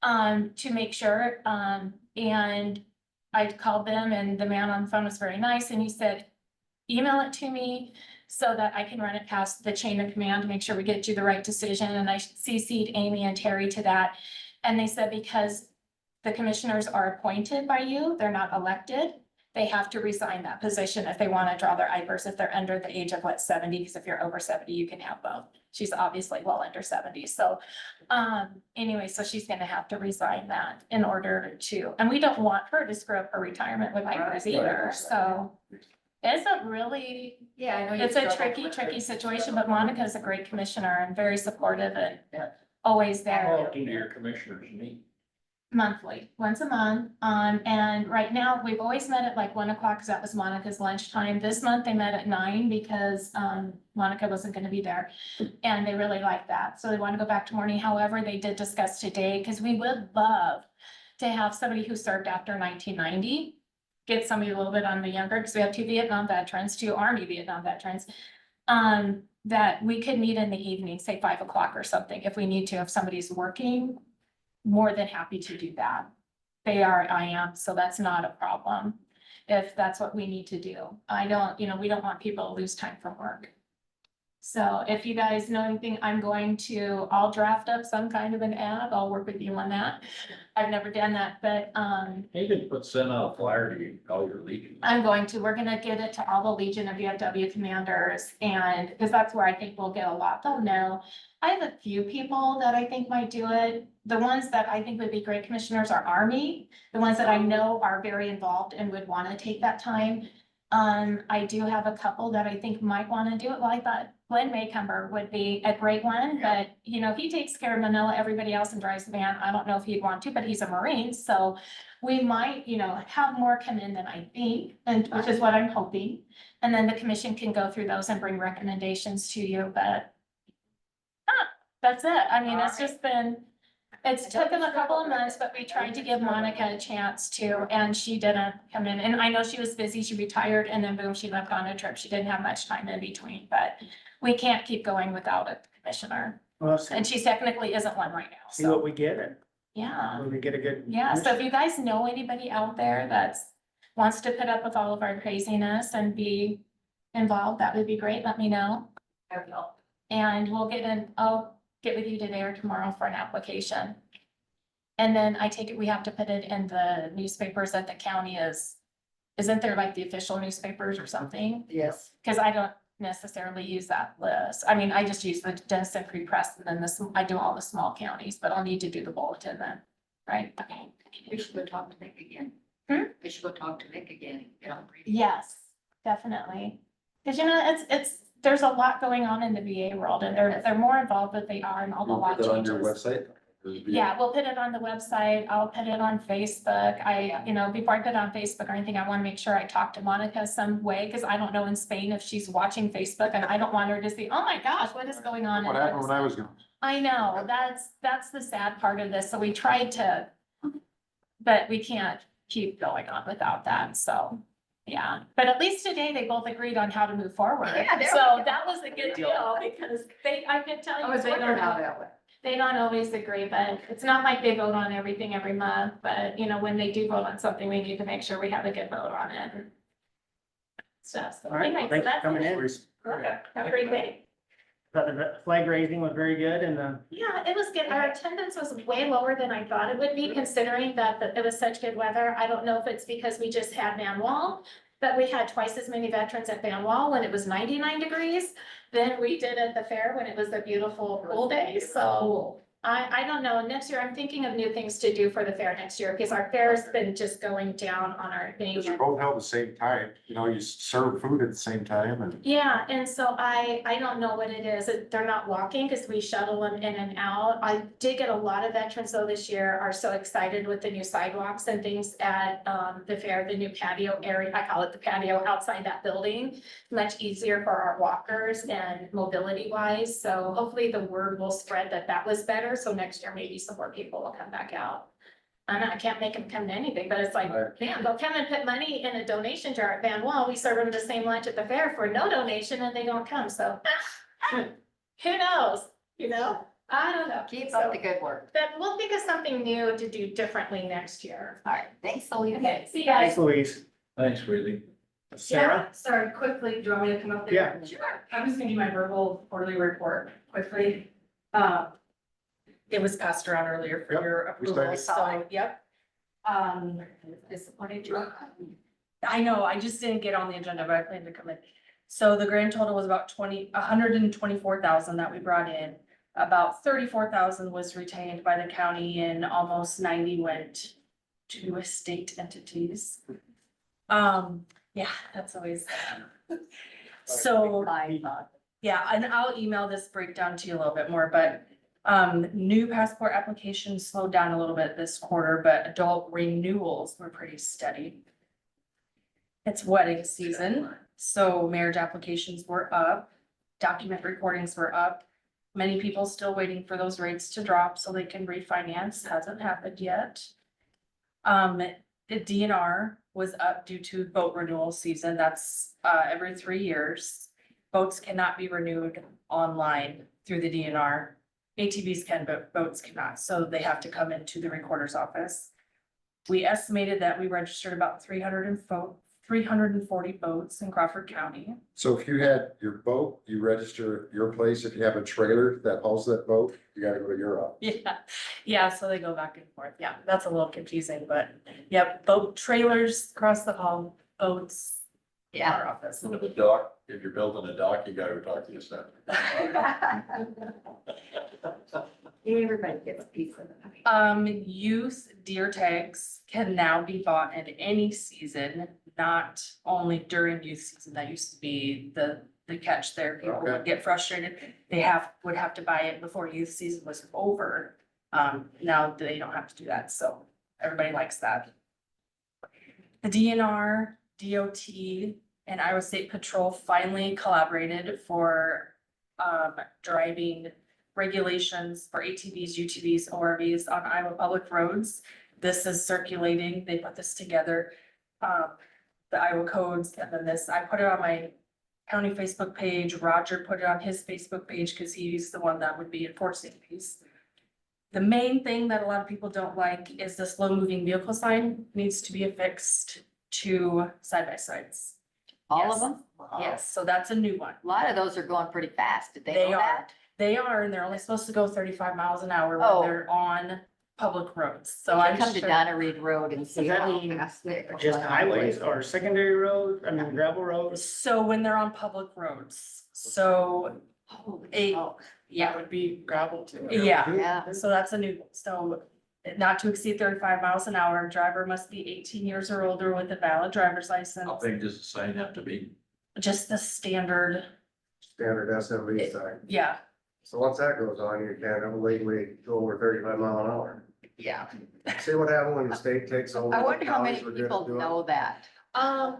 to make sure, and I called them, and the man on the phone was very nice, and he said, email it to me so that I can run it past the chain of command to make sure we get you the right decision. And I CC'd Amy and Terry to that. And they said, because the commissioners are appointed by you, they're not elected, they have to resign that position if they want to draw their IPers, if they're under the age of 70, because if you're over 70, you can have both. she's obviously well under 70. So, anyway, so she's gonna have to resign that in order to, and we don't want her to screw up her retirement with hers either, so. It's a really, Yeah, I know. you it's a struggled with tricky it. situation, but Monica is a great commissioner and very supportive and always How there. often do your commissioners meet? Monthly, once a month, and right now, we've always met at like 1 o'clock, because that was Monica's lunchtime. This month, they met at 9 because, Monica wasn't gonna be there. And they really like that, so they want to go back to morning. However, they did discuss today, because we would love to have somebody who served after 1990. Get somebody a little bit on the younger, because we have 2 Vietnam veterans, 2 Army Vietnam veterans. That we could meet in the evening, say 5 o'clock or something, if we need to, if somebody's working. More than happy to do that. They are, I am, so that's not a problem. If that's what we need to do. I don't, we don't want people to lose time from work. So if you guys know anything, I'll draft up some kind of an ad. I'll work with you on that. I've never done that, but, You can send out a flyer to all your legions. we're gonna get it to all the Legion of VFW commanders, and, because that's where I think we'll get a lot. They'll know. I have a few people that I think might do it. The ones that I think would be great commissioners are Army. The ones that I know are very involved and would wanna take that time. I do have a couple that I think might wanna do it. Well, I thought Glenn Maycumber would be a great one, but, he takes care of Manila, everybody else, and drives the van. I don't know if he'd want to, but he's a Marine, so we might, have more come in than I think, and which is what I'm hoping. And then the commission can go through those and bring recommendations to you, but that's it. I mean, it's just been, it's taken a couple of months, but we tried to give Monica a chance to, and she didn't come in. And I know she was busy, she retired, and then boom, she left on a trip. She didn't have much time in between, but we can't keep going without a commissioner. Well, And she technically isn't one right now, see what so, we get and yeah. when we get a good. Yeah, so if you guys know anybody out there that's, wants to put up with all of our craziness and be involved, that would be great. Let me know. I will. And I'll get with you today or tomorrow for an application. And then I take it we have to put it in the newspapers that the county isn't there like the official newspapers or something? Yes. Cause I don't necessarily use that list. I mean, I just use the Denison Free Press and then I do all the small counties, but I'll need to do the bulletin then, right? Okay. We should go talk to Nick again. We should go talk to Nick again. Yes, definitely. Cause there's a lot going on in the VA world and they're more involved than they are in all the law Put that on your changes. website? Yeah, we'll put it on the website. I'll put it on Facebook. Before I put it on Facebook or anything, I want to make sure I talk to Monica some way, because I don't know in Spain if she's watching Facebook and I don't want her to see, oh my gosh, what is going on? What happened when I was gone? I know, that's the sad part of this. So we tried to, but we can't keep going on without that. So, yeah. But at least today they both agreed on how to move forward. Yeah, there we So go. that was a good deal because I can tell you. They learn how that way. They don't always agree, but it's not like they vote on everything every month, but when they do vote on something, we need to make sure we have a good vote on it. So, All right, anyway, so thanks for that's coming it. in. Okay, have a great day. Thought the flag raising was very good and, Yeah, it was good. Our attendance was way lower than I thought it would be, considering that it was such good weather. I don't know if it's because we just had Van Wall, but we had twice as many veterans at Van Wall when it was 99 degrees. Then we did at the fair when it was a beautiful cool day. So I don't know. Next year, I'm thinking of new things to do for the fair next year, because our fair's been just going down on our thing. Because you're both held at the same time, you serve food at the same time and. Yeah, and so I don't know what it is. They're not walking because we shuttle them in and out. I did get a lot of veterans though this year are so excited with the new sidewalks and things at the fair, the new patio area. I call it the patio outside that building. Much easier for our walkers and mobility wise. So hopefully the word will spread that was better. So next year, maybe some more people will come back out. I can't make them come to anything, but it's like, man, they'll come and put money in a donation jar at Van Wall. We serve them the same lunch at the fair for no donation and they don't come. So who knows, I don't know. Keep up the good work. But we'll think of something new to do differently next year. All right, thanks, Louise. Okay, see you guys. thanks Louise. Thanks, Wheelie. Sarah? Sorry, quickly, do you want me to come up there? Yeah. Sure. I'm just gonna do my verbal quarterly report quickly. It was passed around earlier for Yep, your we approval, started. so, yep. Disappointed you. I know, I just didn't get on the agenda, but I plan to come in. So the grand total was about 124,000 that we brought in. About 34,000 was retained by the county and almost 90 went to state entities. Yeah, that's always. So, yeah, and I'll email this breakdown to you a little bit more, but new passport applications slowed down a little bit this quarter, but adult renewals were pretty steady. It's wedding season, so marriage applications were up, document recordings were up. Many people still waiting for those rates to drop so they can refinance, hasn't happened yet. The DNR was up due to boat renewal season, that's every 3 years. Boats cannot be renewed online through the DNR. ATVs can, but boats cannot, so they have to come into the recorder's office. We estimated that we registered about 340 boats in Crawford County. So if you had your boat, you register at your place. If you have a trailer that hauls that boat, you gotta go to your office. Yeah, so they go back and forth. Yeah, that's a little confusing, but yep, boat trailers across the hall, boats. Yeah. Our office. The dock, if you're building a dock, you gotta talk to yourself. Everybody gets a piece of it. Youth deer tags can now be bought in any season, not only during youth season. That used to be the catch there. People Okay. would get frustrated. They would have to buy it before youth season was over. Now they don't have to do that, so everybody likes that. The DNR, DOT, and Iowa State Patrol finally collaborated for driving regulations for ATVs, UTVs, ORVs on Iowa public roads. This is circulating. They put this together. The Iowa codes, and then this, I put it on my county Facebook page. Roger put it on his Facebook page because he's the one that would be enforcing these. The main thing that a lot of people don't like is the slow moving vehicle sign needs to be affixed to side by sides. All Yes. of them? Yes, so that's a new one. A lot of those are going pretty fast. Did they They know are. that? They are, and they're only supposed to go 35 miles an hour Oh. when they're on public roads. So I I'm come to sure. Donna Reed Road and see Does that how mean fast they are. Just highways or secondary roads, I mean gravel roads? So when they're on public roads, so, Holy a- smoke. yeah, Would be gravel too. yeah, Yeah. so that's a new, so not to exceed 35 miles an hour, driver must be 18 years or older with a valid driver's How license. big does the sign have to be? Just the standard, Standard SMV sign. yeah, So once that goes on, you can't illegally go over 35 mile an hour. Yeah. See what happened when the state takes over? I wonder how many Counties were good at people doing it. know that.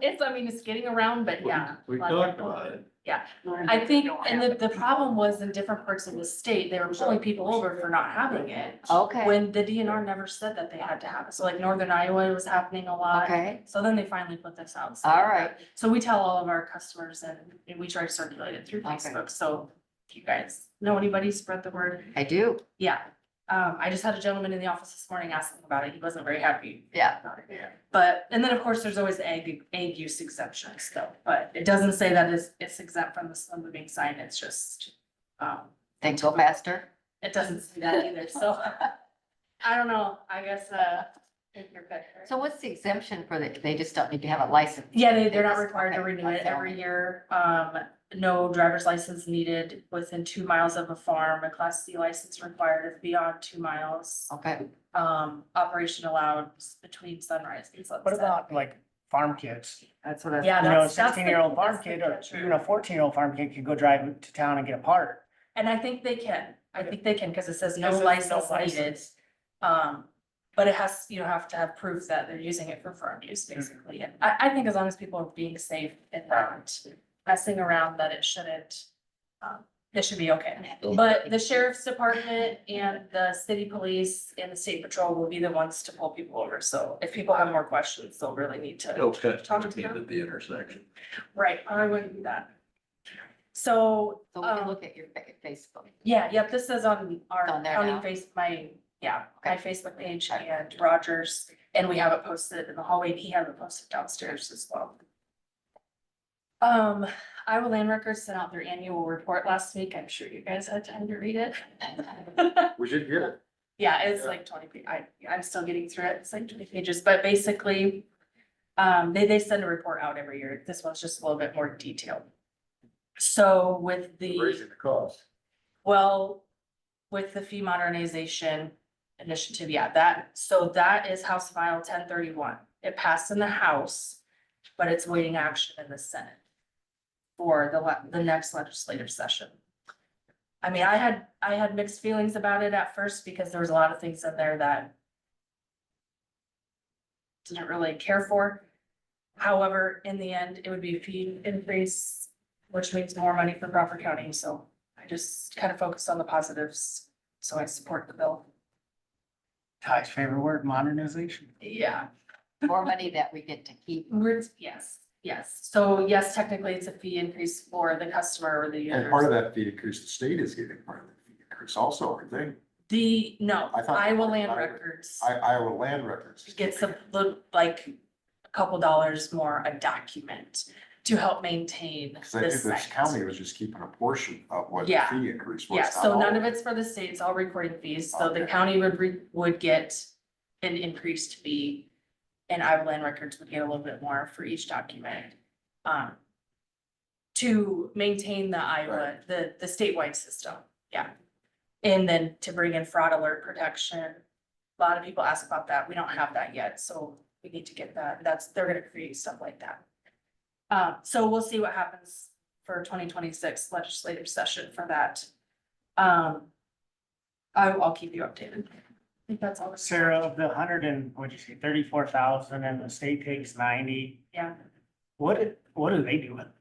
it's getting around, but yeah. We a lot of talked people- about it. Yeah, I think, and the problem was in different parts of the state, they were pulling people over for not having it. Okay, When the DNR never said that they had to have it, so like Northern Iowa was happening a lot. okay, So then they finally put this out. So- all right. So we tell all of our customers and we try to circulate it through Okay. Facebook, so if you guys know anybody, spread the word. I do, Yeah, I just had a gentleman in the office this morning asking about it, he wasn't very happy. yeah. But, and then of course, there's always egg use exemptions though, but it doesn't say that it's exempt from the slow moving sign, it's just, Things go faster. it doesn't say that either, so. I don't know, I guess, take your pick. So what's the exemption for the, they just don't need to have a license? Yeah, they're not just- required to okay, renew it that's every all. year. No driver's license needed within 2 miles of a farm, a class C license required if beyond 2 miles. Okay, Operation allowed between sunrise and sunset. What about like farm kids? that's what I. Yeah, You know, a that's the- 16-year-old farm that's the kid or catcher. even a 14-year-old farm kid could go drive to town and get a part. And I think they can, because it says no It says no license needed. license. But it has, you have to have proof that they're using it for farm use, basically. And I think as long as people are being safe and not messing around, that it shouldn't, it should be okay. But the sheriff's department and the city police and the state patrol will be the ones to pull people over. So if people have more questions, they'll really need to. They'll catch Talk to the them. at the intersection. Right, I wouldn't do that. So, So we can look at your Facebook. yeah, this is on our It's on there county now? my Facebook page and Rogers, and we have it posted in the hallway, and he has it posted downstairs as well. Iowa Land Records sent out their annual report last week, I'm sure you guys had time to read it. We should get it. Yeah, it's like 20 I'm still getting through it, it's like 20 pages, but basically, they send a report out every year, this one's just a little bit more detailed. So with Raising the cost. well, with the fee modernization initiative, yeah, that is House File 1031. It passed in the House, but it's waiting action in the Senate for the next legislative session. I mean, I had mixed feelings about it at first because there was a lot of things in there that didn't really care for. However, in the end, it would be a fee increase, which means more money for Crawford County, so I just kind of focused on the positives, so I support the bill. Ty's favorite word, modernization. Yeah. More money that we get to keep. Yes, so yes, technically it's a fee increase for the customer or the And part of users. that fee increase, the state is getting part of the fee increase also, I think. No, I thought- Iowa Land Records Iowa Land Records. gets a little, like, a couple dollars more a document to help maintain Cause I the think this site. county was just keeping a portion of what the Yeah. fee increase was. Yeah, not so all none of it's for the state, it's all recording fees, so the Okay. county would get an increased fee. And Iowa Land Records would get a little bit more for each document. To maintain the Iowa, the statewide system, yeah. And then to bring in fraud alert protection. A lot of people ask about that, we don't have that yet, so we need to get that, they're gonna create stuff like that. So we'll see what happens for 2026 legislative session for that. I'll keep you updated. I think that's all. Sarah, of the 34,000 and the state takes 90, Yeah, what do they do with it?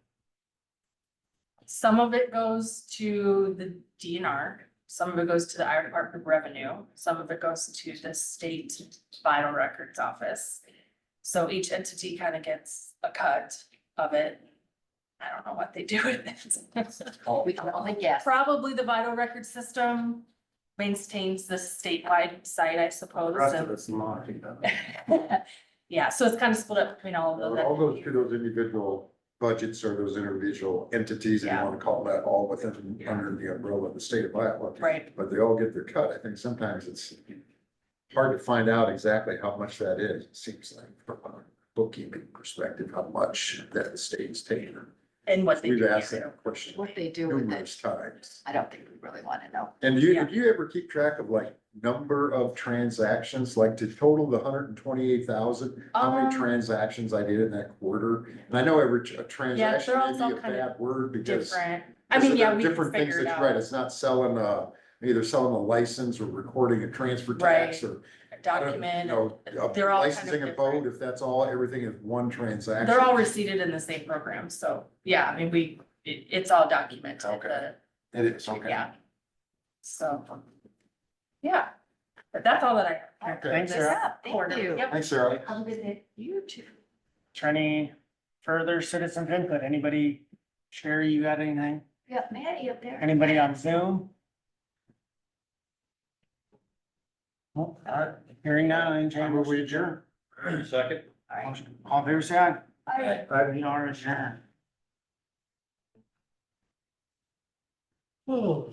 some of it goes to the DNR, some of it goes to the Iowa Department of Revenue, some of it goes to the state vital records office. So each entity kind of gets a cut of it. I don't know what they do with it. We can only guess. Probably the vital record system maintains the statewide site, I suppose. The rest of and- it's monitoring. Yeah, so it's kind of split up between all of It all them. goes through those individual budgets or those individual entities, if you Yeah. wanna call that, all within, under the umbrella of the state of Iowa. Right, But they all get their cut. I think sometimes it's hard to find out exactly how much that is. It seems like from a bookkeeping perspective, how much that the state is taking. and what they do. We've asked here. that question What they do with numerous it, times. I don't think we really want to know. And Yeah. do you ever keep track of like number of transactions, like to total the 128,000? How many Um, transactions I did in that quarter? And I know a transaction all may be a kind of bad word because. Different, I mean, yeah, we can Different things figure it that you're right, out, it's not selling, either selling a license or recording a transfer tax Right. or. document, They're they're all kind of licensing a boat, different. if that's all, everything is one transaction. They're all receipted in the same program, so, yeah, I mean, it's all documented, Okay. It is, okay. yeah. So, yeah, but that's all that I have. Okay. Thanks, This Sarah. quarter. Thank you. Yep. Thanks, Sarah. Have a good day. You too. Is there any further citizens input? Anybody, Sherry, you got anything? We got Maddie up there. Anybody on Zoom? Oh, all right, hearing none, in chamber, we adjourn. Second. All in favor, say aye. Aye. We are adjourned. Oh.